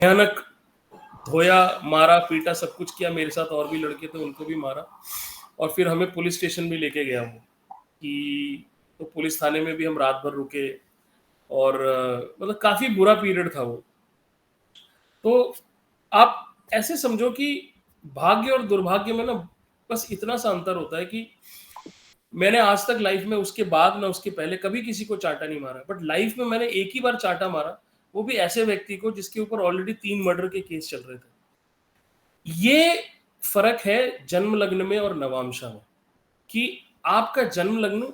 भयानक धोया, मारा, पीटा, सब कुछ किया। मेरे साथ और भी लड़के थे, उनको भी मारा। और फिर हमें पुलिस स्टेशन भी लेके गया वो, कि तो पुलिस थाने में भी हम रात भर रुके। और मतलब काफी बुरा पीरियड था वो। तो आप ऐसे समझो कि भाग्य और दुर्भाग्य में ना बस इतना सा अंतर होता है कि मैंने आज तक लाइफ में, उसके बाद ना उसके पहले, कभी किसी को चाटा नहीं मारा। बट लाइफ में मैंने एक ही बार चाटा मारा, वो भी ऐसे व्यक्ति को जिसके ऊपर ऑलरेडी 3 मर्डर के केस चल रहे थे। ये फर्क है जन्म लग्न में और नवांशा में, कि आपका जन्म लग्न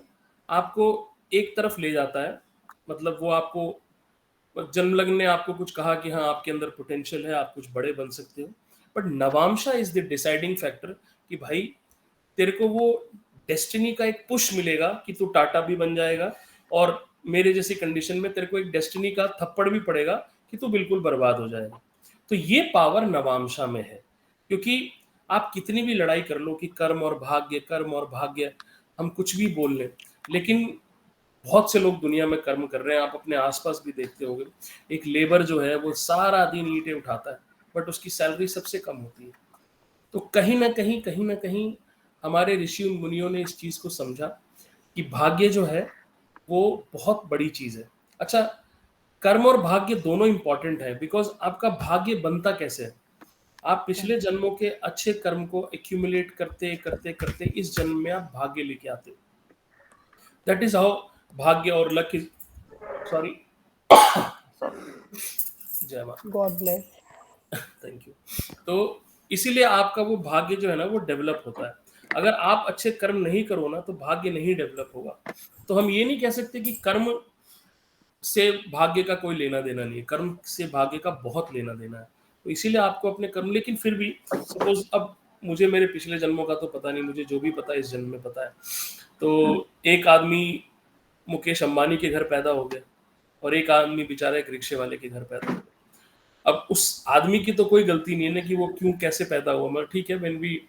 आपको एक तरफ ले जाता है। मतलब वो आपको, जन्म लग्न ने आपको कुछ कहा कि हाँ आपके अंदर पोटेंशियल है, आप कुछ बड़े बन सकते हो। But navamsha is the deciding factor, कि भाई तेरे को वो डेस्टिनी का एक पुश मिलेगा कि तू टाटा भी बन जाएगा, और मेरे जैसी कंडीशन में तेरे को एक डेस्टिनी का थप्पड़ भी पड़ेगा कि तू बिल्कुल बर्बाद हो जाएगा। तो ये पावर नवांशा में है। क्योंकि आप कितनी भी लड़ाई कर लो कि कर्म और भाग्य, कर्म और भाग्य, हम कुछ भी बोल लें, लेकिन बहुत से लोग दुनिया में कर्म कर रहे हैं। आप अपने आसपास भी देखते होंगे, एक लेबर जो है वो सारा दिन ईंटें उठाता है, बट उसकी सैलरी सबसे कम होती है। तो कहीं ना कहीं हमारे ऋषि मुनियों ने इस चीज को समझा कि भाग्य जो है वो बहुत बड़ी चीज है। अच्छा, कर्म और भाग्य दोनों इंपॉर्टेंट है, बिकॉज आपका भाग्य बनता कैसे है? आप पिछले जन्मों के अच्छे कर्म को एक्यूमुलेट करते करते करते इस जन्म में आप भाग्य लेके आते हो। दैट इज हाउ भाग्य और लक इज, सॉरी, जय माँ, गॉड ब्लेस। Thank you. तो इसीलिए आपका वो भाग्य जो है ना वो डेवलप होता है। अगर आप अच्छे कर्म नहीं करो ना तो भाग्य नहीं डेवलप होगा। तो हम ये नहीं कह सकते कि कर्म से भाग्य का कोई लेना देना नहीं है, कर्म से भाग्य का बहुत लेना देना है। तो इसीलिए आपको अपने कर्म, लेकिन फिर भी सपोज अब मुझे मेरे पिछले जन्मों का तो पता नहीं, मुझे जो भी पता है इस जन्म में पता है। तो एक आदमी मुकेश अंबानी के घर पैदा हो गया, और एक आदमी बेचारा एक रिक्शे वाले के घर पैदा हो गया। अब उस आदमी की तो कोई गलती नहीं है ना कि वो क्यों कैसे पैदा हुआ, मगर ठीक है, when we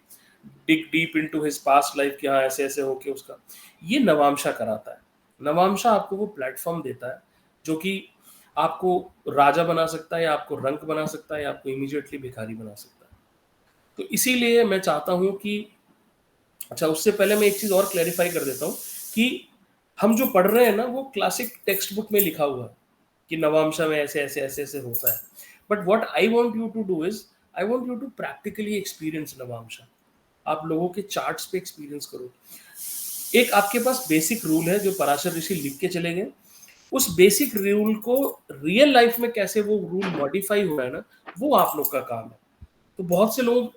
dig deep into his past life कि हाँ ऐसे ऐसे होके उसका, ये नवांशा कराता है। नवांशा आपको वो प्लेटफॉर्म देता है जो कि आपको राजा बना सकता है, या आपको रंक बना सकता है, या आपको इमीडिएटली भिखारी बना सकता है। तो इसीलिए मैं चाहता हूँ कि, अच्छा उससे पहले मैं एक चीज़ और क्लैरिफाई कर देता हूँ कि हम जो पढ़ रहे हैं ना वो क्लासिक टेक्स्ट बुक में लिखा हुआ है कि नवांशा में ऐसे ऐसे ऐसे ऐसे होता है। But what I want you to do is, I want you to practically experience navamsha. आप लोगों के चार्ट्स पे एक्सपीरियंस करो। एक आपके पास बेसिक रूल है जो पराशर ऋषि लिख के चले गए। उस बेसिक रूल को रियल लाइफ में कैसे वो रूल मॉडिफाई हो रहा है ना, वो आप लोग का काम है। तो बहुत से लोग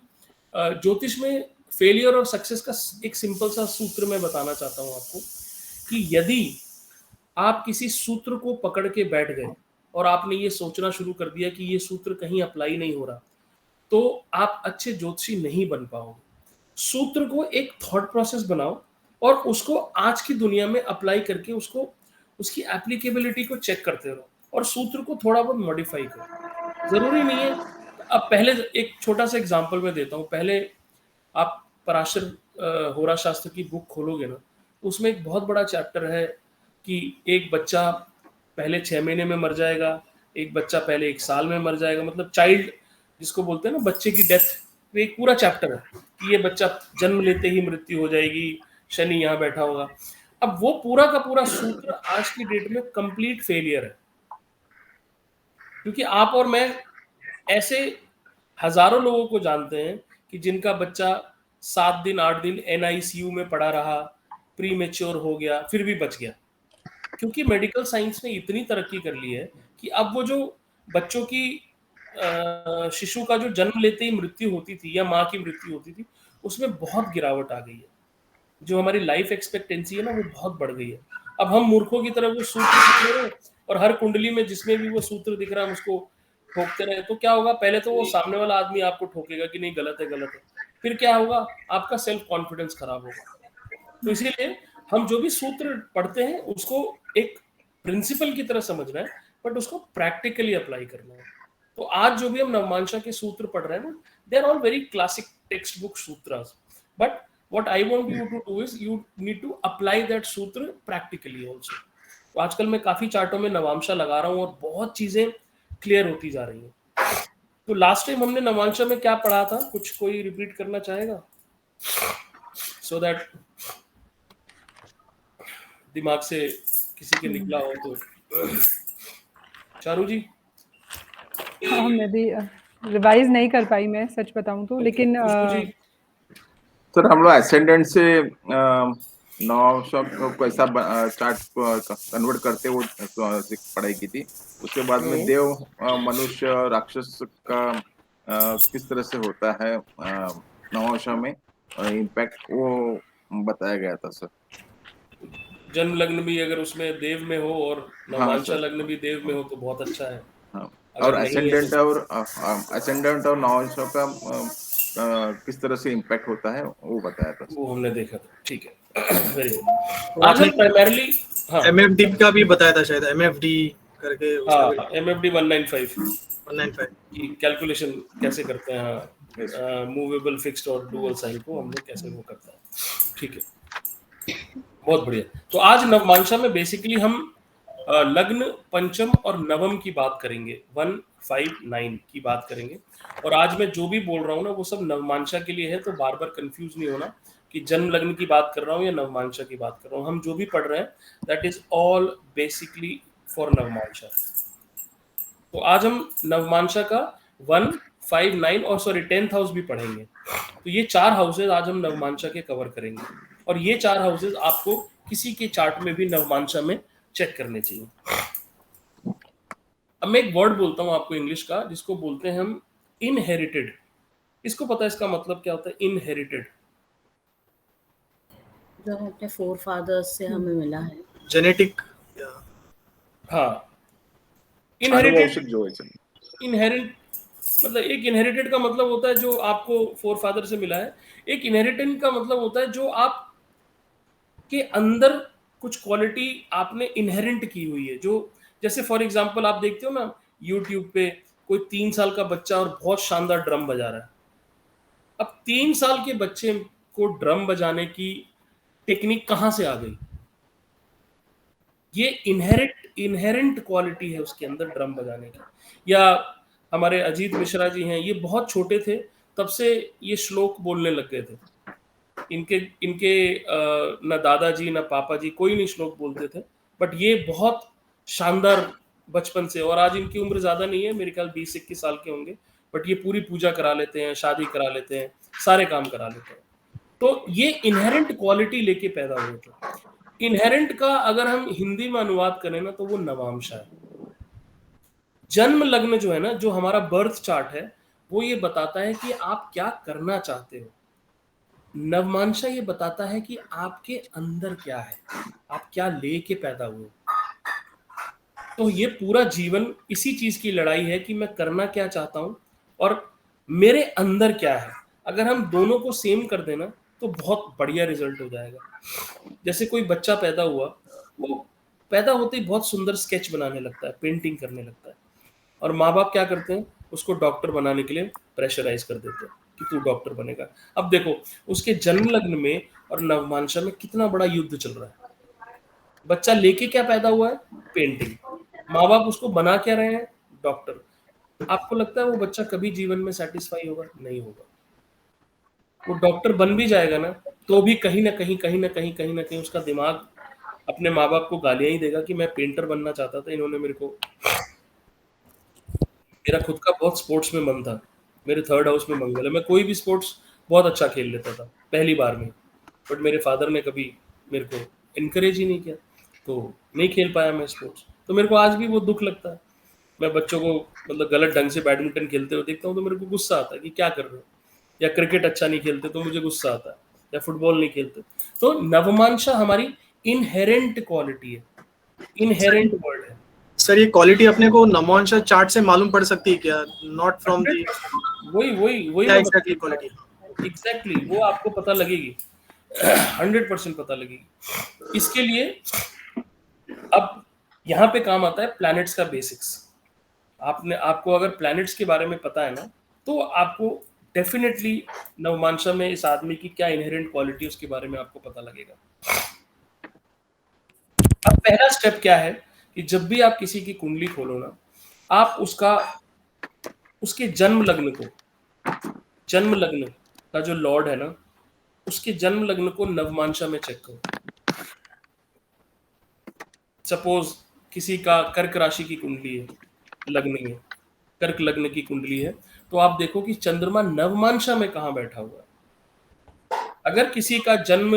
ज्योतिष में फेलियर और सक्सेस का एक सिंपल सा सूत्र मैं बताना चाहता हूँ आपको, कि यदि आप किसी सूत्र को पकड़ के बैठ गए और आपने ये सोचना शुरू कर दिया कि ये सूत्र कहीं अप्लाई नहीं हो रहा, तो आप अच्छे ज्योतिषी नहीं बन पाओगे। सूत्र को एक थॉट प्रोसेस बनाओ और उसको आज की दुनिया में अप्लाई करके उसको, उसकी एप्लीकेबिलिटी को चेक करते रहो, और सूत्र को थोड़ा बहुत मॉडिफाई करो। जरूरी नहीं है। अब पहले एक छोटा सा एग्जांपल मैं देता हूँ। पहले आप पराशर होरा शास्त्र की बुक खोलोगे ना, तो उसमें एक बहुत बड़ा चैप्टर है कि एक बच्चा पहले 6 महीने में मर जाएगा, एक बच्चा पहले 1 साल में मर जाएगा, मतलब चाइल्ड जिसको बोलते हैं ना, बच्चे की डेथ। तो एक पूरा चैप्टर है कि ये बच्चा जन्म लेते ही मृत्यु हो जाएगी, शनि यहाँ बैठा होगा। अब वो पूरा का पूरा सूत्र आज की डेट में कंप्लीट फेलियर है, क्योंकि आप और मैं ऐसे हजारों लोगों को जानते हैं कि जिनका बच्चा 7 दिन 8 दिन एनआईसीयू में पड़ा रहा, प्री मेच्योर हो गया, फिर भी बच गया। क्योंकि मेडिकल साइंस ने इतनी तरक्की कर ली है कि अब वो जो बच्चों की, शिशु का जो जन्म लेते ही मृत्यु होती थी या माँ की मृत्यु होती थी, उसमें बहुत गिरावट आ गई है। जो हमारी लाइफ एक्सपेक्टेंसी है ना वो बहुत बढ़ गई है। अब हम मूर्खों की तरह वो सूत्र सीख रहे हैं, और हर कुंडली में जिसमें भी वो सूत्र दिख रहा है हम उसको ठोकते रहे, तो क्या होगा? पहले तो वो सामने वाला आदमी आपको ठोकेगा कि नहीं गलत है गलत है, फिर क्या होगा? आपका सेल्फ कॉन्फिडेंस खराब होगा। तो इसीलिए हम जो भी सूत्र पढ़ते हैं उसको एक प्रिंसिपल की तरह समझना है, बट उसको प्रैक्टिकली अप्लाई करना है। तो आज जो भी हम नवमांशा के सूत्र पढ़ रहे हैं ना, they are all very classic text book sutras, but what I want you to do is you need to apply that सूत्र practically also। तो आजकल मैं काफी चार्टों में नवांशा लगा रहा हूँ और बहुत चीजें क्लियर होती जा रही हैं। तो लास्ट टाइम हमने नवांशा में क्या पढ़ा था, कुछ कोई रिपीट करना चाहेगा, सो दैट दिमाग से किसी के निकला हो तो। चारू जी। हाँ, मैं भी रिवाइज नहीं कर पाई, मैं सच बताऊं तो, ओके, लेकिन खुशबू जी। सर हम लोग एसेंडेंट से नवांशा को कैसा चार्ट कन्वर्ट करते वो पढ़ाई की थी। उसके बाद में देव, मनुष्य, राक्षस का किस तरह से होता है नवांशा में इम्पैक्ट, वो बताया गया था सर। जन्म लग्न भी अगर उसमें देव में हो और हाँ नवमांशा सर। लग्न भी देव में हो तो बहुत अच्छा है। हाँ, अगर और नहीं है तो एसेंडेंट और नवांशा का किस तरह से इम्पैक्ट होता है वो बताया था। वो हमने देखा था, ठीक है। Very good. और आज हम आपने प्राइमरली एमएफडी का भी बताया था शायद, एमएफडी करके उसका भी एमएफडी 195 195 की कैलकुलेशन कैसे करते हैं, Yes. मूवेबल फिक्स्ड और डुअल साइन को हम लोग कैसे वो करता है, ठीक है, बहुत बढ़िया। तो आज नवमांशा में बेसिकली हम लग्न, पंचम और नवम की बात करेंगे, 159 की बात करेंगे। और आज मैं जो भी बोल रहा हूँ ना वो सब नवमांशा के लिए है, तो बार बार कंफ्यूज नहीं होना कि जन्म लग्न की बात कर रहा हूँ या नवमांशा की बात कर रहा हूँ। हम जो भी पढ़ रहे हैं that is all basically for navamsha. तो आज हम नवमांशा का 159 और सॉरी 10th हाउस भी पढ़ेंगे। तो ये 4 हाउसेज आज हम नवमांशा के कवर करेंगे, और ये 4 हाउसेज आपको किसी के चार्ट में भी नवमांशा में चेक करने चाहिए। अब मैं एक वर्ड बोलता हूँ आपको इंग्लिश का, जिसको बोलते हैं हम इनहेरिटेड। इसको पता है इसका मतलब क्या होता है, इनहेरिटेड? जो हम अपने फोर फादर्स से हमें मिला है, जेनेटिक। हाँ, इनहेरिटेड। आनुवंशिक जो है इनहेरिट मतलब एक इनहेरिटेड का मतलब होता है जो आपको फोर फादर से मिला है। एक इनहेरिटेंट का मतलब होता है जो आप के अंदर कुछ क्वालिटी आपने इनहेरेंट की हुई है। जो जैसे फॉर एग्जांपल आप देखते हो ना यूट्यूब पे कोई 3 साल का बच्चा और बहुत शानदार ड्रम बजा रहा है। अब 3 साल के बच्चे को ड्रम बजाने की टेक्निक कहाँ से आ गई? ये इनहेरेंट क्वालिटी है उसके अंदर ड्रम बजाने की। या हमारे अजीत मिश्रा जी हैं, ये बहुत छोटे थे तब से ये श्लोक बोलने लग गए थे। इनके इनके न दादाजी न पापा जी कोई नहीं श्लोक बोलते थे, बट ये बहुत शानदार बचपन से, और आज इनकी उम्र ज्यादा नहीं है, मेरे ख्याल 20-21 साल के होंगे, बट ये पूरी पूजा करा लेते हैं, शादी करा लेते हैं, सारे काम करा लेते हैं। तो ये इनहेरेंट क्वालिटी लेके पैदा हुए थे। इनहेरेंट का अगर हम हिंदी में अनुवाद करें ना तो वो नवांशा है। जन्म लग्न जो है ना, जो हमारा बर्थ चार्ट है, वो ये बताता है कि आप क्या करना चाहते हो। नवमांशा ये बताता है कि आपके अंदर क्या है, आप क्या लेके पैदा हुए। तो ये पूरा जीवन इसी चीज की लड़ाई है कि मैं करना क्या चाहता हूं और मेरे अंदर क्या है। अगर हम दोनों को सेम कर देना तो बहुत बढ़िया रिजल्ट हो जाएगा। जैसे कोई बच्चा पैदा हुआ, वो पैदा होते ही बहुत सुंदर स्केच बनाने लगता है, पेंटिंग करने लगता है, और माँ बाप क्या करते हैं, उसको डॉक्टर बनाने के लिए प्रेशराइज कर देते हैं कि तू डॉक्टर बनेगा। अब देखो उसके जन्म लग्न में और नवमांशा में कितना बड़ा युद्ध चल रहा है। बच्चा लेके क्या पैदा हुआ है, पेंटिंग। माँ बाप उसको बना क्या रहे हैं, डॉक्टर। आपको लगता है वो बच्चा कभी जीवन में सेटिस्फाई होगा? नहीं होगा। वो डॉक्टर बन भी जाएगा ना तो भी कहीं ना कहीं उसका दिमाग अपने माँ बाप को गालियां ही देगा कि मैं पेंटर बनना चाहता था, इन्होंने मेरे को, मेरा खुद का बहुत स्पोर्ट्स में मन था, मेरे 3rd हाउस में मंगल है, मैं कोई भी स्पोर्ट्स बहुत अच्छा खेल लेता था पहली बार में, बट मेरे फादर ने कभी मेरे को इनकरेज ही नहीं किया, तो नहीं खेल पाया मैं स्पोर्ट्स। तो मेरे को आज भी वो दुख लगता है, मैं बच्चों को मतलब गलत ढंग से बैडमिंटन खेलते हुए देखता हूँ तो मेरे को गुस्सा आता है कि क्या कर रहे हो। या क्रिकेट अच्छा नहीं खेलते तो मुझे गुस्सा आता है, या फुटबॉल नहीं खेलते। तो नवमांशा हमारी इनहेरेंट क्वालिटी है, इनहेरेंट वर्ड है। सर ये क्वालिटी अपने को नवमांशा चार्ट से मालूम पड़ सकती है क्या? नॉट फ्रॉम दी वही क्या एग्जैक्टली क्वालिटी? एग्जैक्टली वो आपको पता लगेगी, 100% पता लगेगी। इसके लिए अब यहाँ पे काम आता है प्लैनेट्स का बेसिक्स। आपको अगर प्लैनेट्स के बारे में पता है ना तो आपको डेफिनेटली नवमांशा में इस आदमी की क्या इनहेरेंट क्वालिटी उसके बारे में आपको पता लगेगा। अब पहला स्टेप क्या है कि जब भी आप किसी की कुंडली खोलो ना, आप उसका उसके जन्म लग्न का जो लॉर्ड है ना, उसके जन्म लग्न को नवमांशा में चेक करो। सपोज किसी का कर्क राशि की कुंडली है, लग्न में कर्क लग्न की कुंडली है, तो आप देखो कि चंद्रमा नवमांशा में कहाँ बैठा हुआ है। अगर किसी का जन्म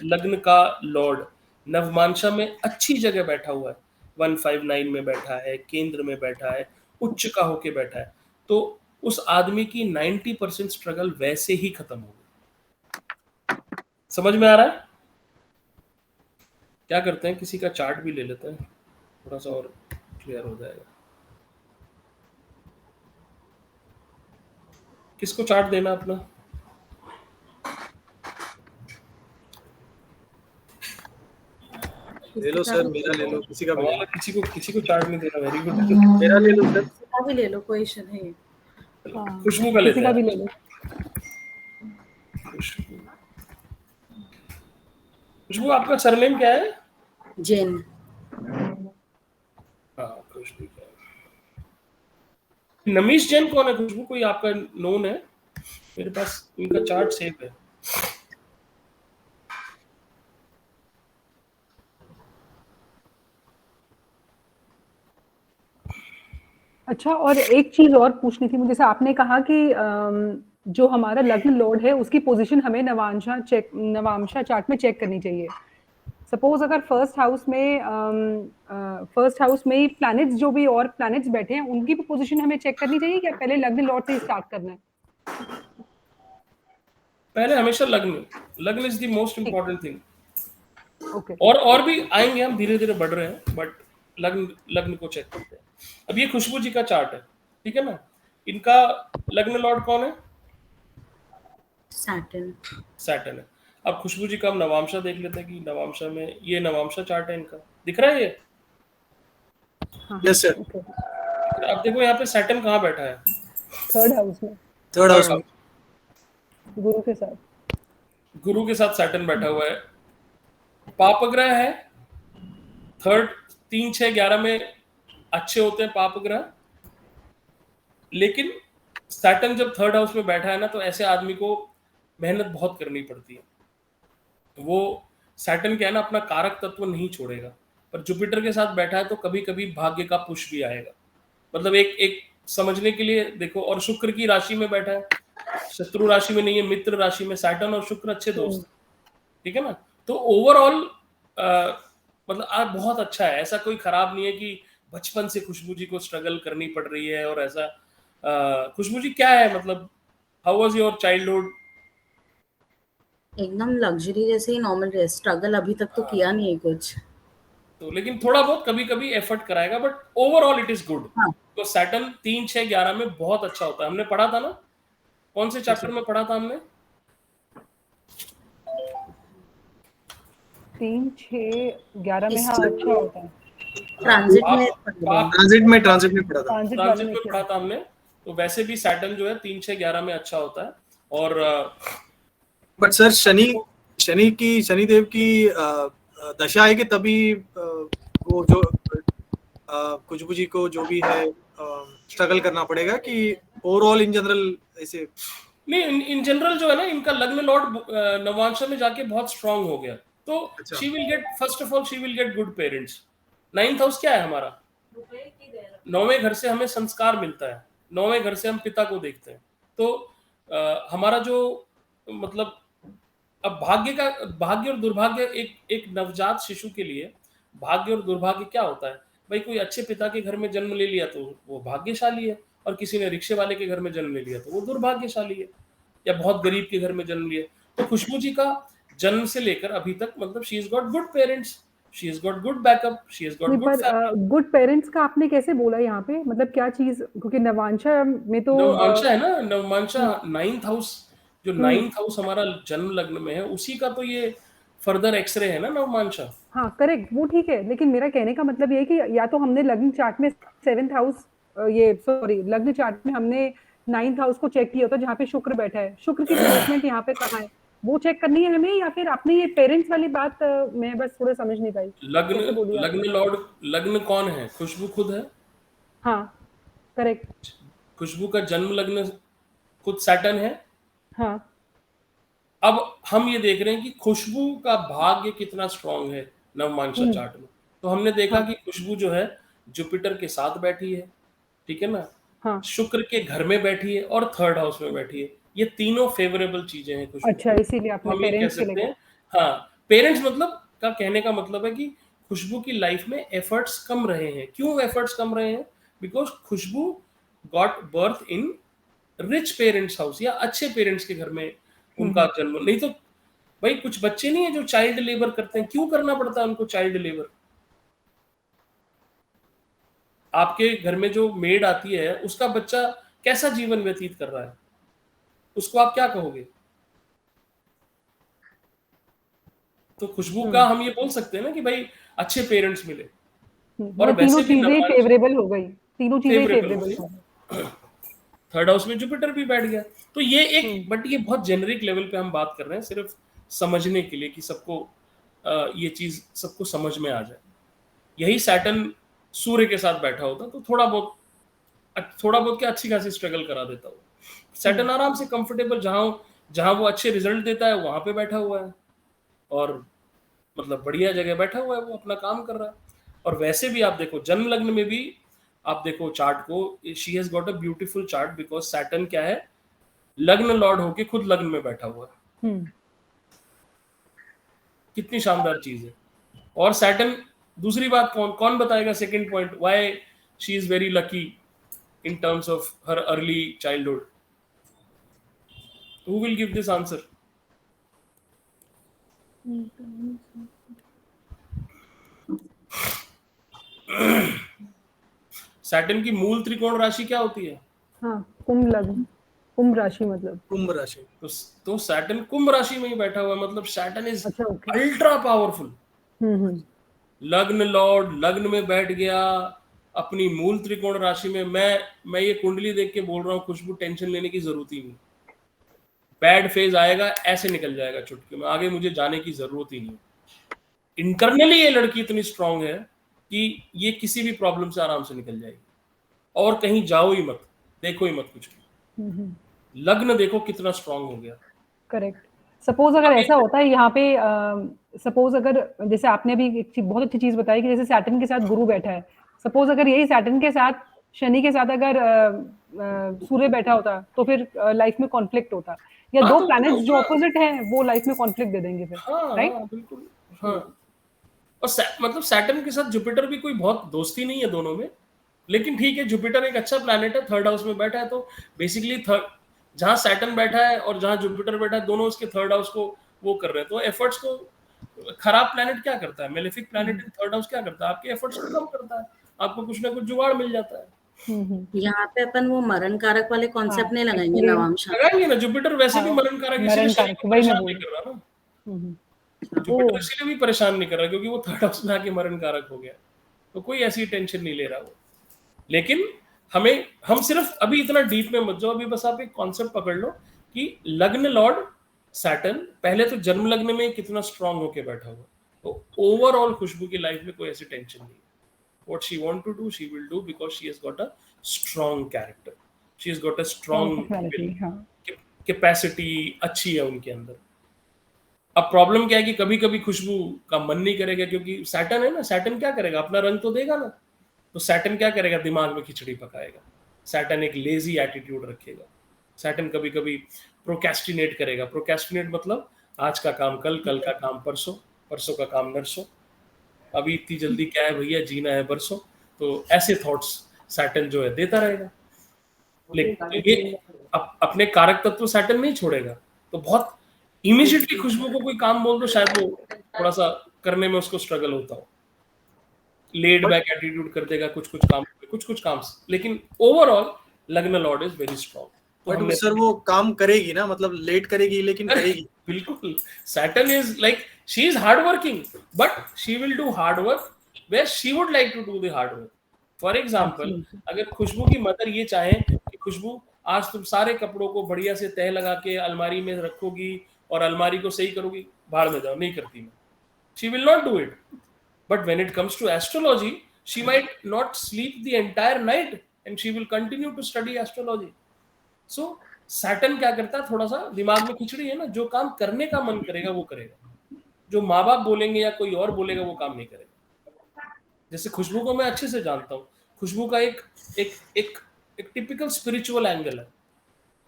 लग्न का लॉर्ड नवमांशा में अच्छी जगह बैठा हुआ है, 159 में बैठा है, केंद्र में बैठा है, उच्च का होके बैठा है, तो उस आदमी की 90% स्ट्रगल वैसे ही खत्म हो गई। समझ में आ रहा है? क्या करते हैं, किसी का चार्ट भी ले लेते हैं, थोड़ा सा और क्लियर हो जाएगा। किसको चार्ट देना अपना? ले लो सर, मेरा ले लो, किसी का भी ले हमारा लो। किसी को चार्ट नहीं देना। Very good. मेरा ले लो सर। किसी का भी ले लो, कोई इशू नहीं है। हाँ, खुशबू का किसी लेते का भी हैं। ले लो। खुशबू आपका सरनेम क्या है? जैन। हाँ, खुशबू का। नमीश जैन कौन है खुशबू? कोई आपका नोन है? मेरे पास इनका चार्ट सेव है। अच्छा, और एक चीज और पूछनी थी मुझे, जैसे आपने कहा कि जो हमारा लग्न लॉर्ड है उसकी पोजीशन हमें नवांशा चार्ट में चेक करनी चाहिए। सपोज अगर फर्स्ट हाउस में ही प्लैनेट्स, जो भी और प्लैनेट्स बैठे हैं, उनकी भी पोजीशन हमें चेक करनी चाहिए, क्या पहले लग्न लॉर्ड से स्टार्ट करना है? पहले हमेशा लग्न is the most important thing. Okay. और भी आएंगे, हम धीरे धीरे बढ़ रहे हैं, बट लग्न को चेक करते हैं। अब ये खुशबू जी का चार्ट है, ठीक है ना? इनका लग्न लॉर्ड कौन है? सैटर्न है। अब खुशबू जी का हम नवांशा देख लेते हैं कि नवांशा में, ये नवांशा चार्ट है इनका, दिख रहा है ये? Yes sir. ओके। अब देखो यहाँ पे सैटर्न कहाँ बैठा है? थर्ड हाउस में, थर्ड हाउस में। गुरु के साथ। गुरु के साथ सैटर्न बैठा हुआ है। पापग्रह है थर्ड, 3, 6, 11 में अच्छे होते हैं पापग्रह, लेकिन सैटर्न जब थर्ड हाउस में बैठा है ना, तो ऐसे आदमी को मेहनत बहुत करनी पड़ती है। वो सैटर्न क्या है ना, अपना कारक तत्व नहीं छोड़ेगा। पर जुपिटर के साथ बैठा है तो कभी कभी भाग्य का पुश भी आएगा। मतलब एक समझने के लिए देखो, और शुक्र की राशि में बैठा है, शत्रु राशि में नहीं है, मित्र राशि में। सैटर्न और शुक्र अच्छे दोस्त, ठीक है ना? तो ओवरऑल मतलब आज बहुत अच्छा है। ऐसा कोई खराब नहीं है कि बचपन से खुशबू जी को स्ट्रगल करनी पड़ रही है और ऐसा। खुशबू जी क्या है, मतलब हाउ वाज योर चाइल्डहुड? एकदम लग्जरी जैसे ही नॉर्मल रहे, स्ट्रगल अभी तक तो किया नहीं है कुछ। तो लेकिन थोड़ा बहुत कभी कभी एफर्ट कराएगा, but overall it is good. हाँ। तो सैटर्न 3, 6, 11 में बहुत अच्छा होता है। हमने पढ़ा था ना, कौन से चैप्टर में पढ़ा था हमने? 3, 6, 11 में। हाँ, अच्छा होता है। ट्रांजिट में ट्रांजिट में पढ़ा था। ट्रांजिट में पढ़ा था हमने। तो वैसे भी सैटर्न जो है 3, 6, 11 में अच्छा होता है। और बट सर शनिदेव की दशा है कि तभी वो जो खुशबू जी को जो भी है स्ट्रगल करना पड़ेगा, कि ओवरऑल इन जनरल ऐसे? नहीं, इन जनरल जो है ना, इनका लग्न लॉर्ड नवांशा में जाके बहुत स्ट्रांग हो गया, तो she will get, first of all she will get good parents. 9th house क्या है हमारा? 9वें घर से हमें संस्कार मिलता है, 9वें घर से हम पिता को देखते हैं। तो हमारा जो मतलब, अब भाग्य और दुर्भाग्य, एक नवजात शिशु के लिए भाग्य और दुर्भाग्य क्या होता है भाई? कोई अच्छे पिता के घर में जन्म ले लिया तो वो भाग्यशाली है, और किसी ने रिक्शे वाले के घर में जन्म ले लिया तो वो दुर्भाग्यशाली है, या बहुत गरीब के घर में जन्म लिया। तो खुशबू जी का जन्म से लेकर अभी तक, मतलब she is got good parents, she is got good backup, she is got good family. Good parents का आपने कैसे बोला यहाँ पे, मतलब क्या चीज? क्योंकि नवांशा में तो नवमांशा है ना, नवमांशा 9th हाउस, जो 9th हाउस हमारा जन्म लग्न में है, उसी का तो ये फर्दर एक्सरे है ना नवमांशा। हाँ करेक्ट, वो ठीक है, लेकिन मेरा कहने का मतलब ये है कि या तो हमने लग्न चार्ट में 7th हाउस, लग्न चार्ट में हमने 9th हाउस को चेक किया होता, जहाँ पे शुक्र बैठा है, शुक्र की प्लेसमेंट यहाँ पे कहाँ है, वो चेक करनी है हमें, या फिर अपने ये पेरेंट्स वाली बात मैं बस थोड़ा समझ नहीं पाई। लग्न लॉर्ड, लग्न कौन है? खुशबू खुद है। हाँ करेक्ट। खुशबू का जन्म लग्न खुद सैटर्न है। हाँ अब हम ये देख रहे हैं कि खुशबू का भाग्य कितना स्ट्रांग है नवमांशा चार्ट में। तो हमने देखा हाँ कि खुशबू जो है जुपिटर के साथ बैठी है, ठीक है ना, हाँ शुक्र के घर में बैठी है और थर्ड हाउस में बैठी है। ये तीनों फेवरेबल चीजें हैं खुशबू अच्छा, की। इसीलिए तो आपने हम ये कह पेरेंट्स के सकते लिए हैं, हाँ, पेरेंट्स मतलब का कहने का मतलब है कि खुशबू की लाइफ में एफर्ट्स कम रहे हैं। क्यों एफर्ट्स कम रहे हैं? Because Khushboo got birth in rich parents house या अच्छे पेरेंट्स के घर में उनका जन्म। नहीं तो भाई कुछ बच्चे नहीं है जो चाइल्ड लेबर करते हैं। क्यों करना पड़ता है उनको चाइल्ड लेबर? आपके घर में जो मेड आती है उसका बच्चा कैसा जीवन व्यतीत कर रहा है, उसको आप क्या कहोगे? तो खुशबू का हम ये बोल सकते हैं ना कि भाई अच्छे पेरेंट्स मिले। और मतलब तीनों वैसे भी चीजें नवमांश फेवरेबल हो गई, तीनों चीजें फेवरेबल हो फेवरेबल गई। हो गई। थर्ड हाउस में जुपिटर भी बैठ गया। तो ये एक, बट ये बहुत जेनरिक लेवल पे हम बात कर रहे हैं सिर्फ समझने के लिए कि सबको ये चीज सबको समझ में आ जाए। यही सैटर्न सूर्य के साथ बैठा होता तो थोड़ा बहुत क्या अच्छी खासी स्ट्रगल करा देता हो। सैटर्न आराम से कंफर्टेबल, जहां जहां वो अच्छे रिजल्ट देता है वहां पे बैठा हुआ है और मतलब बढ़िया जगह बैठा हुआ है, वो अपना काम कर रहा है। और वैसे भी आप देखो जन्म लग्न में भी आप देखो चार्ट को, she has got a beautiful chart because Saturn क्या है, लग्न लॉर्ड होके खुद लग्न में बैठा हुआ है। कितनी शानदार चीज है। और सैटर्न, दूसरी बात कौन कौन बताएगा second point why she is very lucky in terms of her early childhood? Who will give this answer? Saturn की मूल त्रिकोण राशि क्या होती है? हाँ, कुंभ लग्न, कुंभ राशि मतलब कुंभ राशि। तो सैटर्न कुंभ राशि में ही बैठा हुआ है, मतलब सैटर्न इज अच्छा, okay. Ultra powerful. Hmm. Lagna lord लग्न में बैठ गया अपनी मूल त्रिकोण राशि में। मैं ये कुंडली देख के बोल रहा हूँ, खुशबू टेंशन लेने की जरूरत ही नहीं। बैड फेज आएगा ऐसे निकल जाएगा चुटकी में, आगे मुझे जाने की जरूरत ही नहीं। इंटरनली ये लड़की इतनी स्ट्रांग है कि ये किसी भी प्रॉब्लम से आराम से निकल जाएगी। और कहीं जाओ ही मत, देखो ही मत कुछ भी। लग्न देखो कितना स्ट्रांग हो गया। करेक्ट। सपोज अगर ऐसा होता है यहाँ पे, सपोज अगर जैसे आपने भी एक बहुत अच्छी चीज बताई कि जैसे सैटर्न के साथ गुरु बैठा है, सपोज अगर यही सैटर्न के साथ शनि के साथ अगर सूर्य बैठा होता तो फिर लाइफ में कॉन्फ्लिक्ट होता, या दो तो प्लैनेट्स जो ऑपोजिट हैं वो लाइफ में कॉन्फ्लिक्ट दे देंगे फिर, राइट? बिल्कुल। हाँ, और मतलब सैटर्न के साथ जुपिटर भी कोई बहुत दोस्ती नहीं है दोनों में, लेकिन ठीक है जुपिटर एक अच्छा प्लैनेट है, थर्ड हाउस में बैठा है। तो बेसिकली जहां सैटर्न बैठा है और जहां जुपिटर बैठा है दोनों उसके थर्ड हाउस को वो कर रहे हैं। तो एफर्ट्स को, खराब प्लैनेट क्या करता है, malefic planet in third house क्या करता है, आपके एफर्ट्स को कम करता है, आपको कुछ ना कुछ जुगाड़ मिल जाता है। यहाँ पे अपन वो मरण कारक वाले कॉन्सेप्ट नहीं लगाएंगे actually, नवांशा। लगाएंगे ना, जुपिटर वैसे भी मरण कारक, इसीलिए मरण शनि कारक, को वही मैं परेशान बोल नहीं कर रहा ना। ओ, जुपिटर इसलिए भी परेशान नहीं कर रहा क्योंकि वो थर्ड हाउस में आके मरण कारक हो गया, तो कोई ऐसी टेंशन नहीं ले रहा वो। लेकिन हम सिर्फ अभी इतना डीप में मत जाओ, अभी बस आप एक कॉन्सेप्ट पकड़ लो कि लग्न लॉर्ड सैटर्न पहले तो जन्म लग्न में कितना स्ट्रांग होके बैठा हुआ। तो ओवरऑल खुशबू की लाइफ में कोई ऐसी टेंशन नहीं है। What she want to do, she will do because she has got a strong character. She has got a strong personality, will, हाँ। capacity अच्छी है उनके अंदर। अब प्रॉब्लम क्या है कि कभी कभी खुशबू का मन नहीं करेगा, क्योंकि सैटर्न है ना, सैटर्न क्या करेगा, अपना रंग तो देगा ना। तो सैटर्न क्या करेगा, दिमाग में खिचड़ी पकाएगा। सैटर्न एक लेजी एटीट्यूड रखेगा। सैटर्न कभी कभी प्रोकेस्टिनेट करेगा। प्रोकेस्टिनेट मतलब आज का काम कल, कल का काम परसों, परसों का काम नरसों, अभी इतनी जल्दी क्या है भैया, जीना है बरसों। तो ऐसे थॉट्स सैटर्न जो है देता रहेगा। लेकिन ये अपने कारक तत्व सैटर्न नहीं छोड़ेगा। तो बहुत इमीडिएटली खुशबू को कोई काम बोल दो शायद वो थोड़ा सा करने में उसको स्ट्रगल होता हो, लेड बैक एटीट्यूड कर देगा कुछ कुछ काम। लेकिन ओवरऑल लग्न Lord is very strong. But sir वो काम करेगी ना, मतलब लेट करेगी लेकिन करेगी। बिल्कुल, Saturn is like she is hard working but she will do hard work where she would like to do the hard work. For example, अगर खुशबू की मदर ये चाहे कि खुशबू आज तुम सारे कपड़ों को बढ़िया से तह लगा के अलमारी में रखोगी और अलमारी को सही करोगी, बाहर में जाओ, नहीं करती मैं, she will not do it. But when it comes to astrology, she might not sleep the entire night and she will continue to study astrology. So Saturn क्या करता है, थोड़ा सा दिमाग में खिचड़ी है ना, जो काम करने का मन करेगा वो करेगा, जो माँ बाप बोलेंगे या कोई और बोलेगा वो काम नहीं करेगा। जैसे खुशबू को मैं अच्छे से जानता हूँ, खुशबू का एक एक एक एक टिपिकल स्पिरिचुअल एंगल है।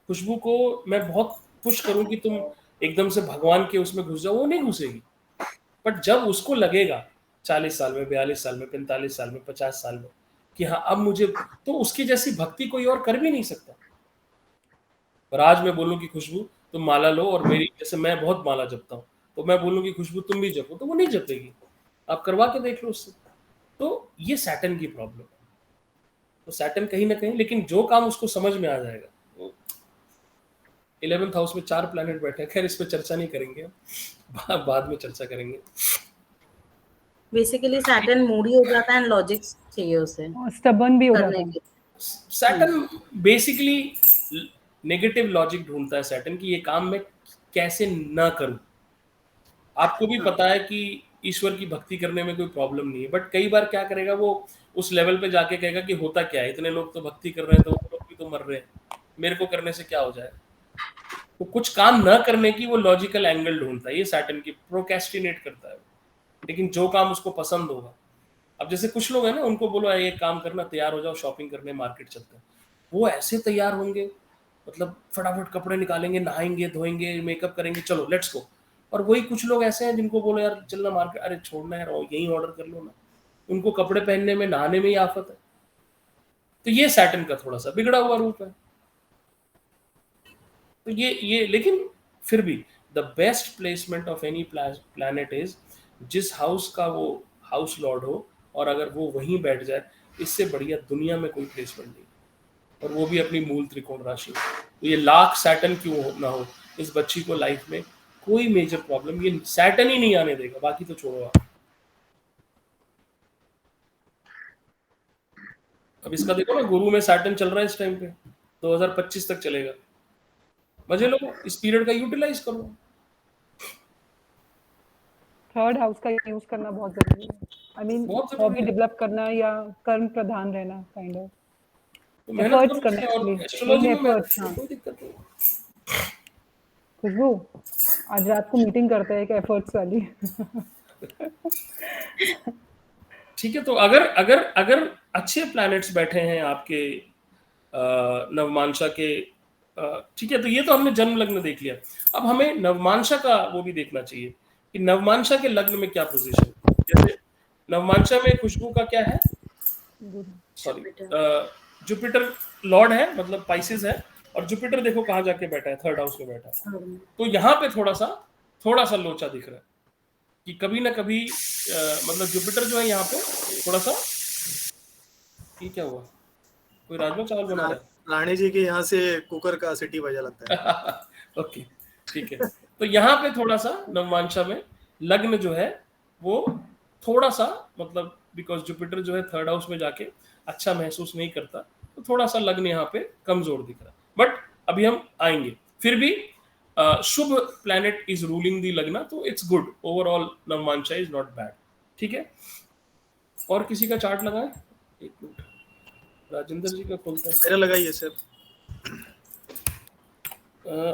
खुशबू को मैं बहुत पुश करूं कि तुम एकदम से भगवान के उसमें घुस जाओ, वो नहीं घुसेगी। बट जब उसको लगेगा 40 साल में, 42 साल में, 45 साल में, 50 साल में कि हाँ अब मुझे, तो उसकी जैसी भक्ति कोई और कर भी नहीं सकता। और आज मैं बोलूं कि खुशबू तुम माला लो, और मेरी जैसे मैं बहुत माला जपता हूँ, तो मैं बोलूं कि खुशबू तुम भी जपो, तो वो नहीं जपेगी। आप करवा के देख लो उससे। तो ये सैटर्न की प्रॉब्लम है। तो सैटर्न कहीं ना कहीं, लेकिन जो काम उसको समझ में आ जाएगा, वो 11th हाउस में 4 प्लैनेट बैठे हैं, खैर इस पे चर्चा नहीं करेंगे, बाद में चर्चा करेंगे। बेसिकली सैटर्न मूडी हो जाता है एंड लॉजिक चाहिए उसे स्टबर्न भी हो जाता करने है। के। सैटर्न बेसिकली नेगेटिव लॉजिक ढूंढता है सैटर्न कि ये काम मैं कैसे ना करूं। आपको भी पता है कि ईश्वर की भक्ति करने में कोई प्रॉब्लम नहीं है, बट कई बार क्या करेगा वो, उस लेवल पे जाके कहेगा कि होता क्या है, इतने लोग तो भक्ति कर रहे हैं, तो वो लोग भी तो मर रहे हैं, मेरे को करने से क्या हो जाए। तो कुछ काम न करने की वो लॉजिकल एंगल ढूंढता है, ये सैटर्न की प्रोक्रेस्टिनेट करता है। लेकिन जो काम उसको पसंद होगा, अब जैसे कुछ लोग हैं ना, उनको बोलो ये काम करना, तैयार हो जाओ, शॉपिंग करने मार्केट चलते हैं, वो ऐसे तैयार होंगे, मतलब फटाफट कपड़े निकालेंगे, नहाएंगे धोएंगे, मेकअप करेंगे, चलो लेट्स गो। और वही कुछ लोग ऐसे हैं जिनको बोलो यार चलना मार्केट, अरे छोड़ना यार, यहीं ऑर्डर कर लो ना, उनको कपड़े पहनने में, नहाने में ही आफत है। तो ये सैटर्न का थोड़ा सा बिगड़ा हुआ रूप है। तो ये लेकिन फिर भी the best placement of any planet is जिस हाउस का वो हाउस लॉर्ड हो, और अगर वो वहीं बैठ जाए, इससे बढ़िया दुनिया में कोई प्लेसमेंट नहीं, और वो भी अपनी मूल त्रिकोण राशि। तो ये लाख सैटर्न क्यों ना हो, इस बच्ची को लाइफ में कोई मेजर प्रॉब्लम ये सैटर्न ही नहीं आने देगा, बाकी तो छोड़ो आप। अब इसका देखो ना, गुरु में सैटर्न चल रहा है इस टाइम पे, 2025 तक चलेगा। मजे लो, इस पीरियड का यूटिलाइज करो। थर्ड हाउस का यूज करना बहुत जरूरी है। आई मीन बहुत जरूरी हॉबी है। डेवलप करना या कर्म प्रधान रहना, काइंड ऑफ तो मेहनत एफर्ट्स करो करना उसमें, और एक्चुअली, एस्ट्रोलॉजी में मेहनत एफर्ट्स। करो, हाँ कोई दिक्कत नहीं। खुशबू, आज रात को मीटिंग करते हैं एक एफर्ट्स वाली। ठीक है, तो अगर अगर अगर अच्छे प्लैनेट्स बैठे हैं आपके नवमांशा के, ठीक है, तो ये तो हमने जन्म लग्न देख लिया। अब हमें नवमांशा का वो भी देखना चाहिए कि नवमांशा के लग्न में क्या पोजीशन। जैसे नवमांशा में खुशबू का क्या है, सॉरी जुपिटर लॉर्ड है, मतलब पाइसेस है, और जुपिटर देखो कहाँ जाके बैठा है, थर्ड हाउस में बैठा है। तो यहाँ पे थोड़ा सा लोचा दिख रहा है कि कभी ना कभी मतलब जुपिटर जो है यहाँ पे थोड़ा सा, ये क्या हुआ, कोई राजमा चावल बना रहा है? रानी जी के यहाँ से कुकर का सीटी बजा लगता है। ओके, ठीक है। तो यहाँ पे थोड़ा सा नवमांशा में लग्न जो है वो थोड़ा सा, मतलब बिकॉज जुपिटर जो है थर्ड हाउस में जाके अच्छा महसूस नहीं करता, तो थोड़ा सा लग्न यहाँ पे कमजोर दिख रहा है। बट अभी हम आएंगे। फिर भी shubh planet is ruling the lagna, तो it's good overall, navamsha is not bad. ठीक है, और किसी का चार्ट लगाएं, एक मिनट, राजेंद्र जी का खोलते हैं। मेरा लगाइए सर।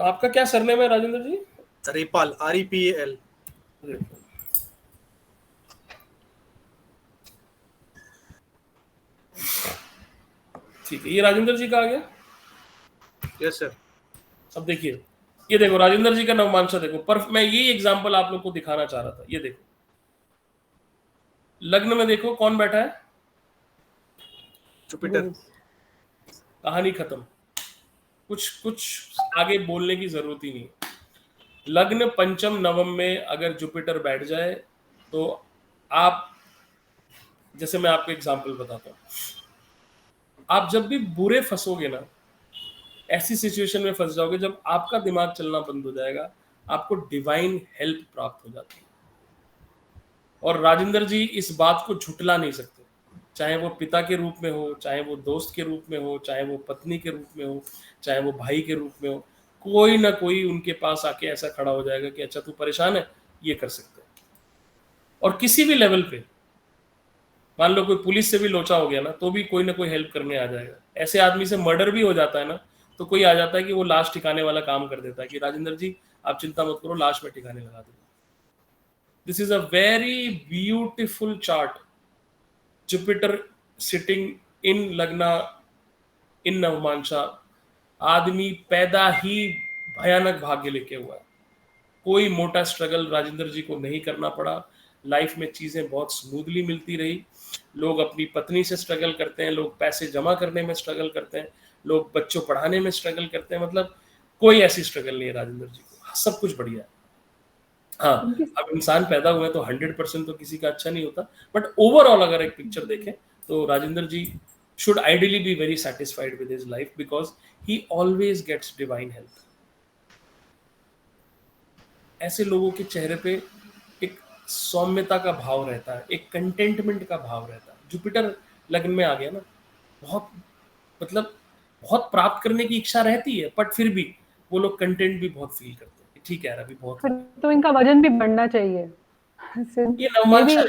आपका क्या सरनेम है राजेंद्र जी? रिपाल, REPAL। ठीक है, ये राजेंद्र जी का आ गया। Yes sir. अब देखिए, ये देखो राजेंद्र जी का नवमांशा देखो, पर मैं ये एग्जांपल आप लोग को दिखाना चाह रहा था। ये देखो लग्न में देखो कौन बैठा है, जुपिटर। कहानी खत्म, कुछ आगे बोलने की जरूरत ही नहीं। लग्न पंचम नवम में अगर जुपिटर बैठ जाए तो आप, जैसे मैं आपको एग्जांपल बताता हूँ, आप जब भी बुरे फंसोगे ना, ऐसी सिचुएशन में फंस जाओगे जब आपका दिमाग चलना बंद हो जाएगा, आपको डिवाइन हेल्प प्राप्त हो जाती है। और राजेंद्र जी इस बात को झुटला नहीं सकते, चाहे वो पिता के रूप में हो, चाहे वो दोस्त के रूप में हो, चाहे वो पत्नी के रूप में हो, चाहे वो भाई के रूप में हो, कोई ना कोई उनके पास आके ऐसा खड़ा हो जाएगा कि अच्छा तू परेशान है, ये कर सकते हैं। और किसी भी लेवल पे, मान लो कोई पुलिस से भी लोचा हो गया ना, तो भी कोई ना कोई हेल्प करने आ जाएगा। ऐसे आदमी से मर्डर भी हो जाता है ना, तो कोई आ जाता है कि वो लाश ठिकाने वाला काम कर देता है कि राजेंद्र जी आप चिंता मत करो, लाश में ठिकाने लगा दूंगा। This is a very beautiful chart, Jupiter sitting in लग्ना इन नवमांशा। आदमी पैदा ही भयानक भाग्य लेके हुआ है। कोई मोटा स्ट्रगल राजेंद्र जी को नहीं करना पड़ा, लाइफ में चीजें बहुत स्मूथली मिलती रही। लोग अपनी पत्नी से स्ट्रगल करते हैं, लोग पैसे जमा करने में स्ट्रगल करते हैं, लोग बच्चों पढ़ाने में स्ट्रगल करते हैं, मतलब कोई ऐसी स्ट्रगल नहीं है राजेंद्र जी को, सब कुछ बढ़िया है। हाँ, उनकी अब इंसान पैदा हुए तो 100% तो किसी का अच्छा नहीं होता, बट ओवरऑल अगर एक पिक्चर देखें तो राजेंद्र जी should ideally be very satisfied with his life because he always gets divine help. ऐसे लोगों के चेहरे पे एक सौम्यता का भाव रहता है, एक कंटेंटमेंट का भाव रहता है। जुपिटर लग्न में आ गया ना, बहुत मतलब बहुत प्राप्त करने की इच्छा रहती है, बट फिर भी वो लोग कंटेंट भी बहुत फील करते हैं कि ठीक है यार अभी बहुत फिर तो इनका वजन भी बढ़ना चाहिए। ये ये नवमांशा भी है,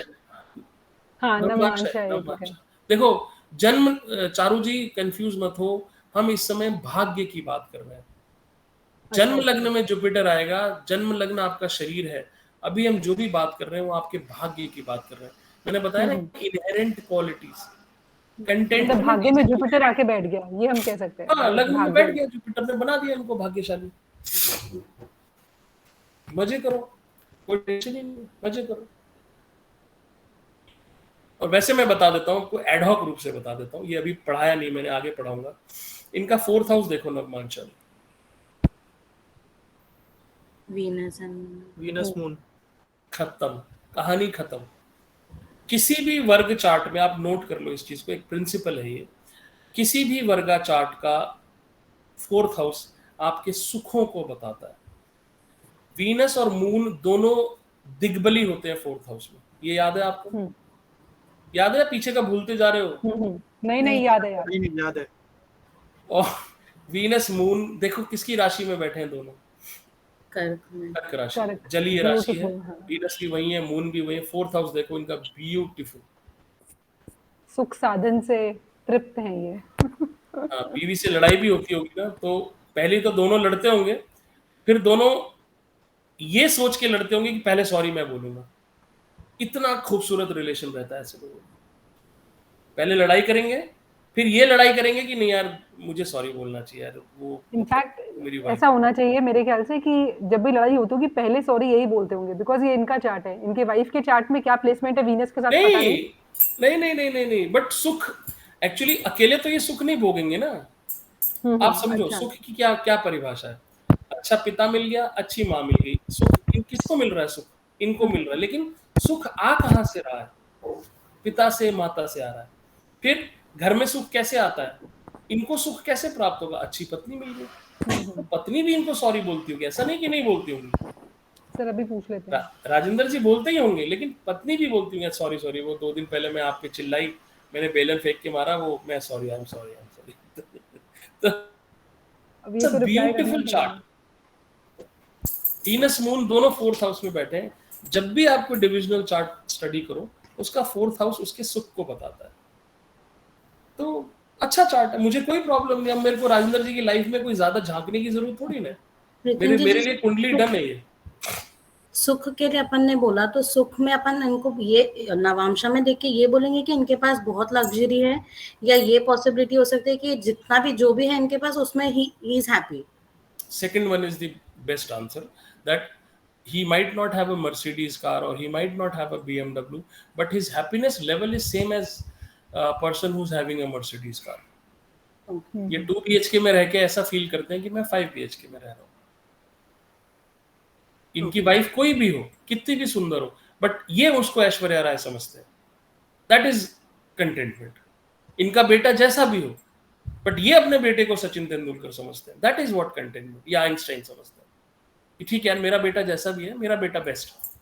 हाँ नवमांशा नवमांशा है, है, ठीक है। नवमांशा। देखो जन्म, चारू जी कंफ्यूज मत हो, हम इस समय भाग्य की बात कर रहे हैं। जन्म अच्छा, लग्न में जुपिटर आएगा, जन्म लग्न आपका शरीर है। अभी हम जो भी बात कर रहे हैं वो आपके भाग्य की बात कर रहे हैं। मैंने बताया ना, इनहेरेंट क्वालिटीज, मतलब कंटेंटमेंट भाग्य इज में जुपिटर इनहेरेंट। आके बैठ गया, ये हम कह सकते हैं, हाँ, राइट? लग्न में भाग्य बैठ में। गया जुपिटर ने, बना दिया इनको भाग्यशाली। मजे करो, कोई टेंशन ही नहीं, मजे करो। और वैसे मैं बता देता हूँ, आपको एडहॉक रूप से बता देता हूँ, ये अभी पढ़ाया नहीं मैंने, आगे पढ़ाऊंगा। इनका 4th हाउस देखो navamsha, Venus and Venus moon. खत्म, कहानी खत्म। किसी भी वर्ग चार्ट में आप नोट कर लो इस चीज को, एक प्रिंसिपल है ये, किसी भी वर्गा चार्ट का 4th हाउस आपके सुखों को बताता है। वीनस और मून दोनों दिग्बली होते हैं 4th हाउस में, ये याद है आपको? हम्म, याद है, पीछे का भूलते जा रहे हो? नहीं नहीं, याद है, याद है। नहीं याद है। और वीनस मून देखो किसकी राशि में बैठे हैं दोनों, कर्क में। कर्क राशि, करेक्ट, जलीय राशि है। ब्यूटीफुल। हाँ, वीनस भी वही है, मून भी वही है। 4th हाउस देखो इनका, ब्यूटीफुल। सुख साधन से तृप्त हैं ये। हाँ, बीवी से लड़ाई भी होती होगी ना, तो पहले तो दोनों लड़ते होंगे, फिर दोनों ये सोच के लड़ते होंगे कि पहले सॉरी मैं बोलूंगा। इतना खूबसूरत रिलेशन रहता है ऐसे लोगों का। पहले लड़ाई करेंगे, फिर ये लड़ाई करेंगे कि नहीं यार मुझे सॉरी बोलना चाहिए यार, वो इनफैक्ट मेरी वाइफ। ऐसा होना चाहिए मेरे ख्याल से कि जब भी लड़ाई होती होगी पहले सॉरी यही बोलते होंगे, बिकॉज ये इनका चार्ट है। इनके वाइफ के चार्ट में क्या प्लेसमेंट है वीनस के साथ पता नहीं नहीं। नहीं नहीं नहीं नहीं नहीं, बट सुख एक्चुअली अकेले तो ये सुख नहीं भोगेंगे ना। आप समझो अच्छा, सुख की क्या क्या परिभाषा है। अच्छा पिता मिल गया, अच्छी माँ मिल गई, सुख किसको मिल रहा है? सुख इनको मिल रहा है, लेकिन सुख आ कहाँ से रहा है? पिता से, माता से आ रहा है। फिर घर में सुख कैसे आता है? इनको सुख कैसे प्राप्त होगा? अच्छी पत्नी मिल गई, तो पत्नी भी इनको सॉरी बोलती होगी, ऐसा नहीं कि नहीं बोलती होंगी। सर अभी पूछ लेते हैं। राजेंद्र जी बोलते ही होंगे, लेकिन पत्नी भी बोलती होंगी सॉरी सॉरी, वो 2 दिन पहले मैं आप पे चिल्लाई, मैंने बेलन फेंक के मारा, वो मैं sorry, I am sorry, I am sorry. अब ये तो रिप्लाई करना ब्यूटीफुल पड़ेगा। चार्ट। वीनस मून दोनों 4th हाउस में बैठे हैं। जब भी आपको डिविजनल चार्ट स्टडी करो, उसका 4th हाउस उसके सुख को बताता है। तो अच्छा चार्ट है, मुझे कोई प्रॉब्लम नहीं। अब मेरे को राजेंद्र जी की लाइफ में कोई ज्यादा झांकने की जरूरत थोड़ी ना है। लेकिन जी मेरे लिए कुंडली डन है ये। सुख के लिए अपन ने बोला, तो सुख में अपन इनको ये नवांशा में देख के ये बोलेंगे कि इनके पास बहुत लग्जरी है, या ये पॉसिबिलिटी हो सकती है कि जितना भी जो भी है इनके पास उसमें he is happy. Second one is the best answer, that he might not have a Mercedes car or he might not have a BMW, but his happiness level is same as a person who's having a Mercedes car. ये 2 BHK में रह के ऐसा feel करते हैं कि मैं 5 BHK में रह रहा हूँ। इनकी वाइफ कोई भी हो, कितनी भी सुंदर हो, बट ये उसको ऐश्वर्या राय समझते हैं। That is contentment. इनका बेटा जैसा भी हो, बट ये अपने बेटे को सचिन तेंदुलकर समझते हैं। दैट इज व्हाट कंटेंटमेंट, या आइंस्टाइन समझते हैं कि ठीक है मेरा बेटा जैसा भी है, मेरा बेटा बेस्ट है।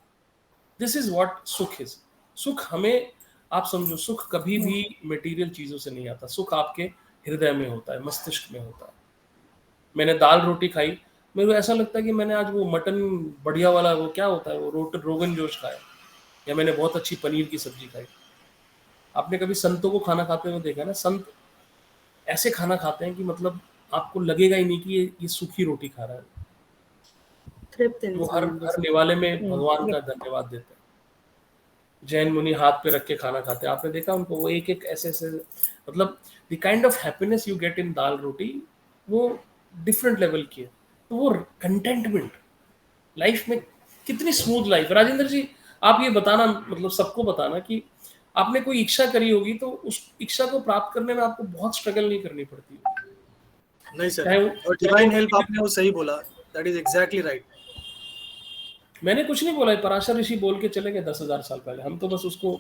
दिस इज व्हाट सुख इज। सुख हमें, आप समझो, सुख कभी भी मटेरियल चीजों से नहीं आता। सुख आपके हृदय में होता है, मस्तिष्क में होता है। मैंने दाल रोटी खाई, मेरे को ऐसा लगता है कि मैंने आज वो मटन बढ़िया वाला, वो क्या होता है वो रोगन जोश खाया, या मैंने बहुत अच्छी पनीर की सब्जी खाई। आपने कभी संतों को खाना खाते हुए देखा ना? संत ऐसे खाना खाते हैं कि मतलब आपको लगेगा ही नहीं कि ये सूखी रोटी खा रहा है। तृप्त वो हर इंसान हर जैसे। निवाले में भगवान का धन्यवाद देते हैं। जैन मुनि हाथ पे रख के खाना खाते हैं, आपने देखा उनको, वो एक एक ऐसे ऐसे, मतलब the kind of happiness you get in dal roti वो डिफरेंट लेवल की है। तो वो कंटेंटमेंट लाइफ में, कितनी स्मूथ लाइफ। राजेंद्र जी आप ये बताना, मतलब सबको बताना कि आपने कोई इच्छा करी होगी तो उस इच्छा को प्राप्त करने में आपको बहुत स्ट्रगल नहीं करनी पड़ती होगी। नहीं सर, चाहे और डिवाइन हेल्प आपने वो सही बोला, दैट इज एग्जैक्टली राइट। मैंने कुछ नहीं बोला है, पराशर ऋषि बोल के चले गए 10,000 साल पहले, हम तो बस उसको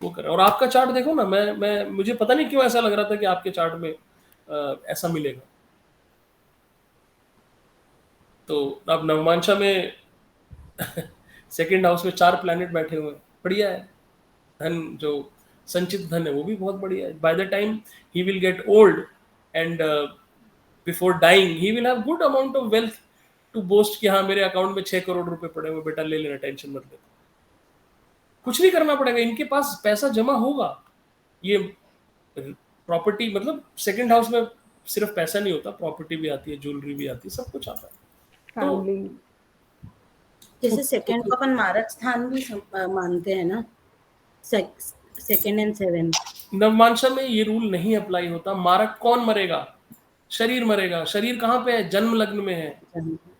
वो करें। और आपका चार्ट देखो ना, मैं मुझे पता नहीं क्यों ऐसा लग रहा था कि आपके चार्ट में ऐसा मिलेगा। तो अब नवमांशा में सेकंड हाउस में 4 प्लैनेट बैठे हुए हैं, बढ़िया है। धन जो संचित धन है वो भी बहुत बढ़िया है। By the time he will get old and before dying he will have good amount of wealth to boast कि हाँ मेरे अकाउंट में 6 करोड़ रुपए पड़े हुए, बेटा ले लेना, टेंशन मत ले। कुछ नहीं करना पड़ेगा, इनके पास पैसा जमा होगा। ये प्रॉपर्टी, मतलब सेकंड हाउस में सिर्फ पैसा नहीं होता, प्रॉपर्टी भी आती है, ज्वेलरी भी आती है, सब कुछ आता है। तो फैमिली। जैसे सेकंड को अपन मारक स्थान भी मानते हैं ना, सेकंड एंड 7। नवमांशा में ये रूल नहीं अप्लाई होता। मारक कौन मरेगा? शरीर मरेगा। शरीर कहाँ पे है? जन्म लग्न में है।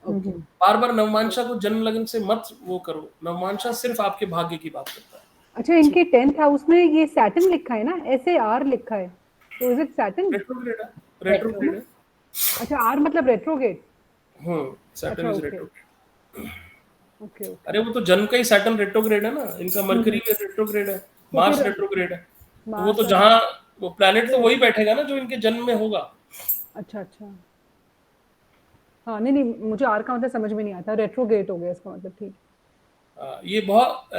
ओके। बार बार नवमांशा को जन्म लग्न से मत वो करो, नवमांशा सिर्फ आपके भाग्य की बात करता है। अच्छा, इनके 10th हाउस में ये सैटर्न लिखा है ना, ऐसे आर लिखा है, तो इज इट सैटर्न? रेट्रोग्रेड है, रेट्रोग्रेड है। अच्छा, आर मतलब रेट्रोगेट। सैटर्न अच्छा, is okay retrograde. Okay okay. अरे वो तो जन्म का ही सैटर्न रेट्रोग्रेड है ना, इनका मरकरी भी रेट्रोग्रेड है, मार्स फिर रेट्रोग्रेड है। तो वो मार्स तो जहाँ वो प्लैनेट तो वही बैठेगा ना जो इनके जन्म में होगा। अच्छा अच्छा, हाँ नहीं नहीं, मुझे आर का मतलब समझ में नहीं आता, रेट्रोगेट हो गया इसका मतलब, ठीक। ये बहुत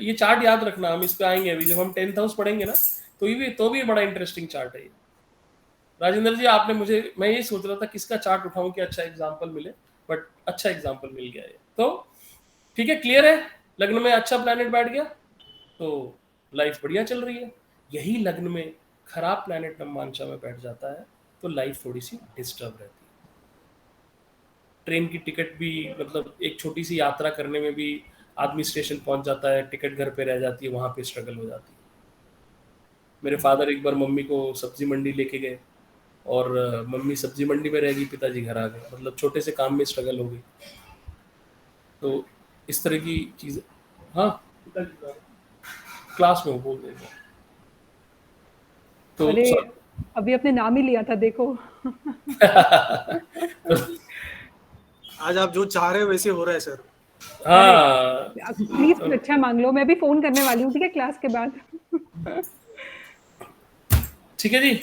ये चार्ट याद रखना, हम इस पे आएंगे अभी जब हम 10th हाउस पढ़ेंगे ना, तो भी बड़ा इंटरेस्टिंग चार्ट है ये। राजेंद्र जी आपने मुझे, मैं यही सोच रहा था किसका चार्ट उठाऊं कि अच्छा एग्जाम्पल मिले, बट अच्छा एग्जाम्पल मिल गया ये। तो ठीक है, क्लियर है। लग्न में अच्छा प्लैनेट बैठ गया तो लाइफ बढ़िया चल रही है। यही लग्न में खराब प्लैनेट नवमांशा में बैठ जाता है तो लाइफ थोड़ी सी डिस्टर्ब रहती है। ट्रेन की टिकट भी, मतलब एक छोटी सी यात्रा करने में भी आदमी स्टेशन पहुंच जाता है, टिकट घर पे रह जाती है, वहां पे स्ट्रगल हो जाती है। मेरे फादर एक बार मम्मी को सब्जी मंडी लेके गए और मम्मी सब्जी मंडी में रह गई, पिताजी घर आ गए, मतलब छोटे से काम में स्ट्रगल हो गई। तो इस तरह की चीज़ें, हाँ पिताजी क्लास में हो बोल देंगे तो अरे अभी अपने नाम ही लिया था, देखो। आज आप जो चाह रहे हो वैसे हो रहा है सर। हाँ प्लीज कुछ अच्छा मांग लो, मैं भी फोन करने वाली हूँ, ठीक है, क्लास के बाद। ठीक है जी।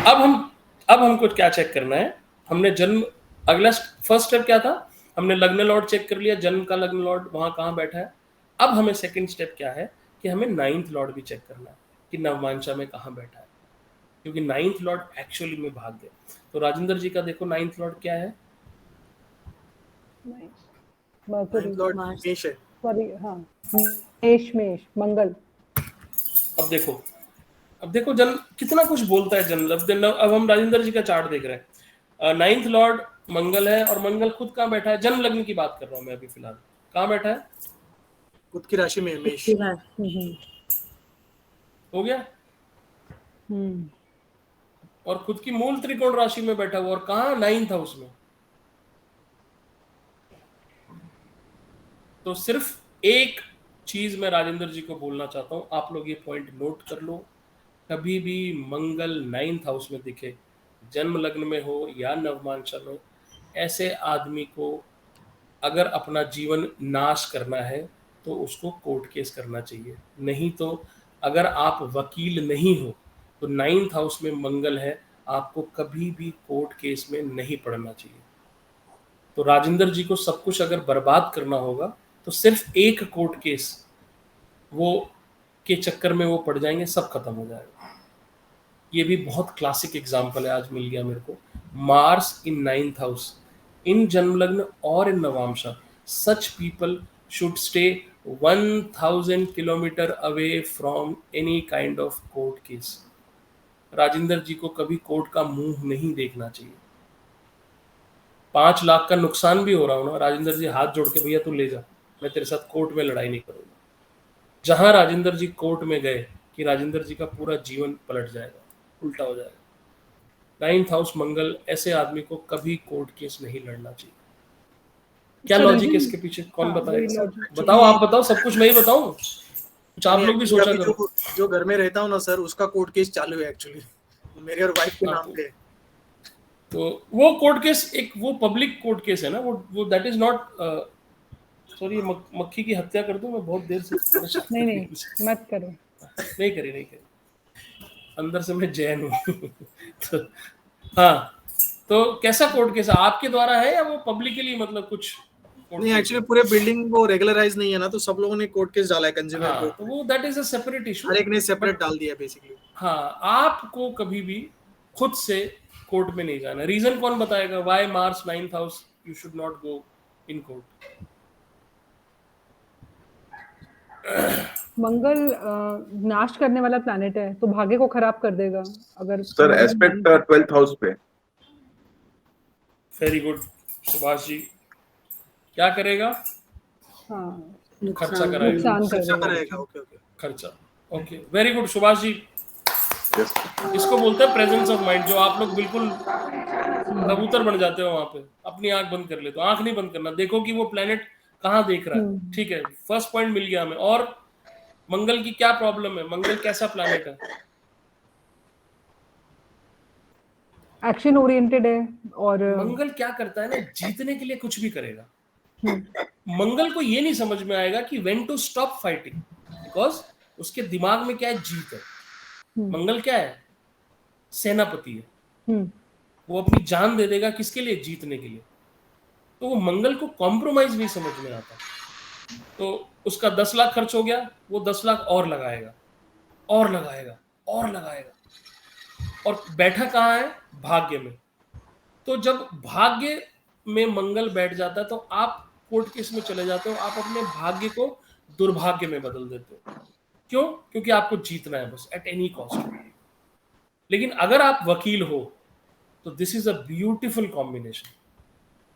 अब हमको क्या चेक करना है? हमने जन्म, अगला फर्स्ट स्टेप क्या था? हमने लग्न लॉर्ड चेक कर लिया, जन्म का लग्न लॉर्ड वहां कहाँ बैठा है। अब हमें सेकंड स्टेप क्या है कि हमें 9th लॉर्ड भी चेक करना है कि नवमांशा में कहाँ बैठा है, क्योंकि 9th लॉर्ड एक्चुअली में भाग्य। तो राजेंद्र जी का देखो 9th लॉर्ड क्या है? Mercury, Lord Mars. मेष है। सॉरी, हाँ, मेष मंगल। अब देखो जन्म कितना कुछ बोलता है जन्म। अब हम राजेंद्र जी का चार्ट देख रहे हैं। 9th लॉर्ड मंगल है और मंगल खुद कहाँ बैठा है? जन्म लग्न की बात कर रहा हूँ मैं अभी फिलहाल। कहाँ बैठा है? खुद की राशि में मेष। हो गया। और खुद की मूल त्रिकोण राशि में बैठा हुआ, और कहाँ? 9th हाउस में। तो सिर्फ एक चीज मैं राजेंद्र जी को बोलना चाहता हूं, आप लोग ये पॉइंट नोट कर लो। कभी भी मंगल 9th हाउस में दिखे, जन्म लग्न में हो या नवमांशा में, ऐसे आदमी को अगर अपना जीवन नाश करना है तो उसको कोर्ट केस करना चाहिए। नहीं तो अगर आप वकील नहीं हो तो 9th हाउस में मंगल है, आपको कभी भी कोर्ट केस में नहीं पड़ना चाहिए। तो राजेंद्र जी को सब कुछ अगर बर्बाद करना होगा तो सिर्फ एक कोर्ट केस वो के चक्कर में वो पड़ जाएंगे, सब खत्म हो जाएगा। ये भी बहुत क्लासिक एग्जाम्पल है, आज मिल गया मेरे को। मार्स इन 9th हाउस, इन जन्म लग्न और इन नवांशा, such people should stay 1000 kilometre away from any kind of court case. Rajendra ji को कभी कोर्ट का मुंह नहीं देखना चाहिए। 5 लाख का नुकसान भी हो रहा हो ना, राजेंद्र जी हाथ जोड़ के भैया तू ले जा, मैं तेरे साथ कोर्ट में लड़ाई नहीं करूंगा। जहां राजेंद्र जी कोर्ट में गए कि राजेंद्र जी का पूरा जीवन पलट जाएगा, उल्टा हो जाएगा। 9th हाउस मंगल, ऐसे आदमी को कभी कोर्ट केस नहीं लड़ना चाहिए। क्या So लॉजिक है reason- इसके पीछे, कौन हाँ, वही बताएगा? logic। बताओ, आप बताओ, सब कुछ मैं ही बताऊं? कुछ आप लोग भी सोचा अभी करो। जो घर में रहता हूँ ना सर, उसका कोर्ट केस चालू है एक्चुअली, मेरे और वाइफ के हाँ, नाम पे। तो वो कोर्ट केस एक वो पब्लिक कोर्ट केस है ना, वो दैट इज नॉट, सॉरी मक्खी की हत्या कर दूं मैं, बहुत देर से परेशान नहीं कर रही नहीं, हूँ। मत करो। नहीं करी, अंदर से मैं जैन हूँ। तो हाँ, तो कैसा कोर्ट केस आपके द्वारा है या वो पब्लिकली, मतलब कुछ कोर्ट नहीं, केस एक्चुअली है? पूरे बिल्डिंग वो रेगुलराइज नहीं है ना, तो सब लोगों ने कोर्ट केस डाला है कंज्यूमर हाँ, कोर्ट तो में। वो that is a separate issue. हर एक ने सेपरेट डाल दिया बेसिकली। हाँ, आपको कभी भी खुद से कोर्ट में नहीं जाना। रीजन कौन बताएगा? Why Mars 9th house you should not go in court? Mangal नाश करने वाला प्लैनेट है, तो भाग्य को खराब कर देगा अगर सर मंगल एस्पेक्ट 12th हाउस पे। वेरी गुड सुभाष जी, क्या करेगा? हाँ, खर्चा नुकसान कराएगा। नुकसान कर खर्चा देगा। करेगा। Okay okay. खर्चा, okay, very good Subhash ji. Yes. इसको बोलते हैं प्रेजेंस ऑफ माइंड, जो आप लोग बिल्कुल कबूतर बन जाते हो वहां पे, अपनी आंख बंद कर लेते हो। आंख नहीं बंद करना, देखो कि वो प्लेनेट कहाँ देख रहा है। ठीक है, फर्स्ट पॉइंट मिल गया हमें। और मंगल की क्या प्रॉब्लम है? मंगल कैसा प्लैनेट है? एक्शन ओरिएंटेड है और मंगल क्या करता है ना, जीतने के लिए कुछ भी करेगा। मंगल को ये नहीं समझ में आएगा कि when to stop fighting, because उसके दिमाग में क्या है? जीत है। मंगल क्या है? सेनापति है। वो अपनी जान दे देगा किसके लिए? जीतने के लिए। तो वो मंगल को कॉम्प्रोमाइज नहीं समझ में आता। तो उसका 10 लाख खर्च हो गया, वो 10 लाख और लगाएगा, और लगाएगा, और लगाएगा। और बैठा कहाँ है? भाग्य में। तो जब भाग्य में मंगल बैठ जाता है तो आप कोर्ट केस में चले जाते हो, आप अपने भाग्य को दुर्भाग्य में बदल देते हो। क्यों? क्योंकि आपको जीतना है बस, एट एनी कॉस्ट। लेकिन अगर आप वकील हो तो this is a beautiful combination.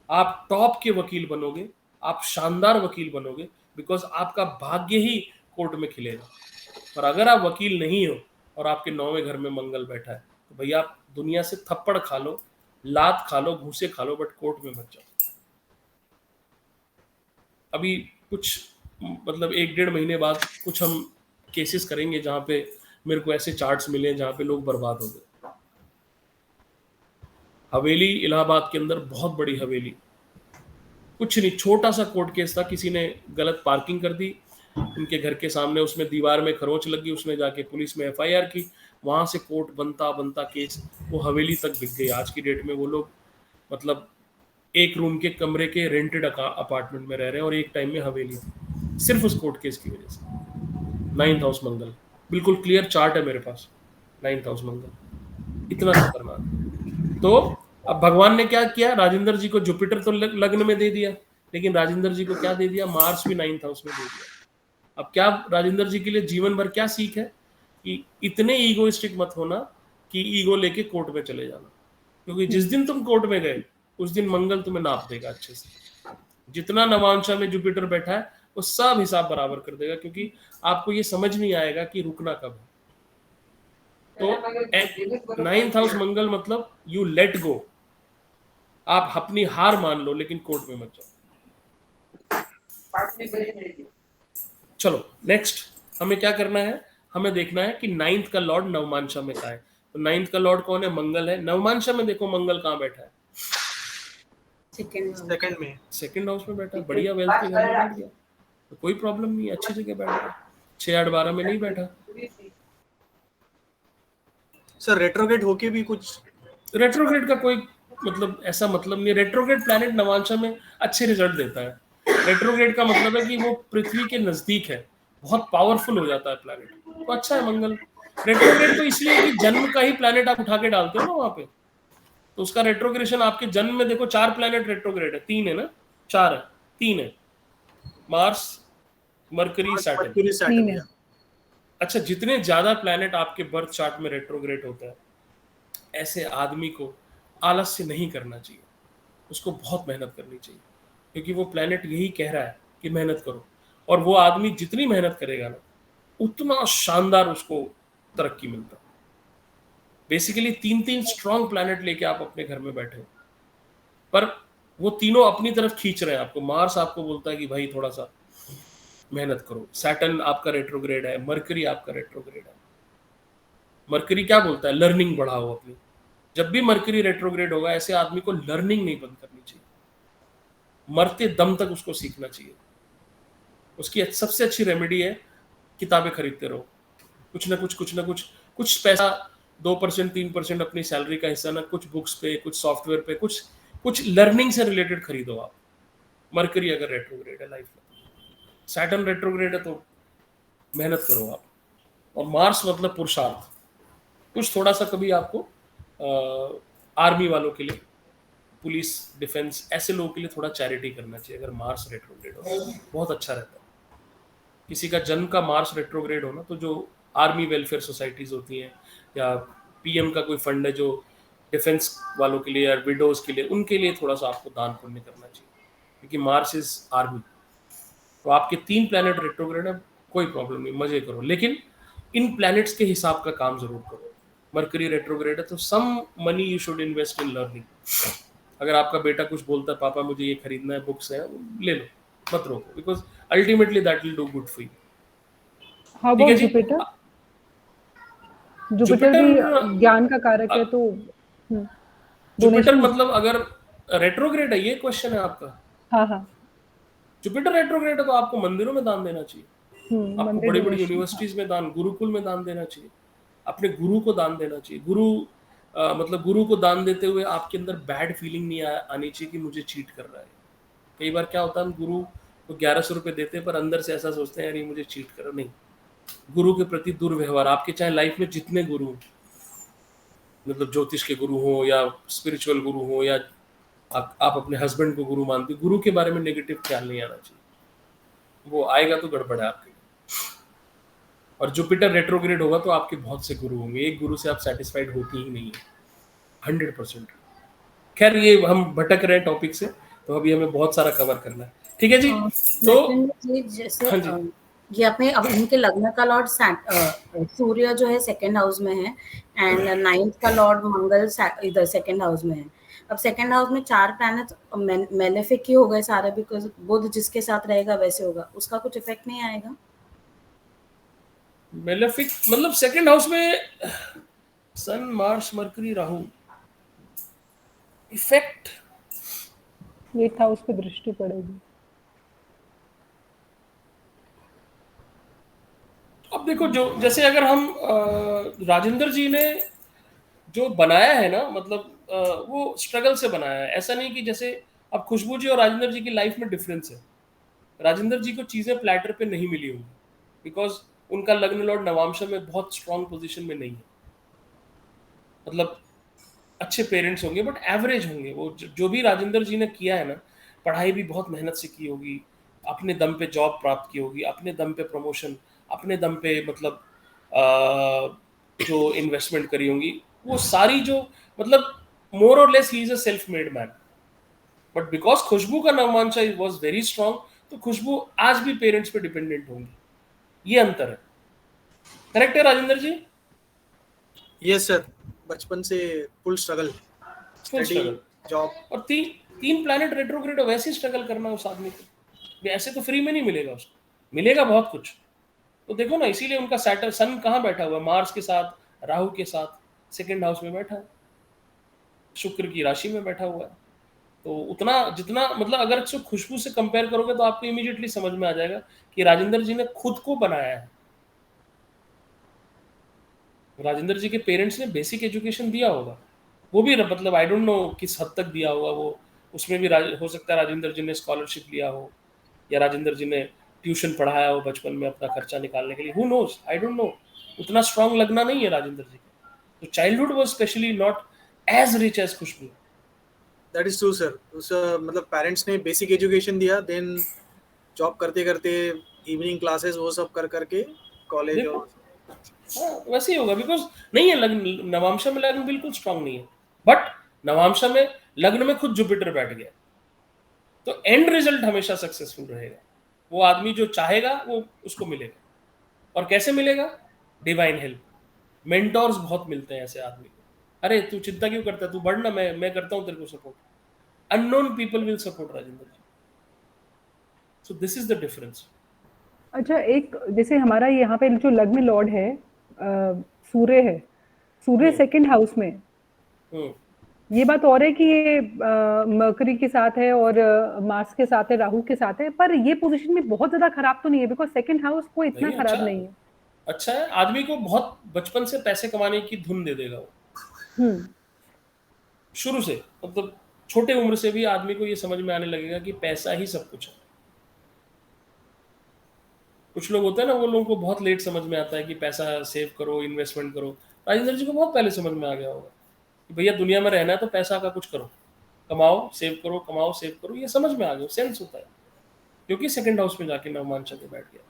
आप टॉप के वकील बनोगे, आप शानदार वकील बनोगे, बिकॉज आपका भाग्य ही कोर्ट में खिलेगा। पर अगर आप वकील नहीं हो और आपके 9वें घर में मंगल बैठा है, तो भैया आप दुनिया से थप्पड़ खा लो, लात खा लो, घूसे खा लो, बट कोर्ट में मत जाओ। अभी कुछ मतलब 1-1.5 महीने बाद कुछ हम केसेस करेंगे जहां पे मेरे को ऐसे चार्ट्स मिले जहां पे लोग बर्बाद हो गए। हवेली इलाहाबाद के अंदर, बहुत बड़ी हवेली, कुछ नहीं, छोटा सा कोर्ट केस था, किसी ने गलत पार्किंग कर दी उनके घर के सामने, उसमें दीवार में खरोंच लगी, उसने जाके पुलिस में एफआईआर की, वहां से कोर्ट बनता बनता केस वो हवेली तक बिक गई। आज की डेट में वो लोग मतलब एक रूम के कमरे के रेंटेड अपार्टमेंट में रह रहे हैं और एक टाइम में हवेली थी, सिर्फ उस कोर्ट केस की वजह से। 9th हाउस मंगल, बिल्कुल क्लियर चार्ट है मेरे पास। 9th हाउस मंगल इतना खतरनाक। तो अब भगवान ने क्या किया? राजेंद्र जी को जुपिटर तो लग्न में दे दिया, लेकिन राजेंद्र जी को क्या दे दिया? मार्स भी 9th हाउस में दे दिया। अब क्या राजेंद्र जी के लिए जीवन भर क्या सीख है? कि इतने ईगोइस्टिक मत होना कि ईगो लेके कोर्ट में चले जाना, क्योंकि जिस दिन तुम कोर्ट में गए उस दिन मंगल तुम्हें नाप देगा अच्छे से। जितना नवांशा में जुपिटर बैठा है वो सब हिसाब बराबर कर देगा, क्योंकि आपको ये समझ नहीं आएगा कि रुकना कब है। तो 9th हाउस मंगल मतलब यू लेट गो, आप अपनी हार मान लो, लेकिन कोर्ट में मत जाओ। चलो नेक्स्ट, हमें क्या करना है? हमें देखना है कि 9th का लॉर्ड नवमांशा में कहाँ है। तो 9th का लॉर्ड कौन है? मंगल है। नवमांशा में देखो मंगल कहाँ बैठा है? सेकंड में। सेकंड हाउस में बैठा है। बढ़िया, वेल्थ के घर में बैठ गया, तो कोई प्रॉब्लम नहीं, अच्छी जगह बैठ गया। 6-8-12 में नहीं बैठा। सर रेट्रोग्रेड होके भी कुछ रेट्रोग्रेड का कोई मतलब ऐसा मतलब नहीं है। रेट्रोग्रेड प्लैनेट नवांशा में अच्छे रिजल्ट देता है। रेट्रोग्रेड का मतलब है कि वो पृथ्वी के नजदीक है, बहुत पावरफुल हो जाता है प्लैनेट, तो अच्छा है मंगल। रेट्रोग्रेड तो इसलिए कि जन्म का ही प्लैनेट आप उठा के डालते हो ना वहां पे, तो उसका रेट्रोग्रेशन आपके जन्म में देखो 4 प्लैनेट रेट्रोग्रेड है, 3 है ना, 4 है, 3 है, मार्स, मरकरी, सैटर्न। तीन है। अच्छा, जितने ज्यादा प्लैनेट आपके बर्थ चार्ट में रेट्रोग्रेड होता है ऐसे आदमी को आलस्य नहीं करना चाहिए, उसको बहुत मेहनत करनी चाहिए, क्योंकि वो प्लेनेट यही कह रहा है कि मेहनत करो, और वो आदमी जितनी मेहनत करेगा ना उतना शानदार उसको तरक्की मिलता है। बेसिकली 3-3 स्ट्रॉन्ग प्लैनेट लेके आप अपने घर में बैठे हो, पर वो तीनों अपनी तरफ खींच रहे हैं आपको। मार्स आपको बोलता है कि भाई थोड़ा सा मेहनत करो, सैटर्न आपका रेट्रोग्रेड है, मरकरी आपका रेट्रोग्रेड है। मरकरी क्या बोलता है? लर्निंग बढ़ाओ अपनी। जब भी मरकरी रेट्रोग्रेड होगा, ऐसे आदमी को लर्निंग नहीं बंद करनी चाहिए, मरते दम तक उसको सीखना चाहिए। उसकी सबसे अच्छी रेमेडी है किताबें खरीदते रहो, कुछ ना कुछ कुछ पैसा, 2% 3% अपनी सैलरी का हिस्सा ना कुछ बुक्स पे, कुछ सॉफ्टवेयर पे, कुछ लर्निंग से रिलेटेड खरीदो आप। मरकरी अगर रेट्रोग्रेड है लाइफ में, सैटर्न रेट्रोग्रेड है तो मेहनत करो आप, और मार्स मतलब पुरुषार्थ। कुछ थोड़ा सा कभी आपको आर्मी वालों के लिए, पुलिस, डिफेंस, ऐसे लोगों के लिए थोड़ा चैरिटी करना चाहिए अगर मार्स रेट्रोग्रेड हो, बहुत अच्छा रहता है। किसी का जन्म का मार्स रेट्रोग्रेड हो ना, तो जो आर्मी वेलफेयर सोसाइटीज होती हैं, या पीएम का कोई फंड है जो डिफेंस वालों के लिए या विडोज के लिए, उनके लिए थोड़ा सा आपको दान पुण्य करना चाहिए, क्योंकि मार्स इज आर्मी। तो आपके 3 प्लैनेट रेट्रोग्रेड है, कोई प्रॉब्लम नहीं, मजे करो, लेकिन इन प्लैनेट्स के हिसाब का काम जरूर करो। मरकरी रेट्रोग्रेड है तो some money you should invest in learning. अगर आपका बेटा कुछ बोलता है, पापा मुझे ये खरीदना है, बुक्स है, ले लो, मत रोको, because ultimately that will do good for you. How ठीक है अबाउट जी। जुपिटर? जुपिटर जुपिटर भी ज्ञान का कारक है, तो जुपिटर डोनेशन। मतलब अगर रेट्रोग्रेड है, ये क्वेश्चन है आपका? हाँ हाँ। जुपिटर रेट्रोग्रेड है तो आपको मंदिरों में दान देना चाहिए, आपको मंदिर बड़ी बड़ी डोनेशन। यूनिवर्सिटीज में दान, गुरुकुल में दान देना चाहिए, अपने गुरु को दान देना चाहिए। मतलब गुरु को दान देते हुए आपके अंदर बैड फीलिंग नहीं आनी चाहिए कि मुझे चीट कर रहा है। कई बार क्या होता है, हम गुरु को 1100 रुपये देते हैं पर अंदर से ऐसा सोचते हैं यार ये मुझे चीट कर रहा। नहीं, गुरु के प्रति दुर्व्यवहार, आपके चाहे लाइफ में जितने गुरु हों, मतलब ज्योतिष के गुरु हो या स्पिरिचुअल गुरु हो, या आप अपने हस्बैंड को गुरु मानते हो, गुरु के बारे में नेगेटिव ख्याल नहीं आना चाहिए, वो आएगा तो गड़बड़ है आपके लिए। और जुपिटर रेट्रोग्रेड होगा तो आपके बहुत से गुरु होंगे, एक गुरु से आप सेटिस्फाइड होती ही नहीं है 100%। खैर ये हम भटक रहे हैं टॉपिक से, तो अभी हमें बहुत सारा कवर करना है। ठीक है जी। तो जी जैसे हाँ जी, ये अपने अब इनके लग्न का लॉर्ड सूर्य जो है 2nd हाउस में है, एंड 9th का लॉर्ड मंगल इधर 2nd हाउस में है। अब 2nd हाउस में 4 प्लैनेट मेलेफिक ही हो गए सारे, बिकॉज बुध जिसके साथ रहेगा वैसे होगा, उसका कुछ इफेक्ट नहीं आएगा? मेलेफिक मतलब 2nd हाउस में sun, Mars, Mercury, Rahu, effect 8th house पे दृष्टि पड़ेगी। अब देखो, जो जैसे अगर हम राजेंद्र जी ने जो बनाया है ना, मतलब वो स्ट्रगल से बनाया है। ऐसा नहीं कि जैसे अब खुशबू जी और राजेंद्र जी की लाइफ में डिफरेंस है। राजेंद्र जी को चीज़ें प्लेटर पे नहीं मिली होंगी, बिकॉज उनका लग्न लॉर्ड नवांश में बहुत स्ट्रॉन्ग पोजीशन में नहीं है। मतलब अच्छे पेरेंट्स होंगे बट एवरेज होंगे। वो जो भी राजेंद्र जी ने किया है ना, पढ़ाई भी बहुत मेहनत से की होगी, अपने दम पे जॉब प्राप्त की होगी, अपने दम पे प्रमोशन, अपने दम पे मतलब जो इन्वेस्टमेंट करी होंगी, वो सारी जो मतलब more or less he is a self made man. But because Khushbu का नवमांशा वॉज वेरी स्ट्रॉन्ग, तो खुशबू आज भी पेरेंट्स पे डिपेंडेंट होंगी। ये अंतर है। करेक्ट है राजेंद्र जी? यस सर, बचपन से full struggle, full study, struggle. Job. और तीन प्लैनेट रेट्रोग्रेड, वैसे ही स्ट्रगल करना उस आदमी को, ऐसे तो फ्री में नहीं मिलेगा उसको, मिलेगा बहुत कुछ। तो देखो ना, इसीलिए उनका सैटर्न सन कहाँ बैठा हुआ है? मार्स के साथ, राहु के साथ 2nd हाउस में बैठा है, शुक्र की राशि में बैठा हुआ है। तो उतना जितना मतलब अगर इसको खुशबू से कंपेयर करोगे तो आपको इमीडिएटली समझ में आ जाएगा कि राजेंद्र जी ने खुद को बनाया है। राजेंद्र जी के पेरेंट्स ने बेसिक एजुकेशन दिया होगा, वो भी मतलब आई डोंट नो किस हद तक दिया होगा वो, उसमें भी हो सकता है राजेंद्र जी ने स्कॉलरशिप लिया हो, या राजेंद्र जी ने ट्यूशन पढ़ाया हो बचपन में अपना खर्चा निकालने के लिए, who knows, I don't know. उतना स्ट्रांग लगना नहीं है राजेंद्र जी का, तो childhood was specially not as rich as Khushboo. That is true sir. उस मतलब पेरेंट्स ने बेसिक एजुकेशन दिया, देन जॉब करते करते इवनिंग क्लासेस वो सब कर करके कॉलेज देखो, और वैसे ही होगा, बिकॉज नहीं है लग्न, नवांशा में लग्न बिल्कुल स्ट्रांग नहीं है, बट नवांशा में लग्न में खुद जुपिटर बैठ गया, तो एंड रिजल्ट हमेशा सक्सेसफुल रहेगा। वो आदमी जो चाहेगा वो उसको मिलेगा। और कैसे मिलेगा? डिवाइन हेल्प, मेंटोर्स बहुत मिलते हैं ऐसे आदमी को। अरे तू चिंता क्यों करता है, तू बढ़ ना, मैं करता हूं तेरे को support. Unknown people will support Rajendra ji. So this is the difference. अच्छा, एक जैसे हमारा यहाँ पे जो लग्न लॉर्ड है सूर्य है, सूर्य सेकंड हाउस में, ये बात और है कि ये मरकरी के साथ है और मार्स के साथ है, राहु के साथ है, पर ये पोजीशन में बहुत ज्यादा खराब तो नहीं है, बिकॉज सेकंड हाउस को इतना नहीं, खराब नहीं है। अच्छा है, आदमी को बहुत बचपन से पैसे कमाने की धुन दे देगा वो, शुरू से, मतलब छोटे उम्र से भी आदमी को ये समझ में आने लगेगा कि पैसा ही सब कुछ है। कुछ लोग होते हैं ना, वो लोगों को बहुत लेट समझ में आता है कि पैसा सेव करो, इन्वेस्टमेंट करो। राजेंद्र जी को बहुत पहले समझ में आ गया होगा कि भैया दुनिया में रहना है तो पैसा का कुछ करो, कमाओ सेव करो, कमाओ सेव करो, ये समझ में आ गया, सेंस होता है, क्योंकि सेकंड हाउस में जाके नवमांशा के बैठ गया।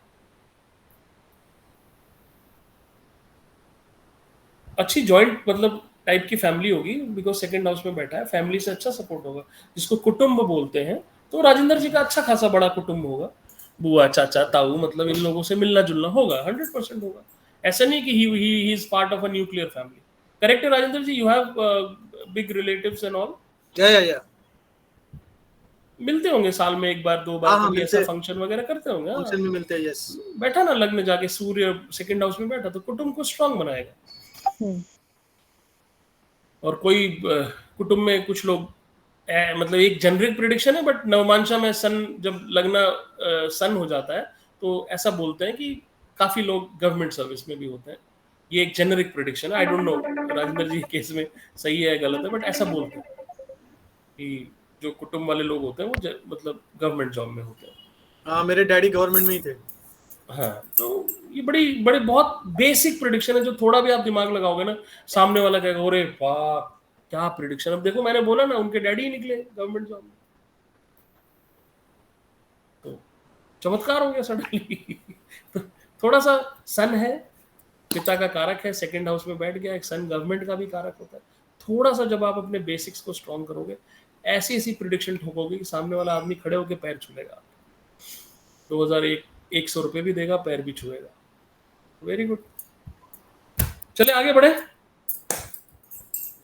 अच्छी जॉइंट मतलब टाइप की फैमिली होगी, बिकॉज सेकंड हाउस में बैठा है, फैमिली से अच्छा सपोर्ट होगा, जिसको कुटुंब बोलते हैं। तो राजेंद्र जी का अच्छा खासा बड़ा कुटुंब होगा, बुआ चाचा ताऊ, मतलब इन लोगों से मिलना जुलना होगा, 100% होगा। ऐसा नहीं कि he is part of a nuclear family. Correct है Rajendra ji? You have big relatives and all? या मिलते होंगे साल में एक बार दो बार, हाँ, कभी ऐसा फंक्शन वगैरह करते होंगे। फंक्शन में मिलते हैं, यस। बैठा ना लग्न जाके, सूर्य सेकंड हाउस में बैठा, तो कुटुंब को स्ट्रांग बनाएगा। और कोई कुटुंब में कुछ लोग मतलब एक जेनरिक प्रिडिक्शन है, बट नवमांशा में सन जब लगना सन हो जाता है तो ऐसा बोलते हैं कि काफी लोग गवर्नमेंट सर्विस में भी होते हैं। ये एक जेनरिक प्रिडिक्शन है, I don't know Rajendra ji case में सही है गलत है, बट ऐसा बोलते हैं कि जो कुटुंब वाले लोग होते हैं वो मतलब गवर्नमेंट जॉब में होते हैं। हाँ, मेरे डैडी गवर्नमेंट में ही थे। हाँ, तो ये बड़ी बड़े बहुत बेसिक प्रिडिक्शन है, जो थोड़ा भी आप दिमाग लगाओगे ना, सामने वाला कहेगा अरे वाह क्या प्रिडिक्शन। अब देखो मैंने बोला ना, उनके डैडी ही निकले गवर्नमेंट जॉब में, तो चमत्कार हो गया सडनली। तो थोड़ा सा सन है, पिता का कारक है, सेकंड हाउस में बैठ गया, एक सन गवर्नमेंट का भी कारक होता है। थोड़ा सा जब आप अपने बेसिक्स को स्ट्रॉन्ग करोगे, ऐसी ऐसी प्रिडिक्शन ठोकोगे कि सामने वाला आदमी खड़े होकर पैर छूलेगा। 2001 100 रुपए भी देगा, पैर भी छुएगा। वेरी गुड, चले आगे बढ़े।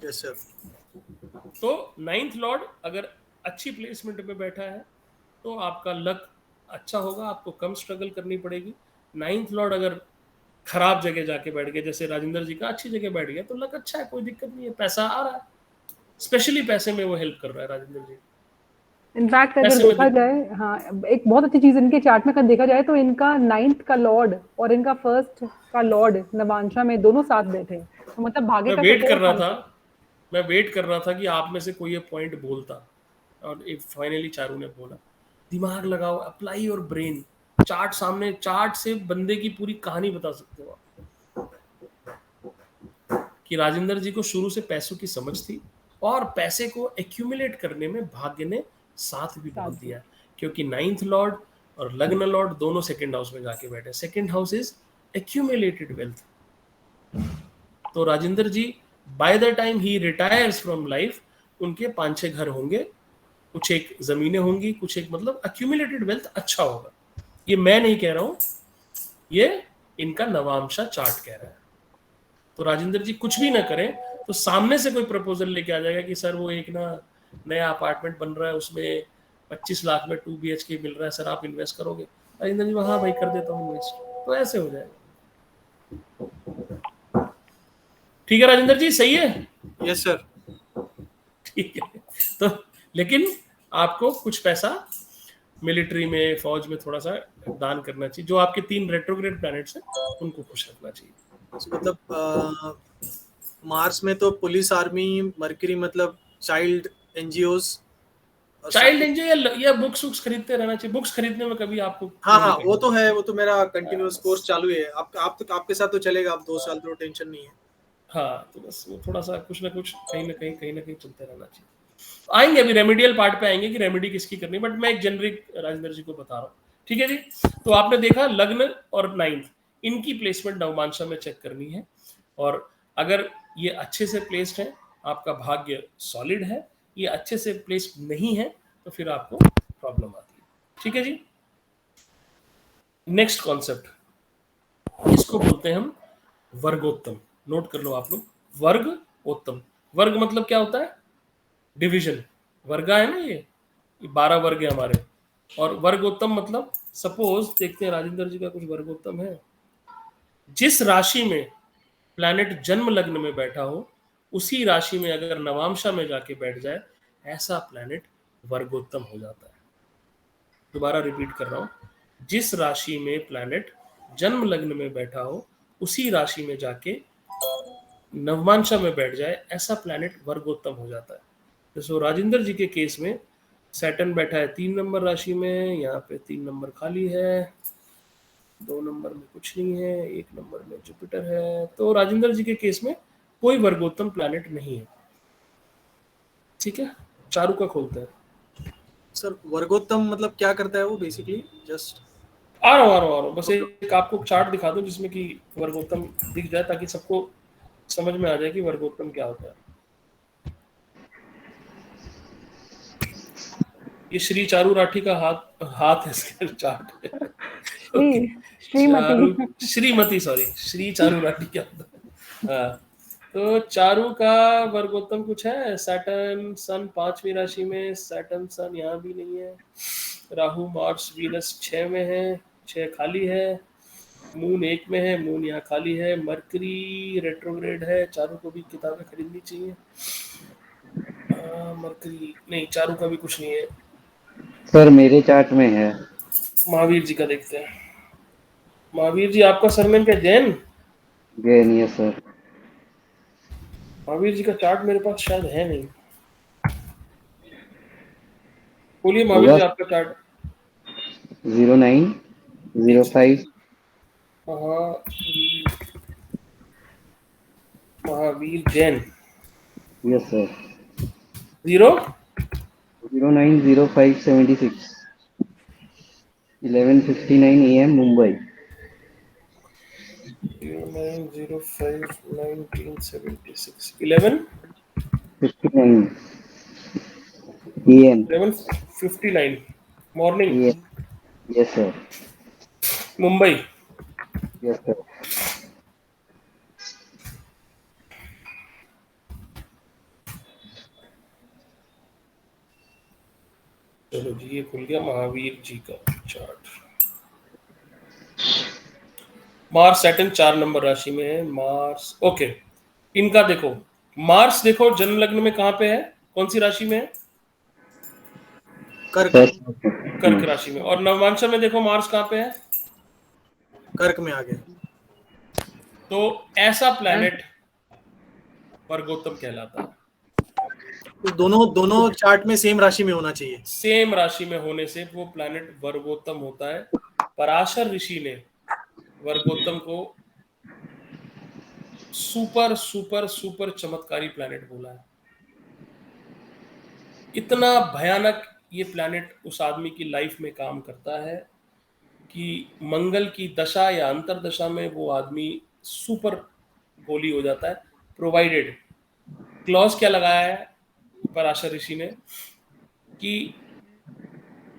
Yes sir. तो 9th लॉर्ड अगर अच्छी प्लेसमेंट में बैठा है तो आपका लक अच्छा होगा, आपको कम स्ट्रगल करनी पड़ेगी। 9th लॉर्ड अगर खराब जगह जाके बैठ गया, जैसे राजेंद्र जी का अच्छी जगह बैठ गया, तो लक अच्छा है, कोई दिक्कत नहीं है, पैसा आ रहा है, स्पेशली पैसे में वो हेल्प कर रहा है राजेंद्र जी। इनफैक्ट अगर देखा जाए, हाँ, एक बहुत अच्छी चीज इनके चार्ट में अगर देखा जाए तो इनका 9th का लॉर्ड और इनका 1st का लॉर्ड नवांशा में दोनों साथ बैठे, तो मतलब भाग्य का वेट कर रहा था, मैं वेट कर रहा था कि आप में से कोई ये पॉइंट बोलता, और फाइनली चारू ने बोला। दिमाग लगाओ, अप्लाई योर ब्रेन। चार्ट सामने, चार्ट से बंदे की पूरी कहानी बता सकते हो आप कि राजेंद्र जी को शुरू से पैसों की समझ थी, और पैसे को एक्यूमुलेट करने में भाग्य ने साथ भी बहुत दिया, क्योंकि 9th लॉर्ड और लग्न लॉर्ड दोनों सेकंड हाउस में जाके बैठे। Second house is accumulated wealth. तो Rajendra ji by the time he retires from life, उनके 5-6 घर होंगे, कुछ एक जमीनें होंगी, कुछ एक मतलब एक्यूमुलेटेड वेल्थ अच्छा होगा। ये मैं नहीं कह रहा हूं, ये इनका नवांशा चार्ट कह रहा है। तो राजेंद्र जी कुछ भी ना करें तो सामने से कोई प्रपोजल लेके आ जाएगा कि सर वो एक ना नया अपार्टमेंट बन रहा है, उसमें 25 लाख में 2 BHK मिल रहा है, सर आप इन्वेस्ट करोगे? राजेंद्र जी हाँ भाई कर देता हूँ इन्वेस्ट, तो ऐसे हो जाएगा। ठीक है राजेंद्र जी, सही है? Yes sir. ठीक है, तो लेकिन आपको कुछ पैसा मिलिट्री में, फौज में थोड़ा सा दान करना चाहिए। जो आपके 3 रेट्रोग्रेड प्लैनेट्स हैं उनको खुश रखना चाहिए। मतलब मार्स में तो पुलिस, आर्मी, मरकरी मतलब चाइल्ड एनजीओस, चाइल्ड एनजीओ या बुक्स खरीदते रहना चाहिए। बुक्स खरीदने में कभी आपको हाँ वो तो है, वो तो मेरा कंटिन्यूअस कोर्स चालू है। आपके साथ तो चलेगा, आप 2 साल तो टेंशन नहीं है। हाँ, तो बस वो थोड़ा सा कुछ ना कुछ कहीं ना कहीं चलते रहना चाहिए। आएंगे अभी रेमेडियल पार्ट पे आएंगे कि रेमेडी किसकी करनी, बट मैं एक जेनरिक राजेंद्र जी को बता रहा हूँ। ठीक है जी, तो आपने देखा लग्न और 9th, इनकी प्लेसमेंट नवमांशा में चेक करनी है, और अगर ये अच्छे से प्लेस्ड है, आपका भाग्य सॉलिड है, ये अच्छे से प्लेस्ड नहीं है, तो फिर आपको प्रॉब्लम आती है। ठीक है जी। नेक्स्ट कॉन्सेप्ट, इसको बोलते हैं हम वर्गोत्तम। नोट कर लो आप लोग, वर्गोत्तम। वर्ग मतलब क्या होता है? डिवीजन। वर्गा है ना, ये 12 वर्ग है हमारे, और वर्गोत्तम मतलब सपोज देखते हैं राजेंद्र जी का कुछ वर्गोत्तम है। जिस राशि में प्लैनेट जन्म लग्न में बैठा हो, उसी राशि में अगर नवांशा में जाके बैठ जाए, ऐसा प्लैनेट वर्गोत्तम हो जाता है। दोबारा रिपीट कर रहा हूं, जिस राशि में प्लैनेट जन्म लग्न में बैठा हो, उसी राशि में जाके नवमांशा में बैठ जाए, ऐसा प्लैनेट वर्गोत्तम हो जाता है। जैसे राजेंद्र जी के केस में सैटर्न बैठा है 3 नंबर राशि में, यहाँ पे 3 नंबर खाली है, 2 नंबर में कुछ नहीं है, 1 नंबर में जुपिटर है, तो राजेंद्र जी के केस में कोई वर्गोत्तम प्लैनेट नहीं है। ठीक है, चारू का खोलते हैं। सर वर्गोत्तम मतलब क्या करता है वो बेसिकली? जस्ट आ रहा हूँ, बस एक आपको चार्ट दिखा दूं जिसमें कि वर्गोत्तम दिख जाए, ताकि सबको समझ में आ जाए कि वर्गोत्तम क्या होता है। ये श्री चारू राठी का हाथ है, इसके चार्ट है। ओके, श्रीमती, सॉरी, श्री चारू राठी क्या होता है? हाँ, तो चारू का वर्गोत्तम कुछ है, सैटर्न सन 5वीं राशि में, सैटर्न सन यहाँ भी नहीं है, राहु मार्स वीनस 6 में है, 6 खाली है, मून 1 में है, मून यहाँ खाली है, मरकरी रेट्रोग्रेड है। चारू को भी किताबें खरीदनी चाहिए। मरकरी नहीं, चारू का भी कुछ नहीं है। सर मेरे चार्ट में है। महावीर जी का देखते हैं। महावीर जी, आपका सरनेम क्या, जैन? Jain, yes sir. महावीर जी का चार्ट मेरे पास शायद है नहीं। बोलिए महावीर जी, आपका chart. 0905 Mahavir Jain, yes sir. 090576 11:59 AM Mumbai. 0905 1976 AM 11:59 morning, yes sir. Mumbai. Yes sir. चलो जी, ये खुल गया महावीर जी का चार्ट। मार्स सैटर्न 4 नंबर राशि में है, मार्स। ओके, इनका देखो, मार्स देखो जन्म लग्न में कहाँ पे है, कौन सी राशि में है? कर्क राशि में। और नवमांशा में देखो मार्स कहाँ पे है? कर्क में आ गया। तो ऐसा प्लैनेट वर्गोत्तम कहलाता है। तो दोनों चार्ट में सेम राशि में होना चाहिए। सेम राशि में होने से वो प्लैनेट वर्गोत्तम होता है। पराशर ऋषि ने वर्गोत्तम को सुपर सुपर सुपर चमत्कारी प्लैनेट बोला है। इतना भयानक ये प्लैनेट उस आदमी की लाइफ में काम करता है कि मंगल की दशा या अंतरदशा में वो आदमी सुपर गोली हो जाता है, प्रोवाइडेड। क्लॉज क्या लगाया है पराशर ऋषि ने कि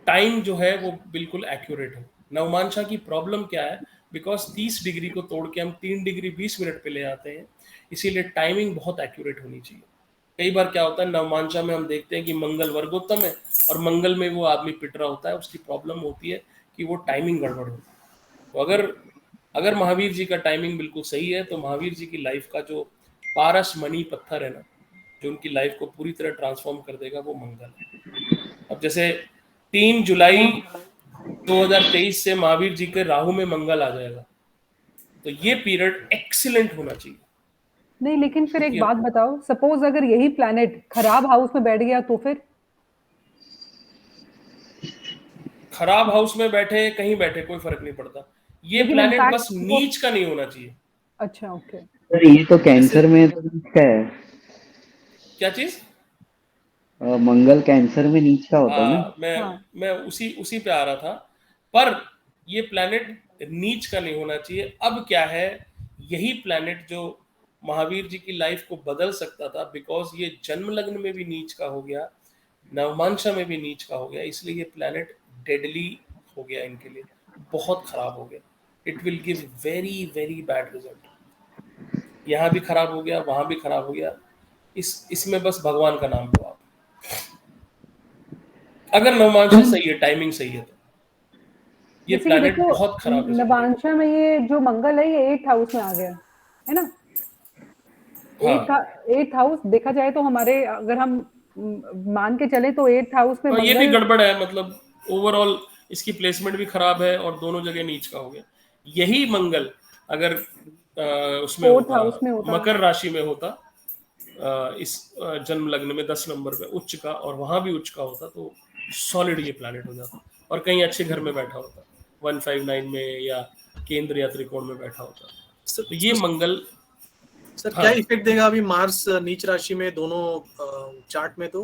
टाइम जो है वो बिल्कुल एक्यूरेट हो। नवमांशा की प्रॉब्लम क्या है, बिकॉज 30 डिग्री को तोड़ के हम 3 डिग्री 20 मिनट पे ले आते हैं, इसीलिए टाइमिंग बहुत एक्यूरेट होनी चाहिए। कई बार क्या होता है, नवमांशा में हम देखते हैं कि मंगल वर्गोत्तम है और मंगल में वो आदमी पिट रहा होता है, उसकी प्रॉब्लम होती है कि वो टाइमिंग गड़बड़ होती है। तो अगर महावीर जी का टाइमिंग बिल्कुल सही है, तो महावीर जी की लाइफ का जो पारस मणि पत्थर है ना, जो उनकी लाइफ को पूरी तरह ट्रांसफॉर्म कर देगा, वो मंगल है। अब जैसे 3 जुलाई 2023 से महावीर जी के राहु में मंगल आ जाएगा, तो ये पीरियड एक्सीलेंट होना चाहिए। नहीं, लेकिन फिर एक बात बताओ, सपोज अगर यही प्लैनेट खराब हाउस में बैठ गया तो फिर? खराब हाउस में बैठे, कहीं बैठे, कोई फर्क नहीं पड़ता। ये प्लैनेट बस नीच का नहीं होना चाहिए। अच्छा, ओके। सर ये तो कैंसर में तो नीच का है। क्या चीज? मंगल कैंसर में नीच का होता है ना। मैं उसी पे आ रहा था। पर ये प्लैनेट नीच का नहीं होना चाहिए। अब क्या है, यही प्लैनेट जो महावीर जी की लाइफ को बदल सकता था, बिकॉज ये जन्म लग्न में भी नीच का हो गया, नवमांशा में भी नीच का हो गया, इसलिए ये प्लैनेट डेडली हो गया इनके लिए, बहुत खराब हो गया। It will give very very bad result. यहाँ भी खराब हो गया, वहां भी खराब हो गया। इसमें बस भगवान का नाम लो आप, अगर नवमांशा सही है, टाइमिंग सही है, तो ये जैसे कि प्लैनेट देखो बहुत खराब रिजल्ट देगा। नवांशा में ये जो मंगल है ये 8th हाउस में आ गया है ना। हाँ 8th हाउस देखा जाए तो हमारे, अगर हम मान के चले तो 8th हाउस में हाँ, ये भी मंगल गड़बड़ है, मतलब ओवरऑल इसकी प्लेसमेंट भी खराब है और दोनों जगह नीच का हो गया। यही मंगल अगर उसमें 4th होता, हाउस में होता। मकर राशि में होता, इस जन्म लग्न में 10 नंबर पे उच्च का, और वहां भी उच्च का होता, तो सॉलिड ये प्लैनेट हो जाता और कहीं अच्छे घर में बैठा होता, 159 में या केंद्र या त्रिकोण में बैठा होता। तो ये मंगल सर हाँ। क्या इफेक्ट देगा अभी मार्स नीच राशि में दोनों चार्ट में? तो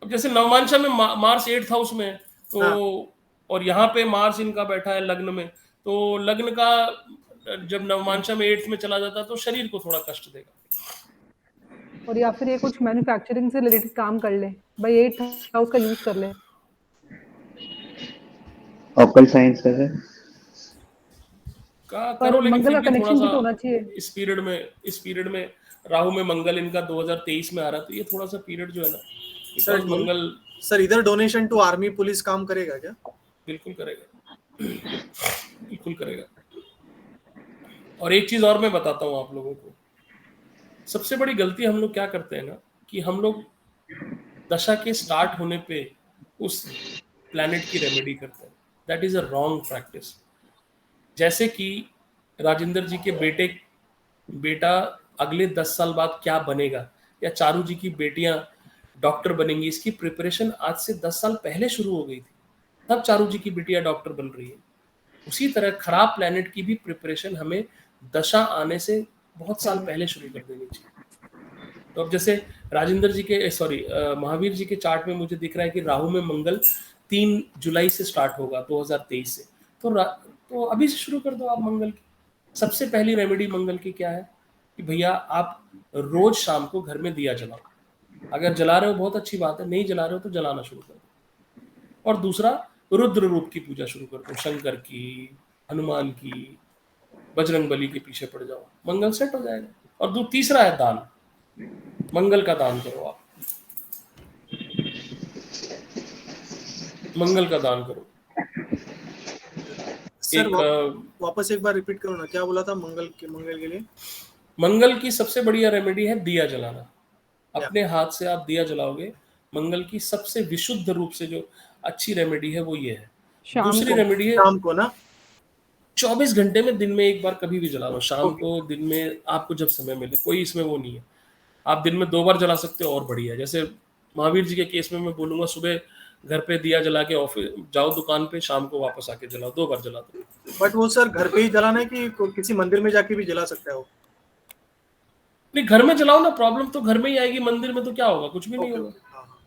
अब जैसे नवमांशा में मार्स 8th हाउस में है, तो हाँ। और यहाँ पे मार्स इनका बैठा है लग्न में, तो लग्न का जब नवमांशा में 8th में चला जाता है तो शरीर को थोड़ा कष्ट देगा। और या फिर ये कुछ मैन्युफैक्चरिंग से रिलेटेड काम कर ले भाई, 8th हाउस का यूज कर ले। ऑकल साइंस है सर। का पर करो, लेकिन मंगल फिर का भी थोड़ा कनेक्शन भी सा तो होना चाहिए। इस पीरियड में राहु में मंगल इनका 2023 में आ रहा है, तो ये थोड़ा सा पीरियड जो है ना, बिकॉज मंगल सर इधर डोनेशन टू आर्मी पुलिस काम करेगा क्या? बिल्कुल करेगा, बिल्कुल करेगा। और एक चीज और मैं बताता हूँ आप लोगों को, सबसे बड़ी गलती हम लोग क्या करते हैं ना, कि हम लोग दशा के स्टार्ट होने पे उस प्लैनेट की रेमेडी करते हैं। That is a wrong practice. जैसे कि राजेंद्र जी के बेटा अगले 10 साल बाद क्या बनेगा, या चारू जी की बेटियां डॉक्टर बनेंगी, इसकी प्रिपरेशन आज से 10 साल पहले शुरू हो गई थी, तब चारू जी की बेटियां डॉक्टर बन रही है। उसी तरह खराब प्लैनेट की भी प्रिपरेशन हमें दशा आने से बहुत साल पहले शुरू कर देनी चाहिए। तो अब जैसे राजेंद्र जी के महावीर जी के चार्ट में मुझे दिख रहा है कि राहु में मंगल 3 जुलाई से स्टार्ट होगा 2023 से, तो अभी से शुरू कर दो आप मंगल की। सबसे पहली रेमेडी मंगल की क्या है कि भैया आप रोज शाम को घर में दिया जलाओ। अगर जला रहे हो बहुत अच्छी बात है, नहीं जला रहे हो तो जलाना शुरू कर दो। और दूसरा, रुद्र रूप की पूजा शुरू कर दो, शंकर की, हनुमान की, बजरंग बली के पीछे पड़ जाओ, मंगल सेट हो जाएगा। और तीसरा है दान, मंगल का दान करो आप, मंगल का दान करो। सर वापस एक बार रिपीट करो ना, क्या बोला था मंगल के लिए? मंगल की सबसे बढ़िया रेमेडी है दिया जलाना। अपने हाथ से आप दिया जलाओगे, मंगल की सबसे विशुद्ध रूप से जो अच्छी रेमेडी है वो ये है। दूसरी रेमेडी है शाम को ना, 24 घंटे में दिन में एक बार कभी भी जला लो, शाम को, दिन में, आपको जब समय मिले, कोई इसमें वो नहीं है। आप दिन में 2 बार जला सकते हो और बढ़िया। जैसे महावीर जी के केस में मैं बोलूंगा, सुबह घर पे दिया जला के ऑफिस जाओ, दुकान पे, शाम को वापस आके जलाओ, 2 बार जला दो। बट वो सर घर पे ही जलाना है कि किसी मंदिर में जाके भी जला सकता है वो? नहीं, घर में जलाओ ना, प्रॉब्लम तो घर में ही आएगी, मंदिर में तो क्या होगा, कुछ भी नहीं होगा।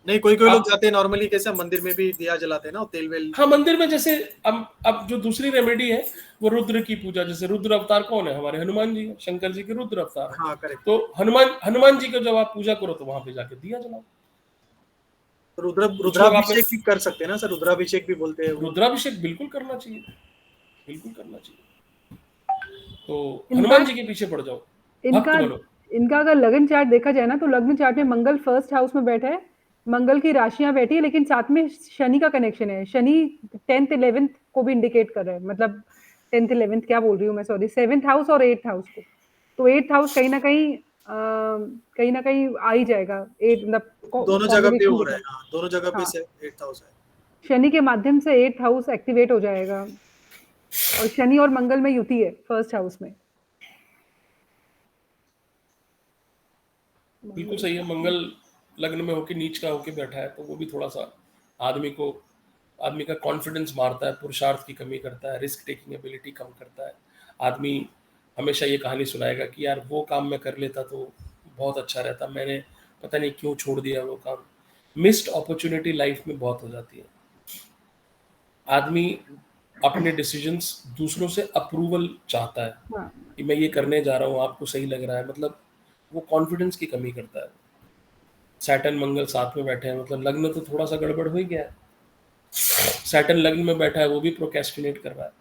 नहीं, कोई लोग जाते हैं नॉर्मली, कैसे मंदिर में भी दिया जलाते हैं ना, तेल वेल। हाँ, मंदिर में जैसे अब जो दूसरी रेमेडी है वो रुद्र की पूजा। जैसे रुद्र अवतार कौन है हमारे? हनुमान जी, शंकर जी के रुद्र अवतार है। हाँ, करेक्ट। तो हनुमान जी को जब आप पूजा करो तो वहां पे जाके दिया जलाओ। रुद्राभिषेक भी कर सकते हैं ना सर? रुद्राभिषेक भी बोलते हैं। रुद्राभिषेक बिल्कुल करना चाहिए, बिल्कुल करना चाहिए। तो हनुमान जी के पीछे पड़ जाओ, भक्त बनो। इनका अगर लग्न चार्ट देखा जाए ना, तो लग्न चार्ट में मंगल 1st हाउस में बैठा है, मंगल की राशियां बैठी है, लेकिन साथ में शनि का कनेक्शन है। शनि 10th 11th को भी इंडिकेट कर रहा है, मतलब 10th 11th क्या बोल रही हूँ मैं, सॉरी, 7th हाउस और 8th हाउस को। तो 8th हाउस कहीं ना कहीं आ ही जाएगा। मतलब दोनों जगह पे हो रहा है। हाँ, दोनों जगह पे 8th हाउस है। शनि के माध्यम से 8th हाउस एक्टिवेट हो जाएगा, और शनि और मंगल में युति है 1st हाउस में। बिल्कुल सही है। मंगल लग्न में होके नीच का होके बैठा है, तो वो भी थोड़ा सा आदमी का कॉन्फिडेंस मारता है, पुरुषार्थ की कमी करता है, रिस्क टेकिंग एबिलिटी कम करता है। आदमी हमेशा ये कहानी सुनाएगा कि यार वो काम मैं कर लेता तो बहुत अच्छा रहता, मैंने पता नहीं क्यों छोड़ दिया वो काम। मिस्ड अपॉर्चुनिटी लाइफ में बहुत हो जाती है। आदमी अपने डिसीजंस दूसरों से अप्रूवल चाहता है हाँ, कि मैं ये करने जा रहा हूँ, आपको सही लग रहा है, मतलब वो कॉन्फिडेंस की कमी करता है। सैटर्न मंगल साथ में बैठे हैं, मतलब लग्न तो थोड़ा सा गड़बड़ हो ही गया है। सैटर्न लग्न में बैठा है, वो भी प्रोक्रेस्टिनेट कर रहा है।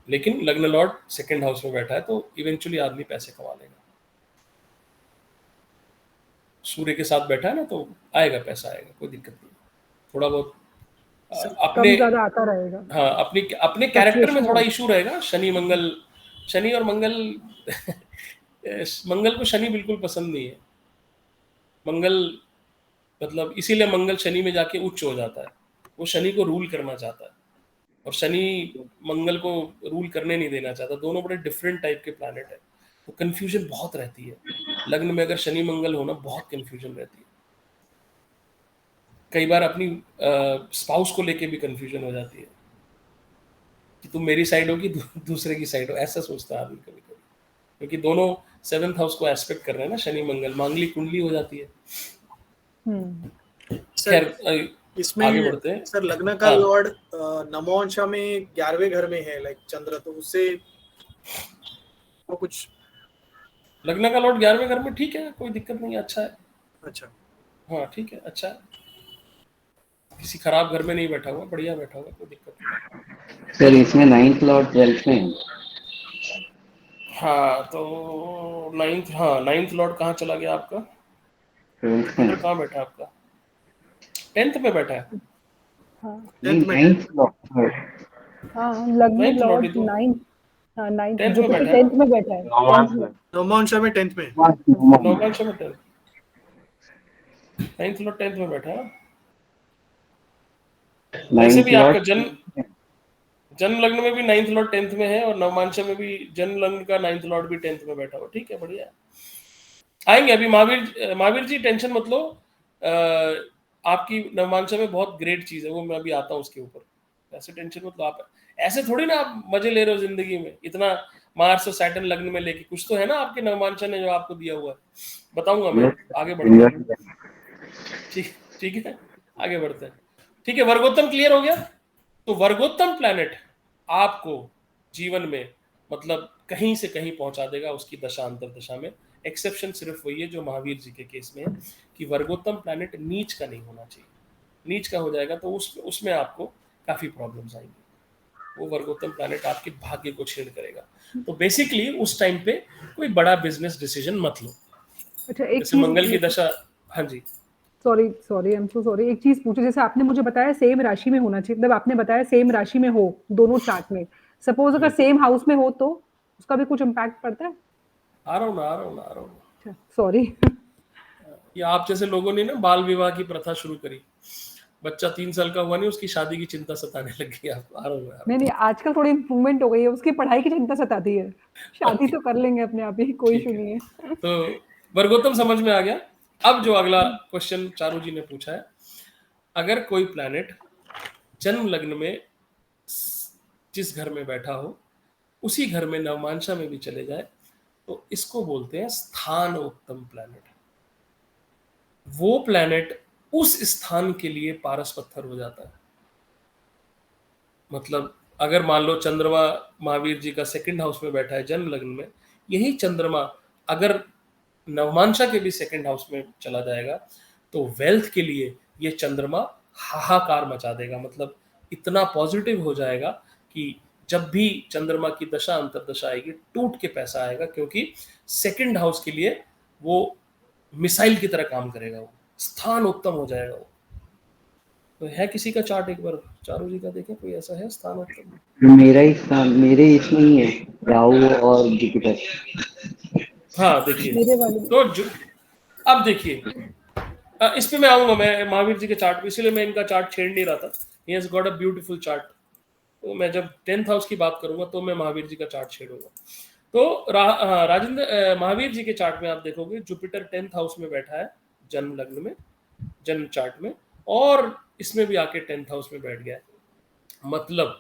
लेकिन लग्न लॉर्ड सेकंड हाउस में बैठा है, तो इवेंचुअली आदमी पैसे कमा लेगा। सूर्य के साथ बैठा है ना, तो आएगा, पैसा आएगा, कोई दिक्कत नहीं। थोड़ा बहुत अपने, कम ज्यादा आता रहेगा, हाँ, अपने अपने कैरेक्टर में फ्लक्चुएशन थोड़ा होगा। इशू रहेगा। शनि और मंगल मंगल को शनि बिल्कुल पसंद नहीं है। मंगल मतलब इसीलिए मंगल शनि में जाके उच्च हो जाता है। वो शनि को रूल करना चाहता है और शनि मंगल को रूल करने नहीं देना चाहता। दोनों बड़े डिफरेंट टाइप के प्लैनेट है, तो कंफ्यूजन बहुत रहती है लग्न में। अगर शनि मंगल होना, बहुत कंफ्यूजन रहती है। कई बार अपनी स्पाउस को लेके भी कंफ्यूजन हो जाती है कि तुम मेरी साइड हो कि दूसरे की साइड हो, ऐसा सोचता है आदमी कभी कभी, क्योंकि दोनों 7th हाउस को एस्पेक्ट कर रहे हैं ना, शनि मंगल। मांगलिक कुंडली हो जाती है। सर खैर इसमें आगे बढ़ते हैं। सर लग्न का हाँ, लॉर्ड नवमांशा में 11वें घर में है, लाइक चंद्र, तो उससे वो कुछ लग्न का लॉर्ड 11वें घर में, ठीक है, कोई दिक्कत नहीं है, अच्छा है। अच्छा। हाँ ठीक है, अच्छा है। किसी खराब घर में नहीं बैठा हुआ, बढ़िया बैठा हुआ, कोई दिक्कत नहीं। सर इसमें 9th लॉर्ड 12th में है। हाँ तो 9th, हाँ 9th लॉर्ड कहाँ चला गया आपका? 12th में जुपिटर कहाँ बैठा है आपका? 10th में बैठा है। हाँ नहीं, 10th में 9th लॉर्ड हाँ, लग्न 9th लॉर्ड ही लॉर्ड तो 9th, हाँ 9th, 10th में जुपिटर बैठा है 10th में बैठा है, 10th में। नवमांशा में 10th में। नवमांश में 10th, 9th लॉर्ड 10th में बैठा है। वैसे 9th भी आपका लॉर्ड जन्म लग्न में भी 9th लॉर्ड 10th में है, और नवमांश में भी जन्म लग्न का 9th लॉर्ड भी 10th में बैठा हुआ। ठीक है, बढ़िया है। आएंगे अभी। महावीर जी टेंशन मत लो। आपकी नवमांशा में बहुत ग्रेट चीज है, वो मैं अभी आता हूँ उसके ऊपर। ऐसे टेंशन मत लो आप। ऐसे थोड़ी ना आप मजे ले रहे हो जिंदगी में, इतना मार्स और सैटर्न लग्न में लेके। कुछ तो है ना आपके नवमांशा ने जो आपको दिया हुआ है, बताऊंगा मैं। आगे बढ़ते हैं। ठीक ठीक है, आगे बढ़ते हैं। ठीक है, वर्गोत्तम क्लियर हो गया। तो वर्गोत्तम प्लैनेट आपको जीवन में मतलब कहीं से कहीं पहुंचा देगा उसकी दशा अंतर दशा में। एक्सेप्शन सिर्फ वही है जो महावीर जी के केस में है कि वर्गोत्तम प्लैनेट नीच का नहीं होना चाहिए। नीच का हो जाएगा तो उसमें आपको काफी प्रॉब्लम्स आएंगी। वो वर्गोत्तम प्लैनेट आपके भाग्य को छेड़ करेगा। तो बेसिकली उस टाइम पे कोई बड़ा बिजनेस डिसीजन मत लो। अच्छा, एक जैसे मंगल की चीज, दशा, हाँ जी, sorry sorry, I am so sorry, एक चीज पूछो। जैसे आपने मुझे बताया सेम राशि में होना चाहिए, मतलब आपने बताया सेम राशि में हो दोनों चार्ट में। सपोज अगर सेम हाउस में हो तो उसका भी कुछ इम्पैक्ट पड़ता है? आ रहा हूँ ना। अच्छा, सॉरी। ये आप जैसे लोगों ने ना बाल विवाह की प्रथा शुरू करी। बच्चा 3 साल का हुआ नहीं, उसकी शादी की चिंता सताने लग गई। आपको आ रहा हूँ नहीं नहीं, आजकल थोड़ी इम्प्रूवमेंट हो गई है, उसकी पढ़ाई की चिंता सताती है। शादी तो कर लेंगे अपने आप ही, कोई ठीक इशू है, नहीं है। तो वर्गोत्तम समझ में आ गया। अब जो अगला क्वेश्चन चारू जी ने पूछा है, अगर कोई प्लैनेट जन्म लग्न में जिस घर में बैठा हो उसी घर में नवमांशा में भी चले जाए, तो इसको बोलते हैं स्थान उत्तम प्लैनेट। वो प्लैनेट उस स्थान के लिए पारस पत्थर हो जाता है। मतलब अगर मान लो चंद्रमा महावीर जी का सेकंड हाउस में बैठा है जन्म लग्न में, यही चंद्रमा अगर नवमांशा के भी सेकंड हाउस में चला जाएगा, तो वेल्थ के लिए ये चंद्रमा हाहाकार मचा देगा। मतलब इतना पॉजिटिव हो जाएगा कि जब भी चंद्रमा की दशा अंतर दशा आएगी, टूट के पैसा आएगा, क्योंकि सेकंड हाउस के लिए वो मिसाइल की तरह काम करेगा। वो स्थान उत्तम हो जाएगा। वो तो है किसी का चार्ट, एक बार चारू जी का देखें, कोई ऐसा है स्थान उत्तम? मेरा ही स्थान, मेरे इसमें ही है, राहु और जुपिटर। हाँ देखिए, मेरे वाले में। तो अब देखिए, इस पे मैं आऊंगा, मैं महावीर जी के चार्ट पे, इसीलिए मैं इनका चार्ट छेड़ नहीं रहा था। He has got a beautiful chart. तो मैं जब 10th हाउस की बात करूंगा तो मैं महावीर जी का चार्ट छेड़ूंगा। तो राजेंद्र, महावीर जी के चार्ट में आप देखोगे जुपिटर 10th हाउस में बैठा है जन्म लग्न में, जन्म चार्ट में, और इसमें भी आके 10th हाउस में बैठ गया है। मतलब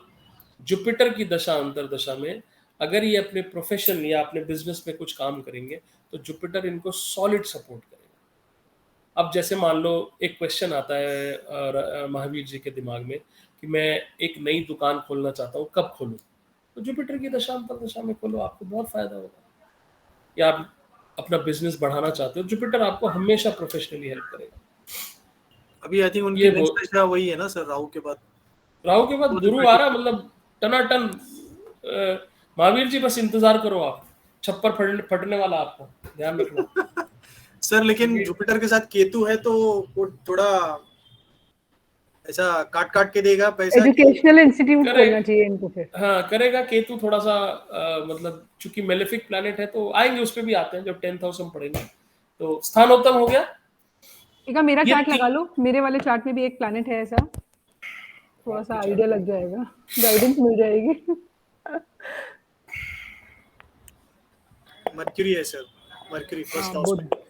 जुपिटर की दशा अंतर दशा में अगर ये अपने प्रोफेशन या अपने बिजनेस में कुछ काम करेंगे, तो जुपिटर इनको सॉलिड सपोर्ट करेगा। अब जैसे मान लो एक क्वेश्चन आता है महावीर जी के दिमाग में कि मैं एक नई दुकान खोलना चाहता हूँ, कब खोलूँ? तो जुपिटर की दशा में खोलो, आपको बहुत फायदा होगा। या आप अपना बिजनेस बढ़ाना चाहते हो, जुपिटर आपको हमेशा प्रोफेशनली हेल्प करेगा। अभी आई थिंक उनकी ये नेक्स्ट दशा वही है ना सर, राहु के बाद। राहु के बाद गुरु आ रहा, मतलब टनाटन। महावीर जी बस इंतजार करो आप, छप्पर फटने वाला आपको, ध्यान रखना। सर लेकिन जुपिटर के साथ केतु है तो वो थोड़ा ऐसा काट काट के देगा पैसा। Educational institute correct. खोलना चाहिए इनको फिर। हाँ करेगा। केतु थोड़ा सा मतलब चूंकि मेलेफिक प्लैनेट है तो आएंगे, उस पे भी आते हैं जब 10th हाउस हम पढ़ेंगे। तो स्थानोत्तम हो गया। ठीक है, मेरा ये चार्ट लगा लो, मेरे वाले चार्ट में भी एक प्लैनेट है ऐसा, थोड़ा सा आइडिया लग जाएगा, गाइडेंस मिल जाएगी। मर्क्यूरी है सर, मर्क्यूरी फर्स्ट हाँ, हाउस में। बुध।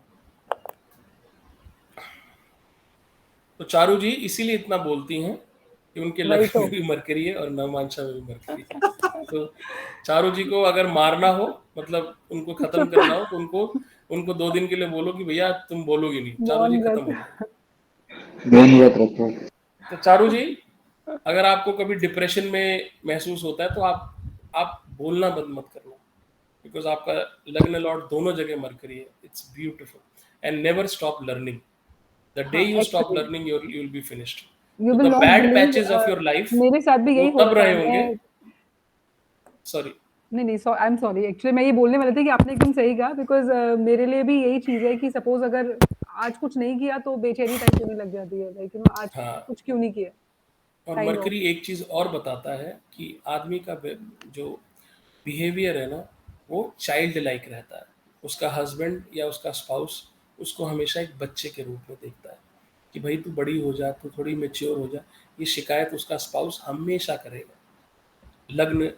तो चारू जी इसीलिए इतना बोलती हैं कि उनके वही लग्न तो। में भी मरकरी है और नवमांशा में भी मरकरी है। तो चारू जी को अगर मारना हो, मतलब उनको खत्म करना हो, तो उनको 2 दिन के लिए बोलो कि भैया तुम बोलोगे नहीं, चारू जी मौन खत्म हो व्रत। जाए। मौन व्रत रखो। तो चारू जी अगर आपको कभी डिप्रेशन में महसूस होता है तो आप बोलना बंद मत करना, बिकॉज आपका लग्न लॉर्ड दोनों जगह मरकरी है। It's beautiful and never stop learning. The day हाँ, you stop actually learning you will be finished. You तो will the not bad believe, patches of your life मेरे साथ भी वो यही हो तब रखा रहे है। होंगे। मैं सॉरी। नहीं, आई एम सॉरी, एक्चुअली मैं ये बोलने वाली थी कि आपने एकदम सही कहा, बिकॉज मेरे लिए भी यही चीज है कि सपोज अगर आज कुछ नहीं किया तो बेचैनी टाइप होने लग जाती है, लाइक आज हाँ, कुछ क्यों नहीं किया, और काइंड ऑफ। मरकरी एक चीज और बताता है कि आदमी का जो बिहेवियर है ना, वो चाइल्ड लाइक रहता है। उसका हस्बैंड या उसका स्पाउस उसको हमेशा एक बच्चे के रूप में देखता है कि भाई तू बड़ी हो जा, तू थोड़ी मेच्योर हो जा। ये शिकायत उसका स्पाउस हमेशा करेगा। लग्न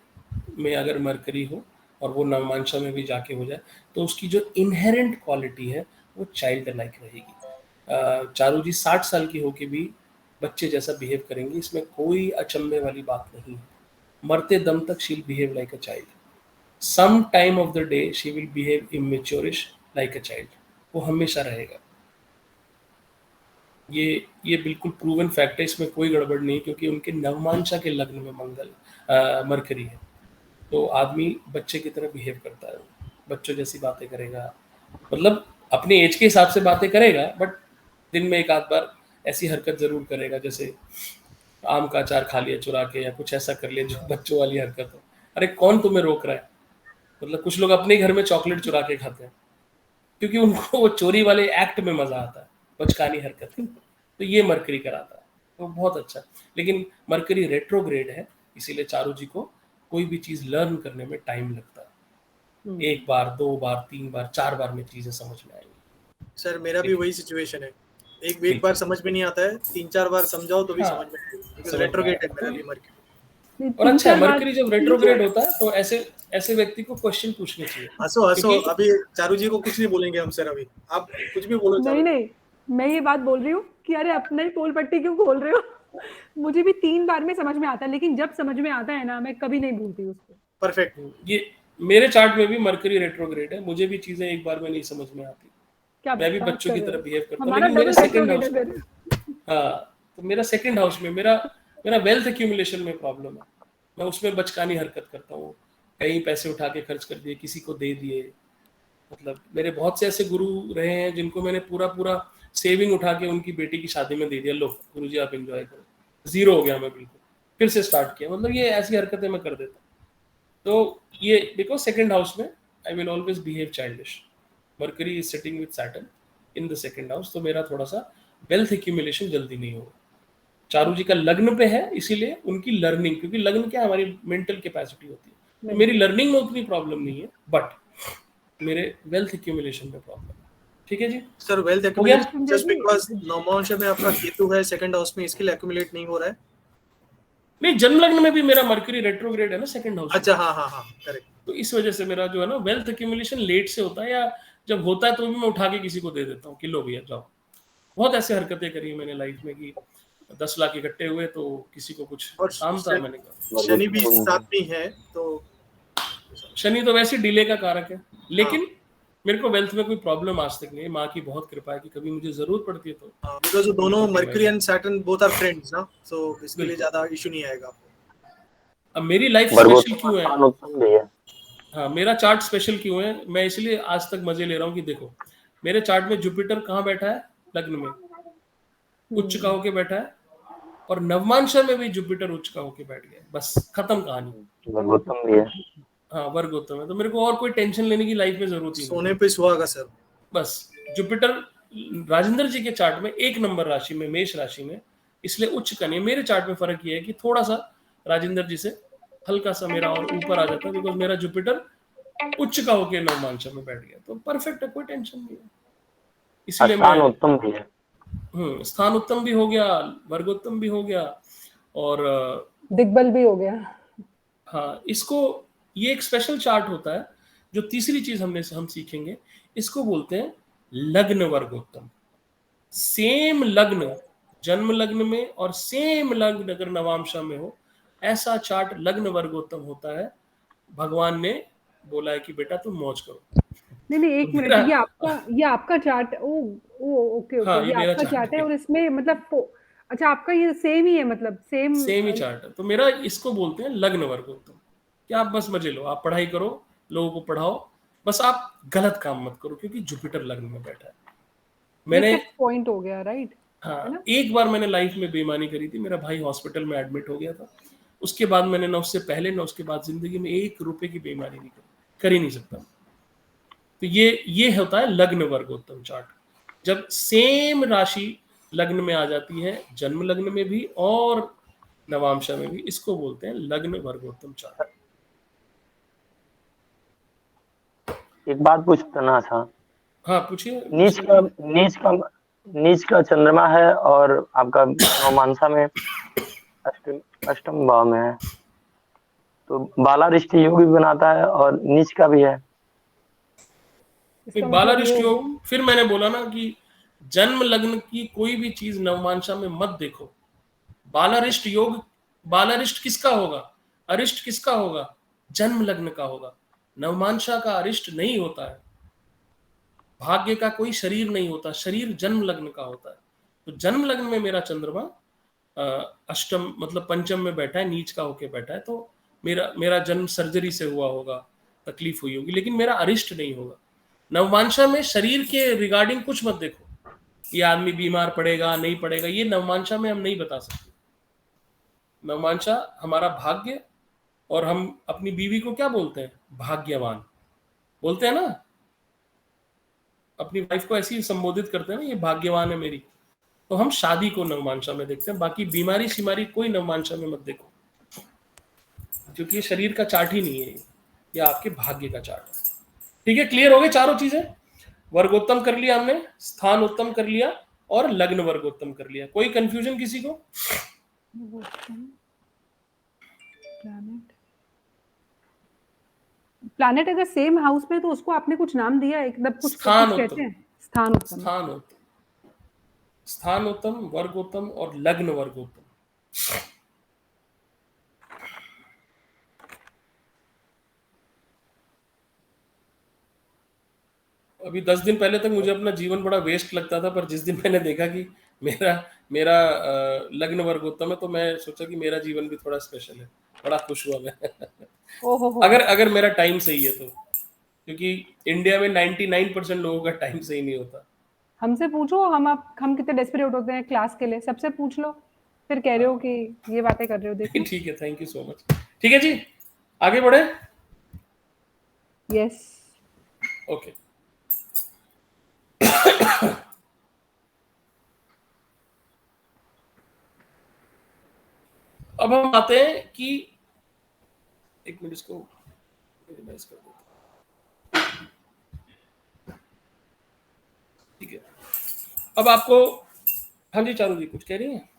में अगर मरकरी हो और वो नवमांशा में भी जाके हो जाए तो उसकी जो इनहेरेंट क्वालिटी है वो चाइल्ड लाइक रहेगी। चारू जी 60 साल की होके भी बच्चे जैसा बिहेव करेंगी, इसमें कोई अचंभे वाली बात नहीं है। मरते दम तक she will behave like a child. Some time of the day she will behave immaturish like a child. वो हमेशा रहेगा। ये बिल्कुल प्रूवन फैक्ट है, इसमें कोई गड़बड़ नहीं, क्योंकि उनके नवमांशा के लग्न में मरकरी है। तो आदमी बच्चे की तरह बिहेव करता है, बच्चों जैसी बातें करेगा, मतलब अपने एज के हिसाब से बातें करेगा, बट दिन में एक आध बार ऐसी हरकत जरूर करेगा, जैसे आम का अचार खा लिया चुरा के या कुछ ऐसा कर लिया जो बच्चों वाली हरकत हो। अरे कौन तुम्हें रोक रहा है? मतलब कुछ लोग अपने घर में चॉकलेट चुरा के खाते हैं क्योंकि उनको वो चोरी वाले एक्ट में मजा आता है, बचकानी हरकत है। तो ये मरकरी कराता है, तो बहुत अच्छा। लेकिन मरकरी रेट्रोग्रेड है, इसीलिए चारू जी को कोई भी चीज लर्न करने में टाइम लगता है। 1 बार 2 बार 3 बार 4 बार में चीजें समझ में आएंगी। सर मेरा भी वही सिचुएशन है, एक बार समझ में नहीं आता है, 3-4 बार समझाओ तो भी हाँ, समझ में नहीं आता, समझ में रेट्रोगेट है आएगा। मेरा भी मरक्यूरी। और अच्छा है, 3-4 बार। मरकरी जब रेट्रोग्रेड होता है तो ऐसे व्यक्ति को क्वेश्चन पूछने चाहिए। हंसो क्योंकि अभी चारू जी को कुछ नहीं बोलेंगे हम सर, अभी आप कुछ भी बोलो चारू नहीं जी। नहीं, मैं ये बात बोल रही हूँ कि अरे अपना ही पोल पट्टी क्यों खोल रहे हो। मुझे भी 3 बार में समझ में आता है, लेकिन जब समझ में आता है ना, मैं कभी नहीं भूलती उसको। परफेक्ट। ये मेरे चार्ट में भी मरकरी रेट्रोग्रेड है, मुझे भी चीजें एक बार में नहीं समझ में आती। क्या मैं भी बात बच्चों कर की रहे तरह हो? बिहेव करता हूँ, हमारा लेकिन मेरे डबल सेकंड हाउस रेट्रोग्रेड में, है। हाँ, तो मेरा सेकंड हाउस में मेरा वेल्थ एक्यूमुलेशन में प्रॉब्लम है। मैं उसमें बचकानी हरकत करता हूँ, कहीं पैसे उठा के खर्च कर दिए, किसी को दे दिए। मतलब मेरे बहुत से ऐसे गुरु रहे हैं जिनको मैंने पूरा सेविंग उठा के उनकी बेटी की शादी में दे दिया, लो गुरु जी आप एंजॉय करो। 0 हो गया मैं बिल्कुल, फिर से स्टार्ट किया। मतलब ये ऐसी हरकतें मैं कर देता हूँ। तो ये बिकॉज सेकंड हाउस में I will always behave childish. Mercury is sitting with Saturn in the second house, तो मेरा थोड़ा सा वेल्थ एक्यूमुलेशन जल्दी नहीं होगा। चारू जी का लग्न पे है, इसीलिए उनकी लर्निंग, क्योंकि लग्न क्या हमारी मेंटल कैपेसिटी होती है, तो मेरी लर्निंग में उतनी प्रॉब्लम नहीं है, बट मेरे वेल्थ एक्यूमुलेशन में प्रॉब्लम है। ठीक है जी, सर वेल्थ हो गया। एक्यूमुलेशन जस्ट बिकॉज़ नवमांश में आपका केतु है सेकंड हाउस में, इसके लिए एक्यूमुलेट नहीं हो रहा है। नहीं, जन्म लग्न में भी मेरा मरकरी रेट्रोग्रेड है ना सेकंड हाउस में, अच्छा हाँ करेक्ट। तो इस वजह से मेरा जो है ना वेल्थ एक्यूमुलेशन लेट से होता है, या जब होता है तो भी मैं उठा के किसी को दे देता हूँ कि लो भैया जाओ। बहुत ऐसे हरकतें करी मैंने लाइफ में कि 10 लाख इकट्ठे हुए तो किसी को कुछ और काम था, मैंने कहा। शनि भी साथ में है तो शनि तो वैसे डिले का कारक है, लेकिन मेरे को वेल्थ में कोई प्रॉब्लम आज तक नहीं है, माँ की बहुत कृपा है कि कभी मुझे जरूरत पड़ती है तो बिकॉज दोनों Mercury and Saturn both are friends ना, सो इसके लिए बिल्कुल। ज्यादा इशू नहीं आएगा आपको। अब मेरी लाइफ स्पेशल वर्गोत्तम क्यों है, स्थान उत्तम भी है। हाँ मेरा चार्ट स्पेशल क्यों है, मैं इसलिए आज तक मजे ले रहा हूँ कि देखो मेरे चार्ट में जुपिटर कहाँ बैठा है, लग्न में उच्च का होके बैठा है, और नवमांशा में भी जुपिटर उच्च का होके बैठ गया, बस खत्म कहानी। वर्गोत्तम भी है। हाँ वर्गोत्तम है, तो मेरे को और कोई टेंशन लेने की लाइफ में जरूरत ही नहीं। सोने पे सुहागा सर। बस जुपिटर राजेंद्र जी के चार्ट में 1 नंबर राशि में, मेष राशि में, इसलिए उच्च का नहीं। मेरे चार्ट में फर्क ये है कि थोड़ा सा राजेंद्र जी से हल्का सा मेरा और ऊपर आ जाता है, बिकॉज मेरा जुपिटर उच्च का होके नवमांशा में बैठ गया, तो परफेक्ट है, कोई टेंशन नहीं है। इसलिए स्थान मैं उत्तम भी है। स्थान उत्तम भी हो गया, वर्गोत्तम भी हो गया, और दिग्बल भी हो गया। हाँ इसको, ये एक स्पेशल चार्ट होता है। जो तीसरी चीज हम सीखेंगे, इसको बोलते हैं लग्न वर्गोत्तम। सेम लग्न जन्म लग्न में और सेम लग्न अगर नवांशा में हो, ऐसा चार्ट लग्न वर्गोत्तम होता है। भगवान ने बोला है कि बेटा तुम मौज करो। नहीं एक तो मिनट, ये आपका चार्ट, ओ ओके हाँ, ये ये मेरा आपका चार्ट चार्ट है, है, और इसमें मतलब अच्छा आपका ये सेम ही है, मतलब सेम सेम ही चार्ट है। तो मेरा इसको बोलते हैं लग्न वर्गोत्तम। कि आप बस मजे लो, आप पढ़ाई करो, लोगों को पढ़ाओ, बस आप गलत काम मत करो, क्योंकि जुपिटर लग्न में बैठा है। मैंने पॉइंट हो गया, राइट? हाँ एक बार मैंने लाइफ में बेईमानी करी थी, मेरा भाई हॉस्पिटल में एडमिट हो गया था। उसके बाद मैंने ना उससे पहले ना उसके बाद जिंदगी में 1 रुपए की बेईमानी नहीं करी, कर ही नहीं सकता। तो ये होता है लग्न वर्गोत्तम चार्ट। जब सेम राशि लग्न में आ जाती है, जन्म लग्न में भी और नवांशा में भी, इसको बोलते हैं लग्न वर्गोत्तम चार्ट। एक बात पूछना था। हाँ पूछिए। नीच का चंद्रमा है और आपका नवमांसा में अष्टम भाव में है, तो बालारिष्ट योग भी बनाता है और नीच का भी है। बालारिष्ट योग, फिर मैंने बोला ना कि जन्म लग्न की कोई भी चीज नवमांशा में मत देखो। बालारिष्ट योग, बालारिष्ट किसका होगा, अरिष्ट किसका होगा, जन्म लग्न का होगा। नवमांशा का अरिष्ट नहीं होता है। भाग्य का कोई शरीर नहीं होता, शरीर जन्म लग्न का होता है। तो जन्म लग्न में मेरा चंद्रमा अष्टम मतलब पंचम में बैठा है, नीच का होके बैठा है, तो मेरा जन्म सर्जरी से हुआ होगा, तकलीफ हुई होगी, लेकिन मेरा अरिष्ट नहीं होगा। नवमांशा में शरीर के रिगार्डिंग कुछ मत देखो, ये आदमी बीमार पड़ेगा नहीं पड़ेगा, ये नवमांशा में हम नहीं बता सकते। नवमांशा हमारा भाग्य, और हम अपनी बीवी को क्या बोलते हैं, भाग्यवान बोलते हैं ना, अपनी वाइफ को ऐसे ही संबोधित करते हैं ना, ये भाग्यवान है मेरी। तो हम शादी को नवमांशा में देखते हैं, बाकी बीमारी शिमारी कोई नवमांशा में मत देखो, क्योंकि ये शरीर का चार्ट ही नहीं है, ये आपके भाग्य का चार्ट है। ठीक है, क्लियर हो गए चारों चीजें। वर्गोत्तम कर लिया हमने, स्थान उत्तम कर लिया, और लग्न वर्गोत्तम कर लिया। कोई कंफ्यूजन किसी को? प्लैनेट अगर सेम हाउस में, तो उसको आपने कुछ नाम दिया है, एकदम कुछ कहते हैं? स्थान उत्तम, स्थानोत्तम, वर्गोत्तम और लग्न वर्गोत्तम। अभी 10 दिन पहले तक मुझे अपना जीवन बड़ा वेस्ट लगता था, पर जिस दिन मैंने देखा कि मेरा लग्न वर्गोत्तम है, तो मैं सोचा कि मेरा जीवन भी थोड़ा स्पेशल है। बड़ा खुश हुआ मैं। अगर मेरा टाइम सही है तो, क्योंकि इंडिया में 99% लोगों का टाइम सही नहीं होता। हमसे पूछो, हम कितने डेस्परेट होते हैं क्लास के लिए, सबसे पूछ लो, फिर कह रहे हो कि ये बातें कर रहे हो। देखो ठीक है, थैंक यू सो मच। ठीक है जी, आगे बढ़े। Yes okay. अब हम आते हैं कि एक मिनट, इसको मिनिमाइज कर देते हैं। ठीक है, अब आपको, हाँ जी चारू जी कुछ कह रही हैं?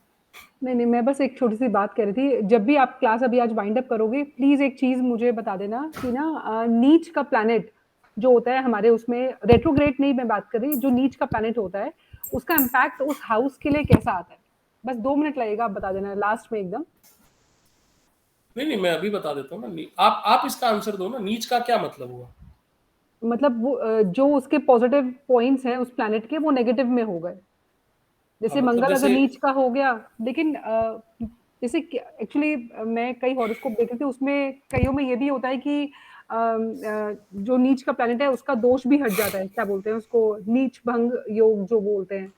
नहीं, मैं बस एक छोटी सी बात कह रही थी। जब भी आप क्लास अभी आज वाइंड अप करोगे, प्लीज एक चीज मुझे बता देना कि ना, नीच का प्लैनेट जो होता है हमारे, उसमें रेट्रोग्रेड नहीं मैं बात कर रही, जो नीच का प्लैनेट होता है उसका इम्पैक्ट उस हाउस के लिए कैसा आता है। बस 2 मिनट लगेगा, आप बता देना लास्ट में एकदम। नहीं मैं अभी बता देता हूँ ना। आप इसका आंसर दो ना, नीच का क्या मतलब हुआ? मतलब वो जो उसके पॉजिटिव पॉइंट्स हैं उस प्लैनेट के वो नेगेटिव में हो गए। जैसे मतलब मंगल अगर जैसे नीच का हो गया, लेकिन जैसे एक्चुअली मैं कई हॉरोस्कोप देख रही थी, उसमें कईयों में ये भी होता है कि जो नीच का प्लैनेट है उसका दोष भी हट जाता है, क्या बोलते हैं उसको, नीच भंग योग जो बोलते हैं।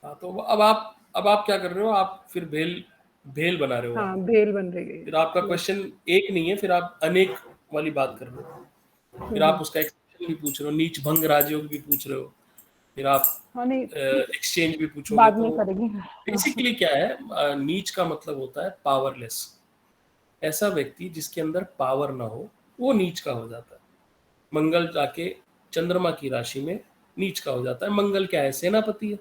हाँ, तो अब आप क्या कर रहे हो, आप फिर भेल भेल बना रहे हो हाँ, आप। भेल बन रही है। फिर आपका क्वेश्चन एक नहीं है, फिर आप अनेक वाली बात कर रहे हो, फिर आप उसका एक्सटेंशन भी पूछ रहे हो, नीच भंग राजयोग भी पूछ रहे हो, फिर आप हाँ नहीं, एक्सचेंज भी पूछोगे। बाद तो में करेंगे। बेसिकली क्या है, नीच का मतलब होता है पावरलेस। ऐसा व्यक्ति जिसके अंदर पावर ना हो वो नीच का हो जाता है। मंगल जाके चंद्रमा की राशि में नीच का हो जाता है। मंगल क्या है, सेनापति है।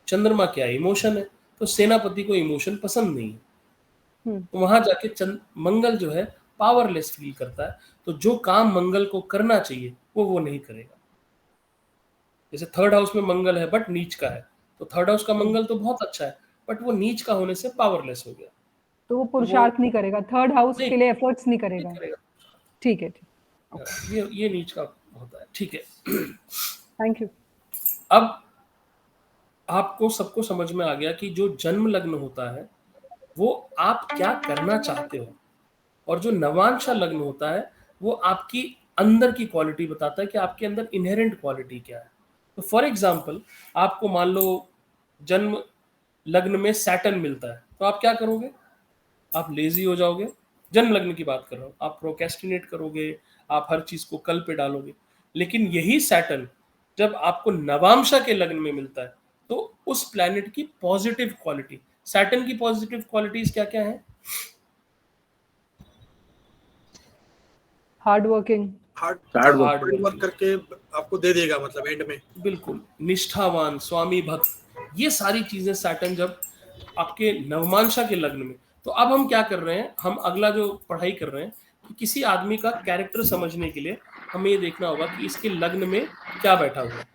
चंद्रमा क्या है, इमोशन है। तो सेनापति को इमोशन पसंद नहीं है, तो वहां जाके मंगल जो है पावरलेस फील करता है। तो जो काम मंगल को करना चाहिए वो नहीं करेगा। जैसे थर्ड हाउस में मंगल है बट नीच का है, तो थर्ड हाउस का मंगल तो बहुत अच्छा है, बट वो नीच का होने से पावरलेस हो गया, तो वो तो वो पुरुषार्थ नहीं करेगा, थर्ड हाउस नहीं के लिए एफर्ट्स नहीं नहीं करेगा। करेगा। ठीक है, ठीक। ये नीच का होता है, ठीक है। Thank you. अब आपको सबको समझ में आ गया कि जो जन्म लग्न होता है वो आप क्या करना चाहते हो, और जो नवांशा लग्न होता है वो आपकी अंदर की क्वालिटी बताता है कि आपके अंदर इनहेरेंट क्वालिटी क्या है। तो फॉर एग्जाम्पल, आपको मान लो जन्म लग्न में सैटर्न मिलता है, तो आप क्या करोगे, आप लेजी हो जाओगे। जन्म लग्न की बात कर रहा हूँ, आप प्रोकेस्टिनेट करोगे, आप हर चीज को कल पे डालोगे। लेकिन यही सैटर्न जब आपको नवांशा के लग्न में मिलता है, तो उस प्लैनेट की पॉजिटिव क्वालिटी, सैटर्न की पॉजिटिव क्वालिटीज क्या क्या है? Hard working. Hard hard work. Hard work working, करके आपको दे देगा मतलब एंड में। बिल्कुल निष्ठावान, स्वामी भक्त, ये सारी चीजें सैटर्न जब आपके नवमांशा के लग्न में। तो अब हम क्या कर रहे हैं, हम अगला जो पढ़ाई कर रहे हैं कि किसी आदमी का कैरेक्टर समझने के लिए हमें ये देखना होगा कि इसके लग्न में क्या बैठा हुआ है।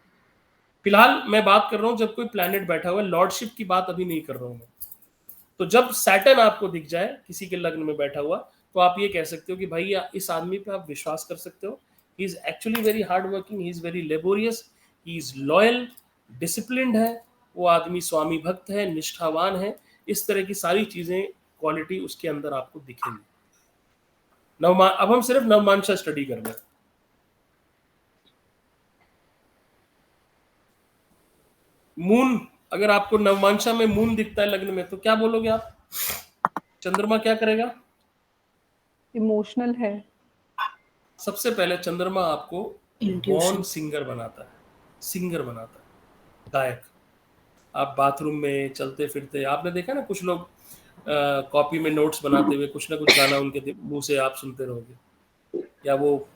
फिलहाल मैं बात कर रहा हूँ जब कोई प्लैनेट बैठा हुआ है, लॉर्डशिप की बात अभी नहीं कर रहा हूँ मैं। तो जब सैटर्न आपको दिख जाए किसी के लग्न में बैठा हुआ, तो आप ये कह सकते हो कि भाई इस आदमी पे आप विश्वास कर सकते हो। He is actually very hard working, he is very laborious, he is loyal, disciplined है, वो आदमी स्वामी भक्त है, निष्ठावान है। इस तरह की सारी चीजें, क्वालिटी उसके अंदर आपको दिखेंगी। अब हम सिर्फ नवमांशा स्टडी कर रहे हैं। मून, अगर आपको नवमांशा में मून दिखता है लग्न में, तो क्या बोलोगे आप, चंद्रमा क्या करेगा? इमोशनल है। सबसे पहले चंद्रमा आपको बॉर्न इंट्यूशन। सिंगर बनाता है, सिंगर बनाता है, गायक। आप बाथरूम में चलते फिरते आपने देखा ना, कुछ लोग कॉपी में नोट्स बनाते हुए कुछ ना कुछ गाना उनके मुंह से आप सुनते रहोगे, या वो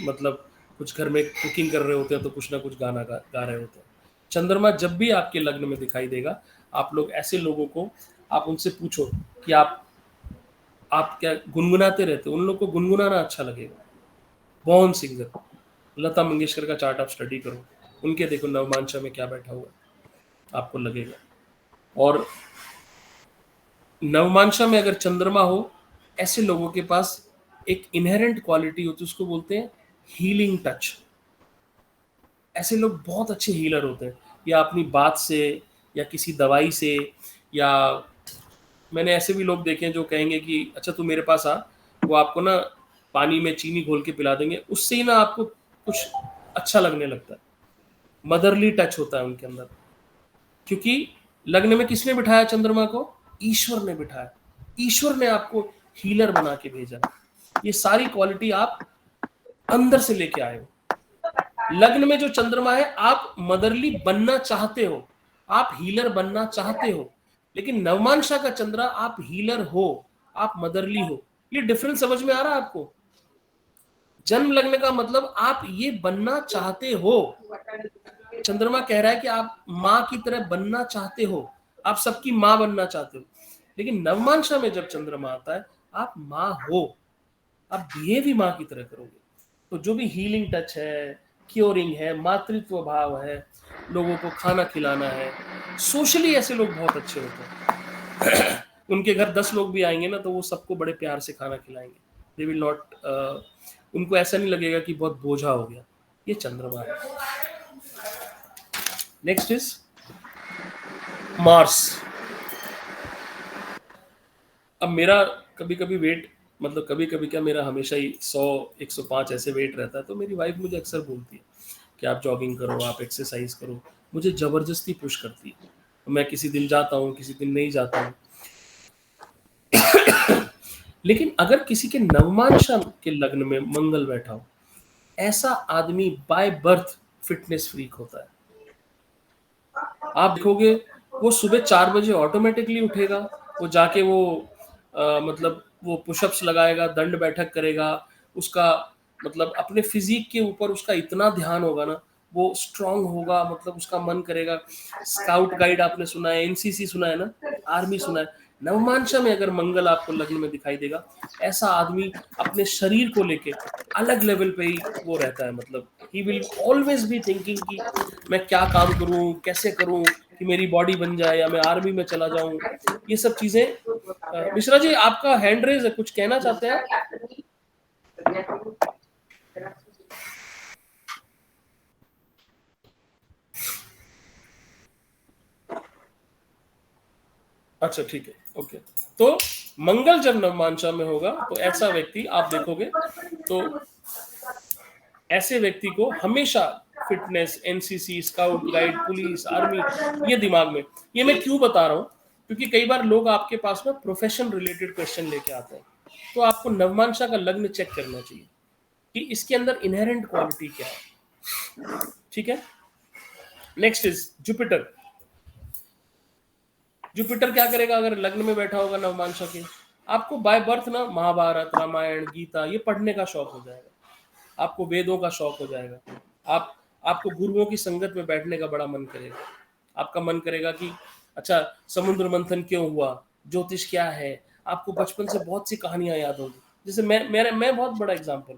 मतलब कुछ घर में कुकिंग कर रहे होते हैं तो कुछ ना कुछ गाना गा रहे होते हैं। चंद्रमा जब भी आपके लग्न में दिखाई देगा, आप लोग ऐसे लोगों को, आप उनसे पूछो कि आप क्या गुनगुनाते रहते हो, उन लोग को गुनगुनाना अच्छा लगेगा। बॉर्न सिंगर, लता मंगेशकर का चार्ट आप स्टडी करो, उनके देखो नवमांशा में क्या बैठा हुआ है, आपको लगेगा। और नवमांशा में अगर चंद्रमा हो, ऐसे लोगों के पास एक इनहेरेंट क्वालिटी होती है, उसको बोलते हैं हीलिंग टच। ऐसे लोग बहुत अच्छे हीलर होते हैं, या अपनी बात से, या किसी दवाई से, या मैंने ऐसे भी लोग देखे हैं जो कहेंगे कि अच्छा तू मेरे पास आ, वो आपको ना पानी में चीनी घोल के पिला देंगे, उससे ही ना आपको कुछ अच्छा लगने लगता है। मदरली टच होता है उनके अंदर, क्योंकि लग्न में किसने बिठाया चंद्रमा को? ईश्वर ने बिठाया। ईश्वर ने आपको हीलर बना के भेजा। ये सारी क्वालिटी आप अंदर से लेके आए हो। लग्न में जो चंद्रमा है, आप मदरली बनना चाहते हो, आप हीलर बनना चाहते हो। लेकिन नवमांशा का चंद्रा, आप हीलर हो, आप मदरली हो। ये डिफरेंस समझ में आ रहा है आपको? जन्म लग्न का मतलब आप ये बनना चाहते हो। चंद्रमा कह रहा है कि आप माँ की तरह बनना चाहते हो, आप सबकी माँ बनना चाहते हो। लेकिन नवमांशा में जब चंद्रमा आता है, आप माँ हो, आप बिहेव ही माँ की तरह करोगे। तो जो भी हीलिंग टच है, क्योरिंग है, मातृत्व भाव है, लोगों को खाना खिलाना है, सोशली ऐसे लोग बहुत अच्छे होते हैं। उनके घर 10 लोग भी आएंगे ना, तो वो सबको बड़े प्यार से खाना खिलाएंगे। दे विल नॉट, उनको ऐसा नहीं लगेगा कि बहुत बोझा हो गया। ये चंद्रमा है। Next is Mars. अब मेरा कभी कभी वेट, मतलब कभी कभी क्या, मेरा हमेशा ही 100-105 ऐसे वेट रहता है, तो मेरी वाइफ मुझे अक्सर बोलती है कि आप जॉगिंग करो, आप एक्सरसाइज करो, मुझे ज़बरदस्ती पुश करती है। मैं किसी दिन जाता हूँ, किसी दिन नहीं जाता हूँ। लेकिन अगर किसी के नवमांशा के लग्न में मंगल बैठा हो, ऐसा आदमी बाय बर्थ फिटनेस फ्रीक होता है। आप देखोगे वो सुबह 4 बजे ऑटोमेटिकली उठेगा, वो जाके वो मतलब वो पुशअप्स लगाएगा, दंड बैठक करेगा, उसका मतलब अपने फिजिक के ऊपर उसका इतना ध्यान होगा ना, वो स्ट्रांग होगा, मतलब उसका मन करेगा। स्काउट गाइड आपने सुना है, एनसीसी सुना है ना, आर्मी सुना है। नवमांशा में अगर मंगल आपको लग्न में दिखाई देगा, ऐसा आदमी अपने शरीर को लेके अलग लेवल पे ही वो रहता है, मतलब he will always be thinking कि मैं क्या काम करूं, कैसे करूं कि मेरी बॉडी बन जाए, या मैं आर्मी में चला जाऊं। ये सब चीजें। मिश्रा जी, आपका हैंड रेज है, कुछ कहना चाहते हैं आप? अच्छा ठीक है, ओके। तो मंगल जब नवमांशा में होगा तो ऐसा व्यक्ति आप देखोगे, तो ऐसे व्यक्ति को हमेशा fitness, NCC, scout guide, police, army, ये दिमाग में। ये मैं क्यों बता रहा हूँ, क्योंकि कई बार लोग आपके पास में प्रोफेशन रिलेटेड क्वेश्चन लेके आते हैं, तो आपको नवमांशा का लग्न चेक करना चाहिए कि इसके अंदर इनहेरेंट क्वालिटी क्या है। ठीक है। Next is Jupiter. जुपिटर क्या करेगा अगर लग्न में बैठा होगा नवमांशा के? आपको बाय बर्थ ना महाभारत, रामायण, गीता ये पढ़ने का शौक हो जाएगा, आपको वेदों का शौक हो जाएगा, आपको गुरुओं की संगत में बैठने का बड़ा मन करेगा। आपका मन करेगा कि अच्छा समुद्र मंथन क्यों हुआ, ज्योतिष क्या है, आपको बचपन से बहुत सी कहानियां याद होंगी। जैसे मैं बहुत बड़ा एग्जाम्पल,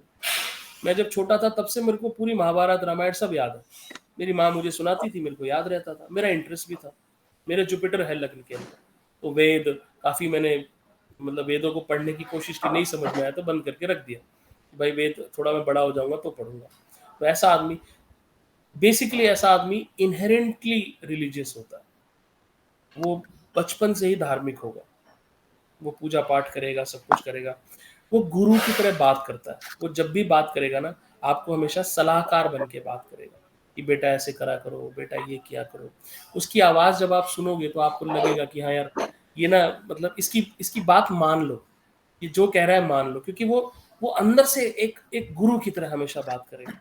मैं जब छोटा था तब से मेरे को पूरी महाभारत, रामायण सब याद है। मेरी माँ मुझे सुनाती थी, मेरे को याद रहता था, मेरा इंटरेस्ट भी था। मेरे जुपिटर है लग्न के अंदर, तो वेद काफ़ी मैंने मतलब वेदों को पढ़ने की कोशिश की, नहीं समझ में आया तो बंद करके रख दिया कि भाई वेद थोड़ा मैं बड़ा हो जाऊंगा तो पढ़ूंगा। तो ऐसा आदमी, बेसिकली ऐसा आदमी इनहेरेंटली रिलीजियस होता है, वो बचपन से ही धार्मिक होगा, वो पूजा पाठ करेगा, सब कुछ करेगा, वो गुरु की तरह बात करता है। वो जब भी बात करेगा ना, आपको हमेशा सलाहकार बन के बात करेगा कि बेटा ऐसे करा करो, बेटा ये किया करो। उसकी आवाज़ जब आप सुनोगे तो आपको लगेगा कि हाँ यार ये ना, मतलब इसकी बात मान लो, ये जो कह रहा है मान लो, क्योंकि वो अंदर से एक गुरु की तरह हमेशा बात करेगा,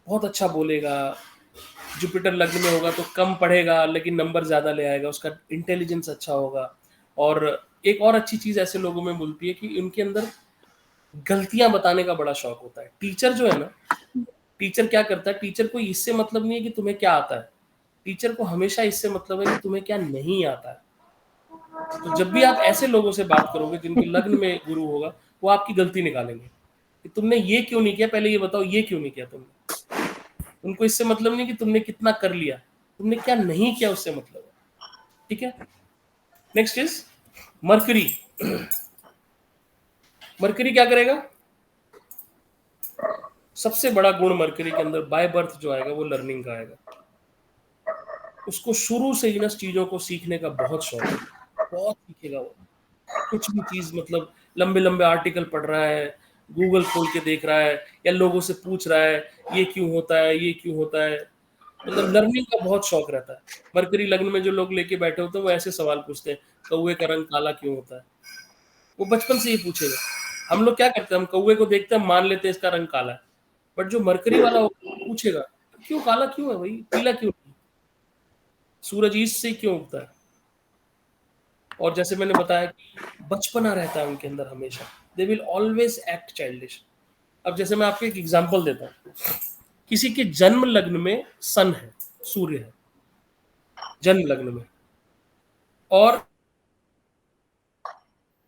बहुत अच्छा बोलेगा। जुपिटर लग्न में होगा तो कम पढ़ेगा लेकिन नंबर ज़्यादा ले आएगा, उसका इंटेलिजेंस अच्छा होगा। और एक और अच्छी चीज़ ऐसे लोगों में मिलती है कि उनके अंदर गलतियां बताने का बड़ा शौक होता है। टीचर जो है ना, टीचर क्या करता है, टीचर को इससे मतलब नहीं है कि तुम्हें क्या आता है, टीचर को हमेशा इससे मतलब है कि तुम्हें क्या नहीं आता है। तो जब भी आप ऐसे लोगों से बात करोगे जिनके लग्न में गुरु होगा, वो आपकी गलती निकालेंगे कि तुमने ये क्यों नहीं किया, पहले ये बताओ ये क्यों नहीं किया तुमने। उनको इससे मतलब नहीं कि तुमने कितना कर लिया, तुमने क्या नहीं किया उससे मतलब है। ठीक है। Next is mercury. मरकरी क्या करेगा? सबसे बड़ा गुण मरकरी के अंदर बाय बर्थ जो आएगा वो लर्निंग का आएगा। उसको शुरू से ही ना चीज़ों को सीखने का बहुत शौक है, बहुत सीखेगा वो। कुछ भी चीज़, मतलब लंबे लंबे आर्टिकल पढ़ रहा है, गूगल खोल के देख रहा है, या लोगों से पूछ रहा है ये क्यों होता है, ये क्यों होता है, मतलब लर्निंग का बहुत शौक रहता है। मरकरी लग्न में जो लोग लेके बैठे होते हैं वो ऐसे सवाल पूछते हैं, कौवे का रंग काला क्यों होता है? वो बचपन से ही पूछेगा। हम लोग क्या करते हैं, हम कौवे को देखते हैं, मान लेते हैं इसका रंग काला है, बट जो मरकरी वाला पूछेगा क्यों काला क्यों है भाई, पीला क्यों नहीं, सूरज ईस्ट से क्यों उगता है? और जैसे मैंने बताया कि बचपना रहता है उनके अंदर हमेशा, they will always act childish. अब जैसे मैं आपको एक एग्जांपल देता हूँ, किसी के जन्म लग्न में सन है, सूर्य है जन्म लग्न में, और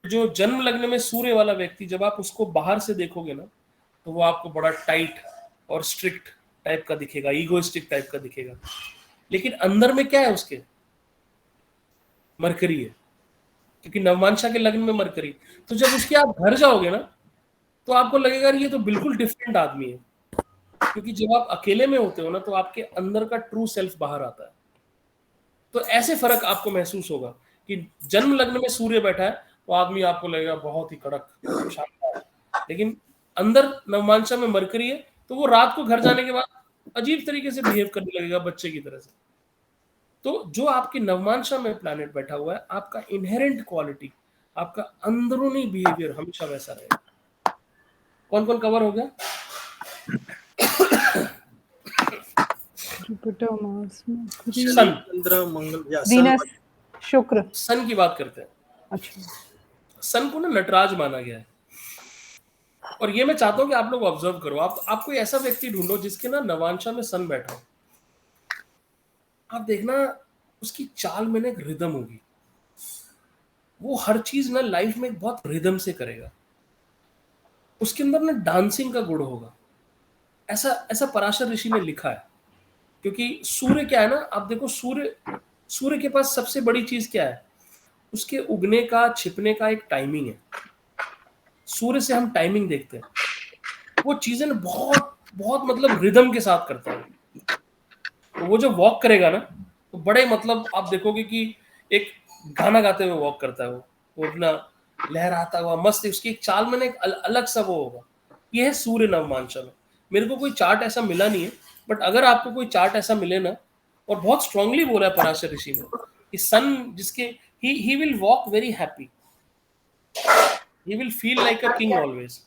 जो जन्म लग्न में सूर्य वाला व्यक्ति, जब आप उसको बाहर से देखोगे ना, तो वो आपको बड़ा टाइट और स्ट्रिक्ट टाइप का दिखेगा, ईगोइस्टिक टाइप का दिखेगा, लेकिन अंदर में क्या है उसके? मरकरी है, क्योंकि नवमांशा के लग्न में मरकरी। तो जब उसके आप घर जाओगे ना, तो आपको लगेगा ये तो बिल्कुल डिफरेंट आदमी है, क्योंकि जब आप अकेले में होते हो ना तो आपके अंदर का ट्रू सेल्फ बाहर आता है। तो ऐसे फर्क आपको महसूस होगा कि जन्म लग्न में सूर्य बैठा है तो आदमी आपको लगेगा बहुत ही कड़क, शानदार, लेकिन अंदर नवमांशा में मरकरी है तो वो रात को घर जाने के बाद अजीब तरीके से बिहेव करने लगेगा बच्चे की तरह से। तो जो आपकी नवमांशा में प्लैनेट बैठा हुआ है, आपका इनहेरेंट क्वालिटी, आपका अंदरूनी बिहेवियर हमेशा वैसा रहेगा। कौन कौन कवर हो गया? जुपिटर, मार्स, मरकरी, सन, चंद्र, मंगल या वीनस, शुक्र। सन की बात करते हैं। अच्छा, सन को ना नटराज माना गया है, और ये मैं चाहता हूं कि आप लोग ऑब्जर्व करो। आप कोई ऐसा व्यक्ति ढूंढो जिसके ना नवांशा में सन बैठा हो। आप देखना उसकी चाल में ना एक रिदम होगी, वो हर चीज ना लाइफ में बहुत रिदम से करेगा। उसके अंदर ना डांसिंग का गुण होगा, ऐसा ऐसा पराशर ऋषि ने लिखा है। क्योंकि सूर्य क्या है ना, आप देखो सूर्य के पास सबसे बड़ी चीज क्या है? उसके उगने का, छिपने का एक टाइमिंग है। सूर्य से हम टाइमिंग देखते हैं, वो चीजें बहुत बहुत मतलब रिदम के साथ करता है। तो वो जो वॉक करेगा ना, तो बड़े मतलब आप देखोगे कि एक गाना गाते हुए वॉक करता है वो अपना लहराता हुआ मस्त, उसकी एक चाल में ना एक अलग सा वो होगा। ये है सूर्य नवमांशा में। मेरे को कोई चार्ट ऐसा मिला नहीं है, बट अगर आपको कोई चार्ट ऐसा मिले ना, और बहुत स्ट्रांगली बोला है पराशर ऋषि ने कि सन जिसके he will walk very happy, he will feel like a king always.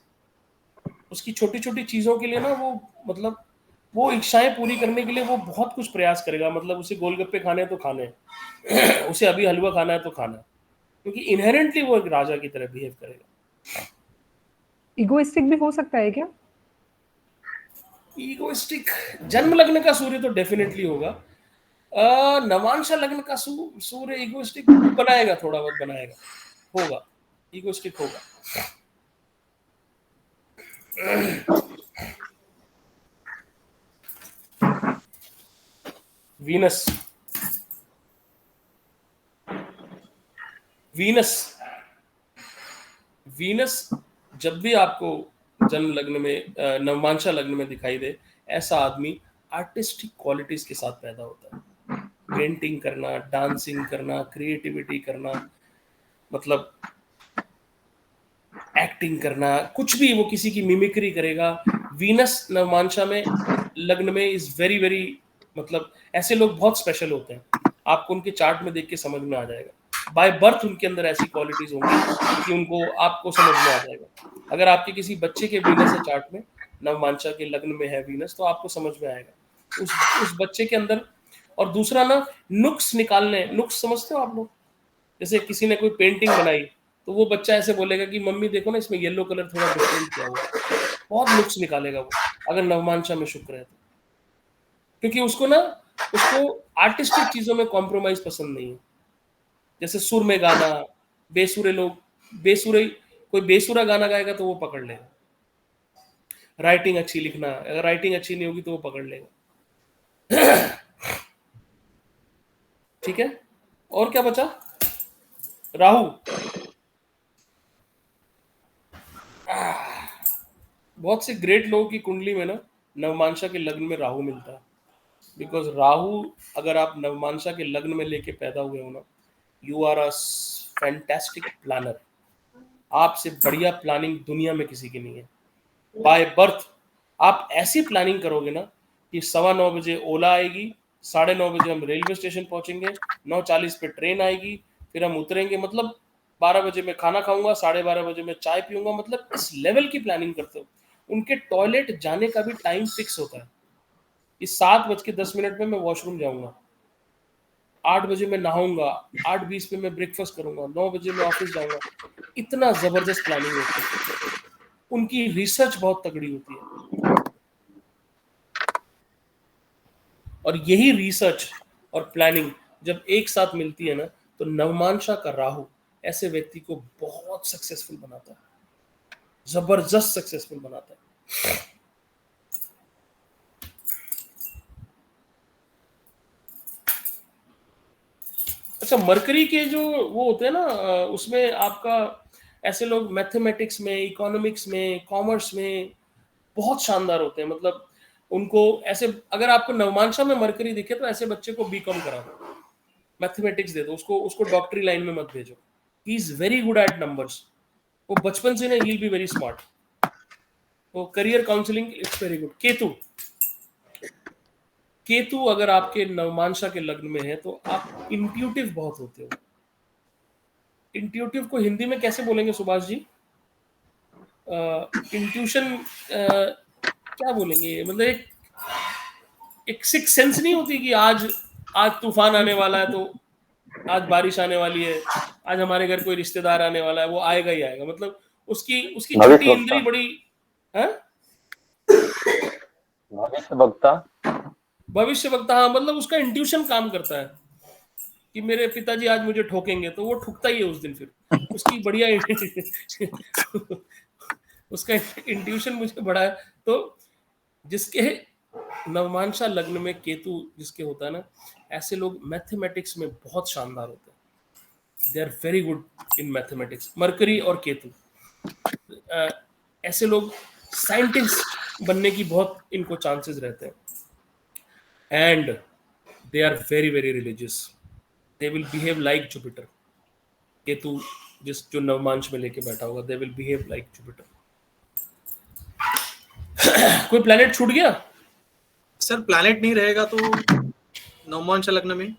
उसकी छोटी छोटी चीजों के लिए ना वो मतलब वो इच्छाएं पूरी करने के लिए वो बहुत कुछ प्रयास करेगा। मतलब उसे गोलगप्पे खाने हैं तो खाने हैं उसे अभी हलवा खाना है तो खाना है, क्योंकि इनहेरेंटली वो एक राजा की तरह बिहेव करेगा। इगोइस्टिक भी हो सकता है क्या? ईगोइस्टिक जन्म लग्न का सूर्य तो डेफिनेटली होगा। नवांशा लग्न का सूर्य ईगोइस्टिक बनाएगा, थोड़ा बहुत बनाएगा, होगा, ईगोइस्टिक होगा। वीनस, वीनस वीनस जब भी आपको जन्म लग्न में नवमांशा लग्न में दिखाई दे, ऐसा आदमी आर्टिस्टिक क्वालिटीज के साथ पैदा होता है। पेंटिंग करना, डांसिंग करना, क्रिएटिविटी करना, मतलब एक्टिंग करना, कुछ भी, वो किसी की मिमिक्री करेगा। वीनस नवमांशा में लग्न में इज वेरी वेरी, मतलब ऐसे लोग बहुत स्पेशल होते हैं। आपको उनके चार्ट में देख के समझ में आ जाएगा, बाय बर्थ उनके अंदर ऐसी क्वालिटीज होंगी कि उनको आपको समझ में आ जाएगा। अगर आपके किसी बच्चे के वीनस है चार्ट में, नवमांशा के लग्न में है वीनस, तो आपको समझ में आएगा उस बच्चे के अंदर। और दूसरा ना, नुक्स निकालने, नुक्स समझते हो आप लोग? जैसे किसी ने कोई पेंटिंग बनाई तो वो बच्चा ऐसे बोलेगा कि मम्मी देखो ना, इसमें येलो कलर थोड़ा डिफरेंट किया हुआ है। बहुत नुक्स निकालेगा वो, अगर नवमांशा में शुक्र है तो। क्योंकि उसको आर्टिस्टिक चीजों में कॉम्प्रोमाइज पसंद नहीं है। जैसे सुर में गाना, कोई बेसुरा गाना गाएगा तो वो पकड़ लेगा। राइटिंग अच्छी लिखना, अगर राइटिंग अच्छी नहीं होगी तो वो पकड़ लेगा। ठीक है, और क्या बचा? राहु। बहुत से ग्रेट लोगों की कुंडली में ना नवमांशा के लग्न में राहु मिलता है। बिकॉज राहु अगर आप नवमांशा के लग्न में लेके पैदा हुए हो ना, you are a fantastic planner. आपसे बढ़िया प्लानिंग दुनिया में किसी की नहीं है। बाय बर्थ आप ऐसी प्लानिंग करोगे ना कि 9:15 बजे ओला आएगी, 9:30 बजे हम रेलवे स्टेशन पहुंचेंगे, 9:40 पे ट्रेन आएगी, फिर हम उतरेंगे, मतलब 12 बजे मैं खाना खाऊंगा, 12:30 बजे मैं चाय पीऊंगा। मतलब इस लेवल की प्लानिंग करते हो। उनके टॉयलेट जाने का भी टाइम फिक्स होता है। इस 7:10 में मैं वॉशरूम जाऊंगा, 8 बजे मैं नहाऊंगा, 8:20 पे मैं ब्रेकफास्ट करूंगा, 9 बजे मैं ऑफिस जाऊंगा। इतना जबरदस्त प्लानिंग होती है। उनकी रिसर्च बहुत तगड़ी होती है, और यही रिसर्च और प्लानिंग जब एक साथ मिलती है ना, तो नवमांशा का राहु ऐसे व्यक्ति को बहुत सक्सेसफुल बनाता है, जबरदस्त सक्सेसफुल बनाता है। अच्छा, मरकरी के जो वो होते हैं ना, उसमें आपका ऐसे लोग मैथमेटिक्स में, इकोनॉमिक्स में, कॉमर्स में बहुत शानदार होते हैं। मतलब उनको ऐसे, अगर आपको नवमांशा में मरकरी दिखे तो ऐसे बच्चे को बीकॉम करा दो, मैथमेटिक्स दे दो उसको डॉक्टरी लाइन में मत भेजो। He is very good at numbers, वो बचपन से ना ही बी वेरी स्मार्ट। तो career counselling it's very good. Ketu अगर आपके नवमांशा के लग्न में है तो आप इंट्यूटिव बहुत होते हो। इंट्यूटिव को हिंदी में कैसे बोलेंगे सुभाष जी? इंट्यूशन क्या बोलेंगे, मतलब एक सिक्स सेंस नहीं होती कि आज तूफान आने वाला है, तो आज बारिश आने वाली है, आज हमारे घर कोई रिश्तेदार आने वाला है, वो आएगा ही आएगा, मतलब उसकी छोटी भविष्य इंद्री वक्ता। बड़ी है। भविष्य वक्ता। भविष्य वक्ता, हाँ, मतलब उसका इंट्यूशन काम करता है कि मेरे पिताजी आज मुझे ठोकेंगे, तो वो ठुकता ही है उस दिन। फिर उसकी बढ़िया उसका इंट्यूशन मुझे बड़ा है। तो जिसके नवमांशा लग्न में केतु जिसके होता है ना, ऐसे लोग मैथमेटिक्स में बहुत शानदार होते हैं। They are very good in mathematics. Mercury और केतु, ऐसे लोग साइंटिस्ट बनने की बहुत इनको चांसेस रहते हैं। And they are very very religious, they will behave like Jupiter. Ketu जो नवमांश में लेके बैठा होगा, they will behave like Jupiter. कोई प्लेनेट छूट गया? सर प्लैनेट नहीं रहेगा तो नवमांशा लग्न में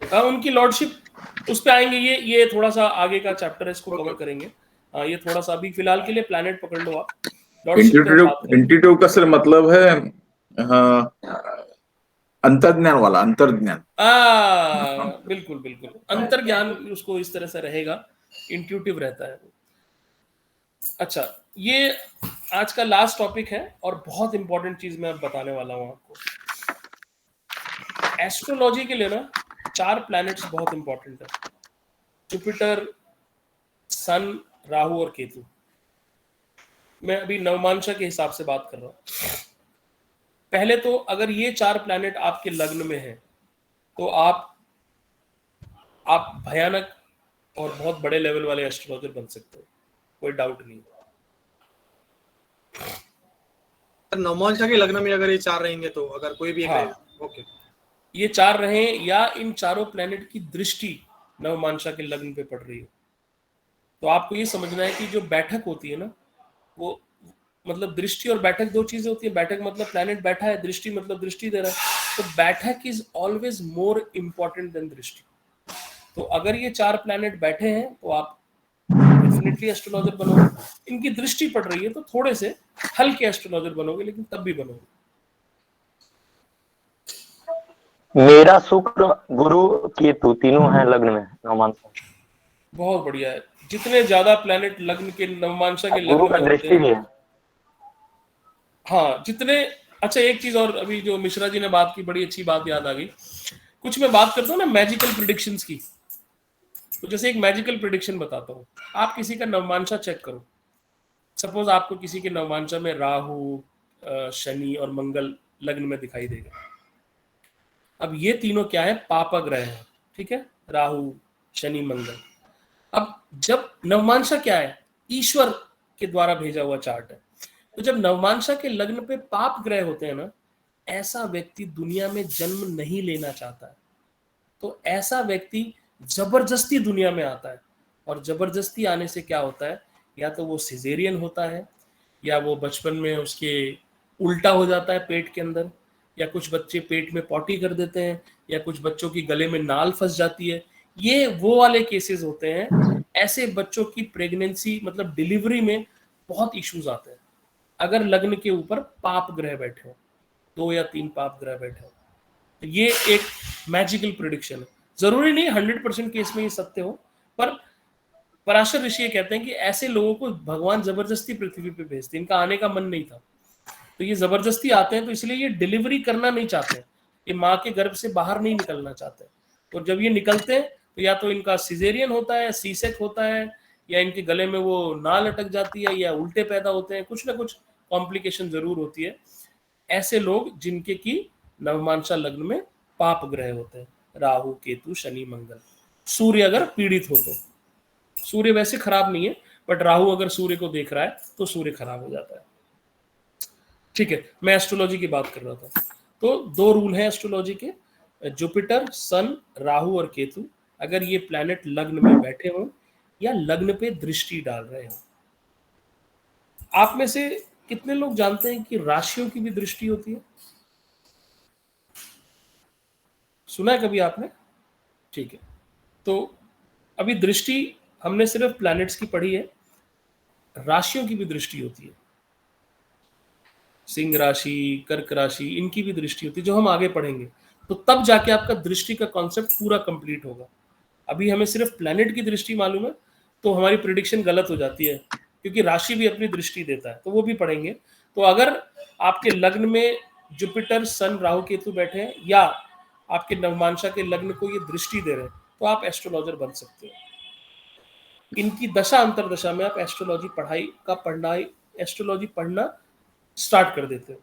हाँ, उनकी लॉर्डशिप उस पे आएंगे। ये थोड़ा सा आगे का चैप्टर है, इसको कवर करेंगे। ये थोड़ा सा अभी फिलहाल के लिए प्लैनेट पकड़ लो आप, लॉर्डशिप पे हम बात करेंगे। इंट्यूटिव का सर मतलब है अंतर्ज्ञान वाला, अंतर्ज्ञान। बिल्कुल बिल्कुल, अंतर्ज्ञान उसको इस तरह से रहेगा, इंट्यूटिव रहता है। अच्छा, ये आज का लास्ट टॉपिक है और बहुत इंपॉर्टेंट चीज मैं अब बताने वाला हूं आपको। एस्ट्रोलॉजी के लिए ना 4 प्लैनेट्स बहुत इंपॉर्टेंट है, जुपिटर, सन, राहु और केतु। मैं अभी नवमांशा के हिसाब से बात कर रहा हूं। पहले तो अगर ये 4 प्लैनेट आपके लग्न में है तो आप भयानक और बहुत बड़े लेवल वाले एस्ट्रोलॉजर बन सकते हो, कोई डाउट नहीं। नवमांशा के लग्न में अगर ये 4 रहेंगे तो अगर कोई भी एक हाँ, रहेगा, ओके, ये 4 रहे या इन चारों प्लैनेट की दृष्टि नवमांशा के लग्न पे पड़ रही है, तो आपको ये समझना है कि जो बैठक होती है ना, वो मतलब दृष्टि और बैठक 2 चीजें होती है। बैठक मतलब प्लैनेट बैठा है, दृष्टि मतलब दृष्टि दे रहा है। तो baithak is always more important than drishti. तो अगर ये 4 प्लैनेट बैठे हैं तो आप डेफिनेटली एस्ट्रोलॉजर बनोगे। इनकी दृष्टि पड़ रही है तो थोड़े से हल्के एस्ट्रोलॉजर बनोगे, लेकिन तब भी बनोगे। मेरा शुक्र, गुरु, केतु तीनों हैं लग्न में नवमांशा। बहुत बढ़िया है। जितने ज्यादा प्लैनेट लग्न के नवमांशा के गुरु लग्न का में होते दृष्टि हैं, भी है। हाँ, जितने। अच्छा, एक चीज और, अभी जो मिश्रा जी ने बात की, बड़ी अच्छी बात याद आ गई। कुछ मैं बात करता हूँ ना मैजिकल प्रिडिक्शंस की, तो जैसे एक मैजिकल प्रिडिक्शन बताता हूँ। आप किसी का नवमांशा चेक करो। सपोज आपको किसी के नवमांशा में राहु, शनि और मंगल लग्न में दिखाई देगा। अब ये तीनों क्या है? पाप ग्रह है, ठीक है, राहु, शनि, मंगल। अब जब नवमांशा क्या है? ईश्वर के द्वारा भेजा हुआ चार्ट है। तो जब नवमांशा के लग्न पे पाप ग्रह होते हैं ना, ऐसा व्यक्ति दुनिया में जन्म नहीं लेना चाहता है। तो ऐसा व्यक्ति जबरदस्ती दुनिया में आता है, और जबरदस्ती आने से क्या होता है? या तो वो सिजेरियन होता है, या वो बचपन में उसके उल्टा हो जाता है पेट के अंदर, या कुछ बच्चे पेट में पॉटी कर देते हैं, या कुछ बच्चों की गले में नाल फंस जाती है। ये वो वाले केसेस होते हैं। ऐसे बच्चों की प्रेगनेंसी मतलब डिलीवरी में बहुत इश्यूज आते हैं अगर लग्न के ऊपर पाप ग्रह बैठे हो, 2 या 3 पाप ग्रह बैठे हो। तो ये एक मैजिकल प्रिडिक्शन है। जरूरी नहीं 100% केस में ये सत्य हो, पर पराशर ऋषि ये कहते हैं कि ऐसे लोगों को भगवान जबरदस्ती पृथ्वी पे भेजते, इनका आने का मन नहीं था, तो ये जबरदस्ती आते हैं। तो इसलिए ये डिलीवरी करना नहीं चाहते, ये माँ के गर्भ से बाहर नहीं निकलना चाहते। तो जब ये निकलते हैं तो या तो इनका सिजेरियन होता है, सीसेक होता है, या इनके गले में वो नाल अटक जाती है, या उल्टे पैदा होते हैं, कुछ ना कुछ कॉम्प्लिकेशन जरूर होती है। ऐसे लोग जिनके की नवमांशा लग्न में पाप ग्रह होते हैं, राहु, केतु, शनि, मंगल। सूर्य अगर पीड़ित हो तो, सूर्य वैसे खराब नहीं है, बट राहु अगर सूर्य को देख रहा है तो सूर्य खराब हो जाता है। ठीक है, मैं एस्ट्रोलॉजी की बात कर रहा था। तो 2 रूल हैं एस्ट्रोलॉजी के, जुपिटर, सन, राहु और केतु, अगर ये प्लैनेट लग्न में बैठे हों या लग्न पे दृष्टि डाल रहे हों। आप में से कितने लोग जानते हैं कि राशियों की भी दृष्टि होती है? सुना है कभी आपने? ठीक है, तो अभी दृष्टि हमने सिर्फ प्लैनेट्स की पढ़ी है, राशियों की भी दृष्टि होती है। सिंह राशि, कर्क राशि, इनकी भी दृष्टि होती है, जो हम आगे पढ़ेंगे। तो तब जाके आपका दृष्टि का कॉन्सेप्ट पूरा कंप्लीट होगा। अभी हमें सिर्फ प्लैनेट की दृष्टि मालूम है, तो हमारी प्रिडिक्शन गलत हो जाती है, क्योंकि राशि भी अपनी दृष्टि देता है, तो वो भी पढ़ेंगे। तो अगर आपके लग्न में जुपिटर, सन, राहु, केतु बैठे हैं या आपके नवमांशा के लग्न को ये दृष्टि दे रहे हैं, तो आप एस्ट्रोलॉजर बन सकते हो। इनकी दशा अंतरदशा में आप एस्ट्रोलॉजी पढ़ना स्टार्ट कर देते हो।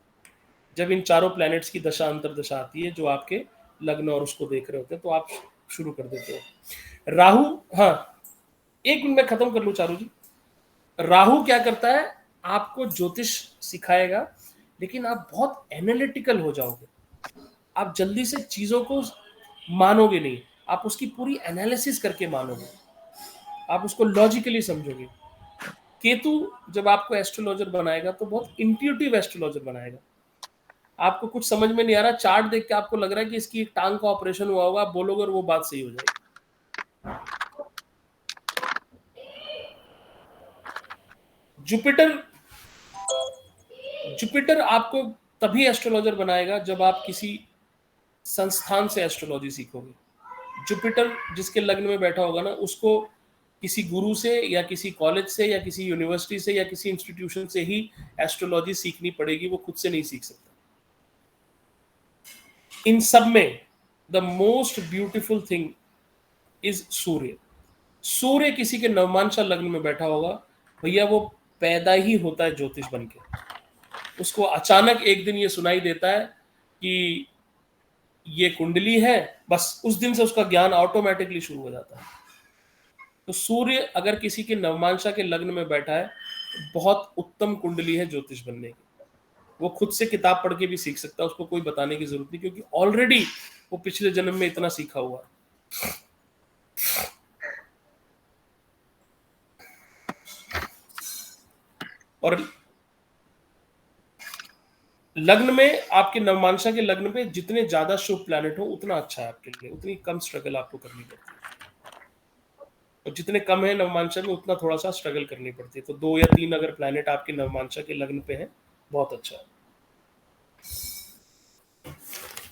जब इन चारों प्लैनेट्स की दशा अंतरदशा आती है, जो आपके लग्न और उसको देख रहे होते हैं, तो आप शुरू कर देते हो। राहु, हाँ, 1 मिनट में खत्म कर लूं चारू जी। राहु क्या करता है? आपको ज्योतिष सिखाएगा, लेकिन आप बहुत एनालिटिकल हो जाओगे। आप जल्दी से चीजों को मानोगे नहीं, आप उसकी पूरी एनालिसिस करके मानोगे, आप उसको लॉजिकली समझोगे। केतु जब आपको एस्ट्रोलॉजर बनाएगा तो बहुत इंट्यूटिव एस्ट्रोलॉजर बनाएगा। आपको कुछ समझ में नहीं आ रहा, चार्ट देख के आपको लग रहा है कि इसकी एक टांग का ऑपरेशन हुआ होगा, आप बोलोगे और वो बात सही हो जाएगी। जुपिटर आपको तभी एस्ट्रोलॉजर बनाएगा जब आप किसी संस्थान से एस्ट्रोलॉजी सीखोगे। जुपिटर जिसके लग्न में बैठा होगा ना, उसको किसी गुरु से या किसी कॉलेज से या किसी यूनिवर्सिटी से या किसी इंस्टीट्यूशन से ही एस्ट्रोलॉजी सीखनी पड़ेगी, वो खुद से नहीं सीख सकता। इन सब में the most beautiful thing is Surya. Surya किसी के नवमांशा लग्न में बैठा होगा, भैया वो पैदा ही होता है ज्योतिष बन के। उसको अचानक एक दिन ये सुनाई देता है कि ये कुंडली है, बस उस दिन से उसका ज्ञान ऑटोमेटिकली शुरू हो जाता है। तो सूर्य अगर किसी के नवमांशा के लग्न में बैठा है, बहुत उत्तम कुंडली है ज्योतिष बनने की। वो खुद से किताब पढ़ के भी सीख सकता है, उसको कोई बताने की जरूरत नहीं, क्योंकि ऑलरेडी वो पिछले जन्म में इतना सीखा हुआ है। और लग्न में, आपके नवमांशा के लग्न पे जितने ज्यादा शुभ प्लैनेट हो उतना अच्छा है आपके लिए, उतनी कम स्ट्रगल आपको करनी पड़ती है। और जितने कम है नवमांशा में, उतना थोड़ा सा स्ट्रगल करनी पड़ती है। तो 2 या 3 अगर प्लैनेट आपके नवमांशा के लग्न पे है, बहुत अच्छा है।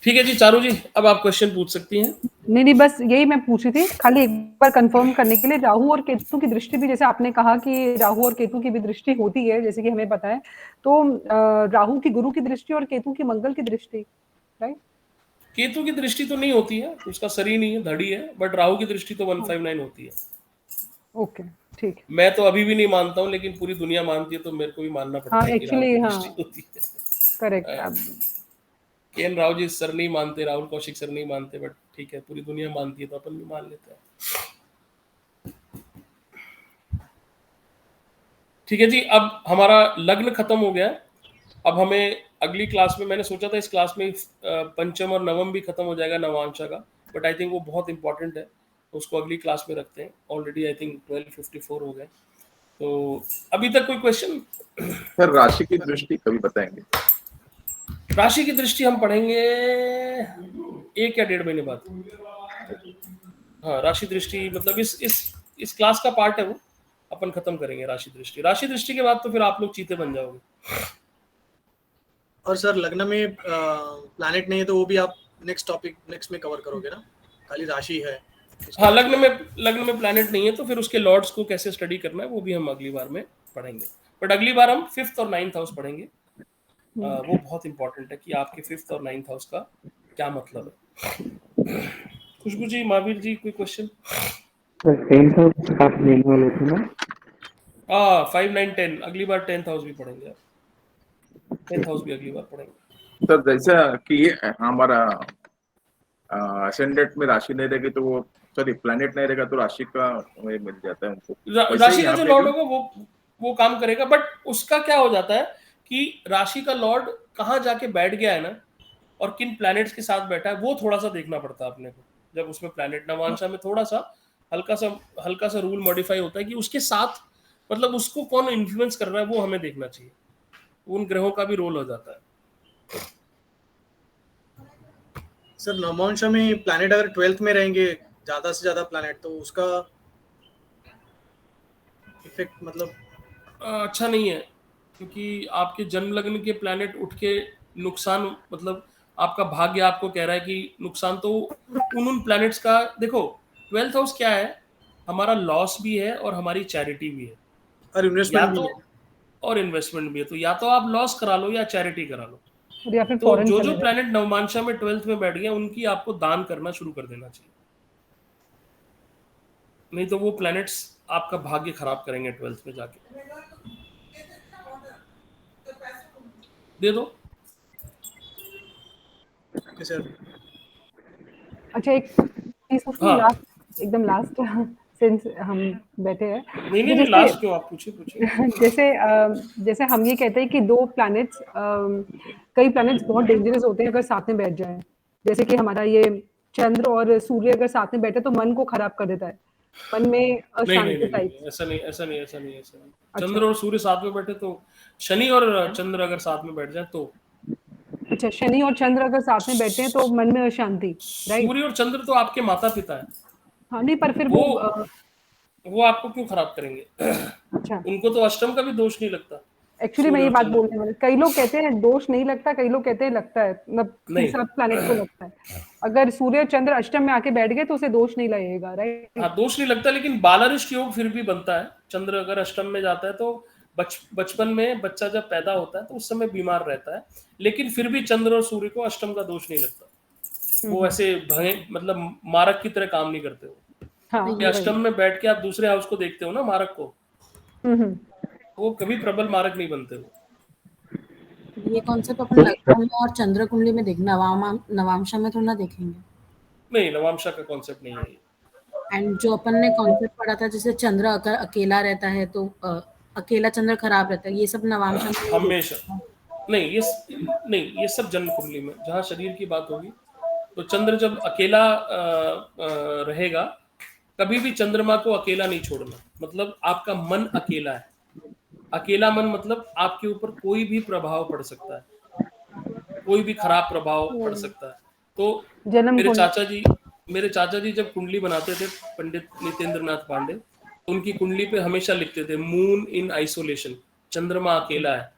ठीक है जी चारू जी, अब आप क्वेश्चन पूछ सकती हैं। नहीं, बस यही मैं पूछ रही थी, खाली एक बार कंफर्म करने के लिए। राहु और केतु की दृष्टि भी, जैसे आपने कहा कि राहु और केतु की भी दृष्टि होती है, जैसे कि हमें पता है, तो राहु की गुरु की दृष्टि और केतु की मंगल की दृष्टि, राइट? केतु की दृष्टि तो नहीं होती है, उसका शरीर नहीं है, धड़ी है, बट राहु की दृष्टि तो 159 होती है। ओके, ठीक है। मैं तो अभी भी नहीं मानता हूँ, लेकिन पूरी दुनिया मानती है, तो मेरे को भी मानना पड़ता हाँ, है कि राहु एक्चुअली की हाँ, दृष्टि होती है। Correct. KN Rao ji sir नहीं मानते, राहुल कौशिक सर नहीं मानते, बट ठीक है, पूरी दुनिया मानती है तो अपन भी मान लेते हैं। ठीक है जी, अब हमारा लग्न खत्म हो गया। अब हमें अगली क्लास में, मैंने सोचा था इस क्लास में पंचम और नवम भी खत्म हो जाएगा नवांशा का, बट आई थिंक वो बहुत इंपॉर्टेंट है, तो उसको अगली क्लास में रखते हैं। ऑलरेडी आई थिंक 12:54 हो गए। तो अभी तक कोई क्वेश्चन? सर राशि की दृष्टि कभी बताएंगे? राशि की दृष्टि हम पढ़ेंगे 1 या 1.5 महीने बाद। हाँ, राशि दृष्टि मतलब इस क्लास का पार्ट है, वो अपन खत्म करेंगे राशि दृष्टि। राशि दृष्टि के बाद तो फिर आप लोग चीते बन जाओगे। और सर लग्न में प्लैनेट नहीं है तो वो भी आप नेक्स्ट में कवर करोगे ना? खाली राशि है। हाँ, लग्न में प्लैनेट नहीं है तो फिर उसके लॉर्ड्स को कैसे स्टडी करना है वो भी हम अगली बार में पढ़ेंगे। बट अगली बार हम 5th और 9th हाउस पढ़ेंगे। वो बहुत इंपॉर्टेंट है कि आपके 5th और 9th हाउस का क्या मतलब है। खुशबू जी, महावीर जी, कोई क्वेश्चन? 10th हाउस आप लेने वाले थे ना? 5, 9, 10 अगली बार 10th हाउस भी पढ़ेंगे आप। 10th हाउस भी अगली बार पढ़ेंगे। सर जैसा कि हमारा असेंडेंट में राशि नहीं रहेगी तो वो, सॉरी प्लैनेट नहीं रहेगा तो राशि का मिल जाता है उनको। राशि का जो लॉर्ड होगा वो काम करेगा, बट उसका क्या हो जाता है कि राशि का लॉर्ड कहाँ जाके बैठ गया है ना, और किन प्लैनेट्स के साथ बैठा है, वो थोड़ा सा देखना पड़ता है अपने को। जब उसमें प्लैनेट नवांशा में थोड़ा सा हल्का सा रूल मॉडिफाई होता है कि उसके साथ मतलब उसको कौन इन्फ्लुएंस कर रहा है, वो हमें देखना चाहिए। उन ग्रहों का भी रोल हो जाता है। सर नवमांशा में प्लैनेट अगर 12th में रहेंगे ज्यादा से ज्यादा प्लैनेट, तो उसका इफेक्ट मतलब अच्छा नहीं है, क्योंकि आपके जन्म लग्न के प्लैनेट उठ के नुकसान, मतलब आपका भाग्य आपको कह रहा है कि नुकसान तो उन प्लैनेट्स का देखो। 12th हाउस क्या है, हमारा लॉस भी है और हमारी चैरिटी भी है, और या इन्वेस्टमेंट भी तो है। और इन्वेस्टमेंट भी है। तो या तो आप लॉस करा लो या चैरिटी करा लो। और या फिर तो फॉरेन जो चले जो जाए। प्लैनेट नवमांशा में 12th में बैठ गए उनकी आपको दान करना शुरू कर देना चाहिए, नहीं तो वो प्लैनेट्स आपका भाग्य खराब करेंगे 12th में जाके। दे दो। Okay sir. अच्छा, एक चीज पूछूं हाँ, लास्ट, एकदम लास्ट सिंस हम बैठे हैं, नहीं तो नहीं नहीं, जैसे लास्ट क्यों, आप पूछिए। जैसे हम ये कहते हैं कि दो प्लैनेट्स, कई प्लैनेट्स बहुत डेंजरस होते हैं अगर साथ में बैठ जाएं। जैसे कि हमारा ये चंद्र और सूर्य अगर साथ में बैठे तो मन को खराब कर देता है, मन में नहीं नहीं अशांति नहीं टाइप। नहीं, ऐसा नहीं। अच्छा चंद्र और सूर्य साथ में बैठे तो, शनि और चंद्र अगर साथ में बैठ जाए तो, अच्छा, शनि और चंद्र अगर साथ में बैठे हैं तो मन में अशांति, राइट? सूर्य और चंद्र तो आपके माता पिता है, हाँ, नहीं पर फिर वो वो वो आपको क्यों खराब करेंगे? अच्छा, उनको तो अष्टम का भी दोष नहीं लगता, एक्चुअली मैं सूर्य ये और बात चंद्र बोलने को। वाली, कई लोग कहते हैं दोष नहीं लगता, कई लोग कहते हैं लगता है, मतलब नहीं, सब प्लैनेट को लगता है। अगर सूर्य और चंद्र अष्टम में आके बैठ गए तो उसे दोष नहीं लगेगा, राइट? हाँ दोष नहीं लगता, लेकिन बालारिष्ट योग फिर भी बनता है। चंद्र अगर अष्टम में जाता है तो बचपन में बच्चा जब पैदा होता है तो उस समय बीमार रहता है, लेकिन फिर भी चंद्र और सूर्य को अष्टम का दोष नहीं लगता। वो ऐसे भगे मतलब मारक की तरह काम नहीं करते। वो हाँ, कि वही। अष्टम में बैठ के आप दूसरे हाउस को देखते हो ना, मारक को, हम्म। वो कभी प्रबल मारक नहीं बनते वो। ये कॉन्सेप्ट अपन लग्न में और चंद्र कुंडली में नवांशा में थोड़ा ना देखेंगे। नहीं, नवांशा का कॉन्सेप्ट नहीं है ये। एंड जो अपन ने कॉन्सेप्ट पढ़ा था, जैसे चंद्र अगर अकेला रहता है तो अकेला चंद्र खराब रहता है, ये सब नवांशा में नहीं हमेशा देखते। नहीं, ये सब जन्म कुंडली में जहाँ शरीर की बात होगी, तो चंद्र जब अकेला रहेगा, कभी भी चंद्रमा को अकेला नहीं छोड़ना। मतलब आपका मन अकेला है, अकेला मन मतलब आपके ऊपर कोई भी प्रभाव पड़ सकता है, कोई भी खराब प्रभाव पड़ सकता है। तो जन्म मेरे कुंड। चाचा जी मेरे चाचा जी जब कुंडली बनाते थे, पंडित नितेंद्र नाथ पांडे, तो उनकी कुंडली पे हमेशा लिखते थे मून इन आइसोलेशन, चंद्रमा अकेला है,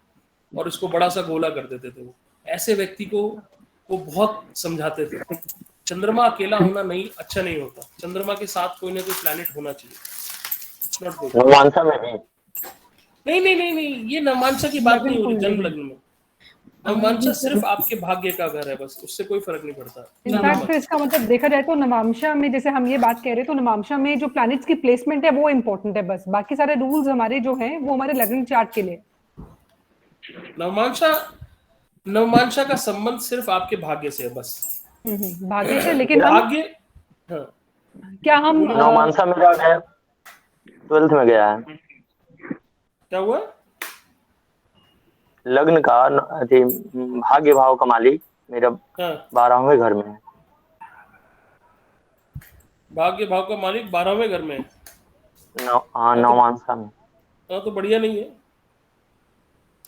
और उसको बड़ा सा गोला कर देते थे। वो ऐसे व्यक्ति को वो बहुत समझाते थे, चंद्रमा अकेला होना नहीं, अच्छा नहीं होता, चंद्रमा के साथ कोई ना कोई प्लैनेट होना चाहिए, इट्स नॉट गुड। नवमांसा में भी। नहीं, ये नवमांशा की बात लग्न नहीं हो रही, कुंडली जन्म में लग्न में। नवमांशा सिर्फ आपके भाग्य का घर है, बस उससे कोई फर्क नहीं पड़ता। इनफैक्ट फिर इसका मतलब देखा जाए तो नवांशा में, जैसे हम ये बात कह रहे हैं, तो नवांशा में जो प्लैनेट्स की प्लेसमेंट है वो इम्पोर्टेंट है, बस बाकी सारे रूल्स हमारे जो हैं वो हमारे लग्न चार्ट के लिए। नवमांशा नवमांशा का संबंध सिर्फ आपके भाग्य से है, बस। भाग्य से, लेकिन हम भाग्य, हाँ क्या हम बोलिए। नवमांसा मेरा है 12th में गया है। क्या हुआ? लग्न का भाग्य भाव का मालिक मेरा हाँ, 12वें घर में है। भाग्य भाव का मालिक 12वें घर में है। हाँ, नवमांसा में। हाँ तो बढ़िया नहीं है,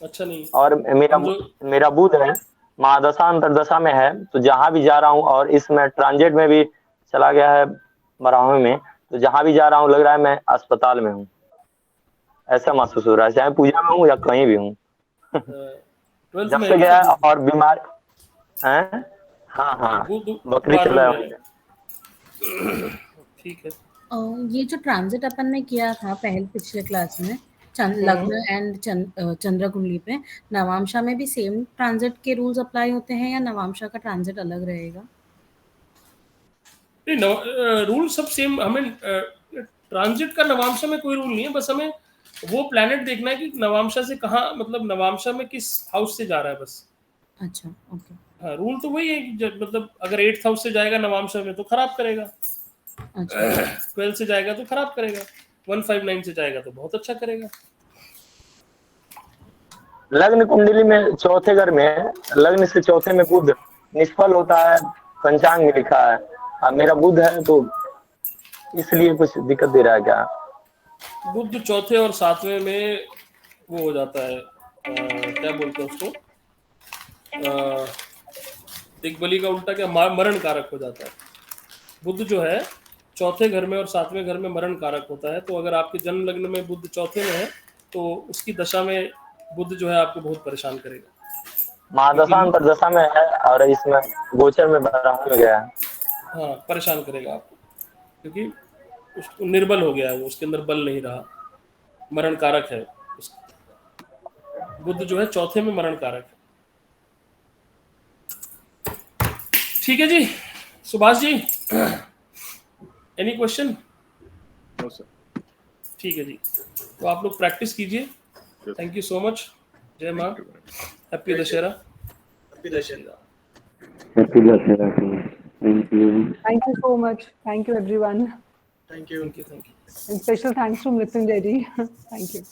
अच्छा नहीं है। और मेरा हम जो मेरा बुध है महादशा अंतरदशा में है, तो जहां भी जा रहा हूँ, और इसमें ट्रांजिट में भी चला गया है 12वें में, तो जहां भी जा रहा हूँ लग रहा है मैं अस्पताल में हूँ, ऐसा महसूस हो रहा है, चाहे पूजा में हूँ या कहीं भी हूँ। 12th जब में से है गया क्या? है और बीमार है। हाँ, बकरी चल रहा है। ठीक है। ये जो ट्रांजिट अपन ने किया था पिछले क्लास में, लग्न एंड चंद्र कुंडली पे, नवांशा में भी सेम ट्रांजिट के रूल्स अप्लाई होते हैं या नवांशा का ट्रांजिट अलग रहेगा? नहीं, रूल सब सेम। हमें ट्रांजिट का नवांशा में कोई रूल नहीं है, बस हमें वो प्लैनेट देखना है कि नवांशा से कहाँ, मतलब नवांशा में किस हाउस से जा रहा है, बस। अच्छा, ओके। हाँ, रूल तो वही है कि मतलब अगर 8th हाउस से जाएगा नवांशा में तो खराब करेगा, अच्छा, 12 से जाएगा तो खराब करेगा, 159 से जाएगा तो बहुत अच्छा करेगा। लग्न कुंडली में चौथे घर में, लग्न से चौथे में बुध निष्फल होता है, पंचांग में लिखा है। अब मेरा बुध है तो इसलिए कुछ दिक्कत दे रहा है क्या? बुध चौथे और सातवें में वो हो जाता है, क्या बोलते हैं उसको, दिग्बली का उल्टा क्या, मरण कारक हो जाता है। बुध जो है चौथे घर में और सातवें घर में मरण कारक होता है। तो अगर आपके जन्म लग्न में बुध चौथे में है तो उसकी दशा में बुध जो है आपको बहुत परेशान करेगा। महादशा अंतरदशा में है और इसमें गोचर में बराबर में गया है। हाँ, परेशान करेगा आपको, क्योंकि उसको निर्बल हो गया है, वो उसके अंदर बल नहीं रहा, मरण कारक है। बुध जो है चौथे में मरण कारक है। ठीक है जी, Subhash ji, any question? No sir. ठीक है जी, तो आप लोग प्रैक्टिस कीजिए। Thank you so much. जय माँ, happy Dussehra. Happy Dussehra. Happy Dussehra. Thank you. Thank you so much. Thank you everyone. Thank you. Thank you. And special thanks to Mrityunjay ji. Thank you.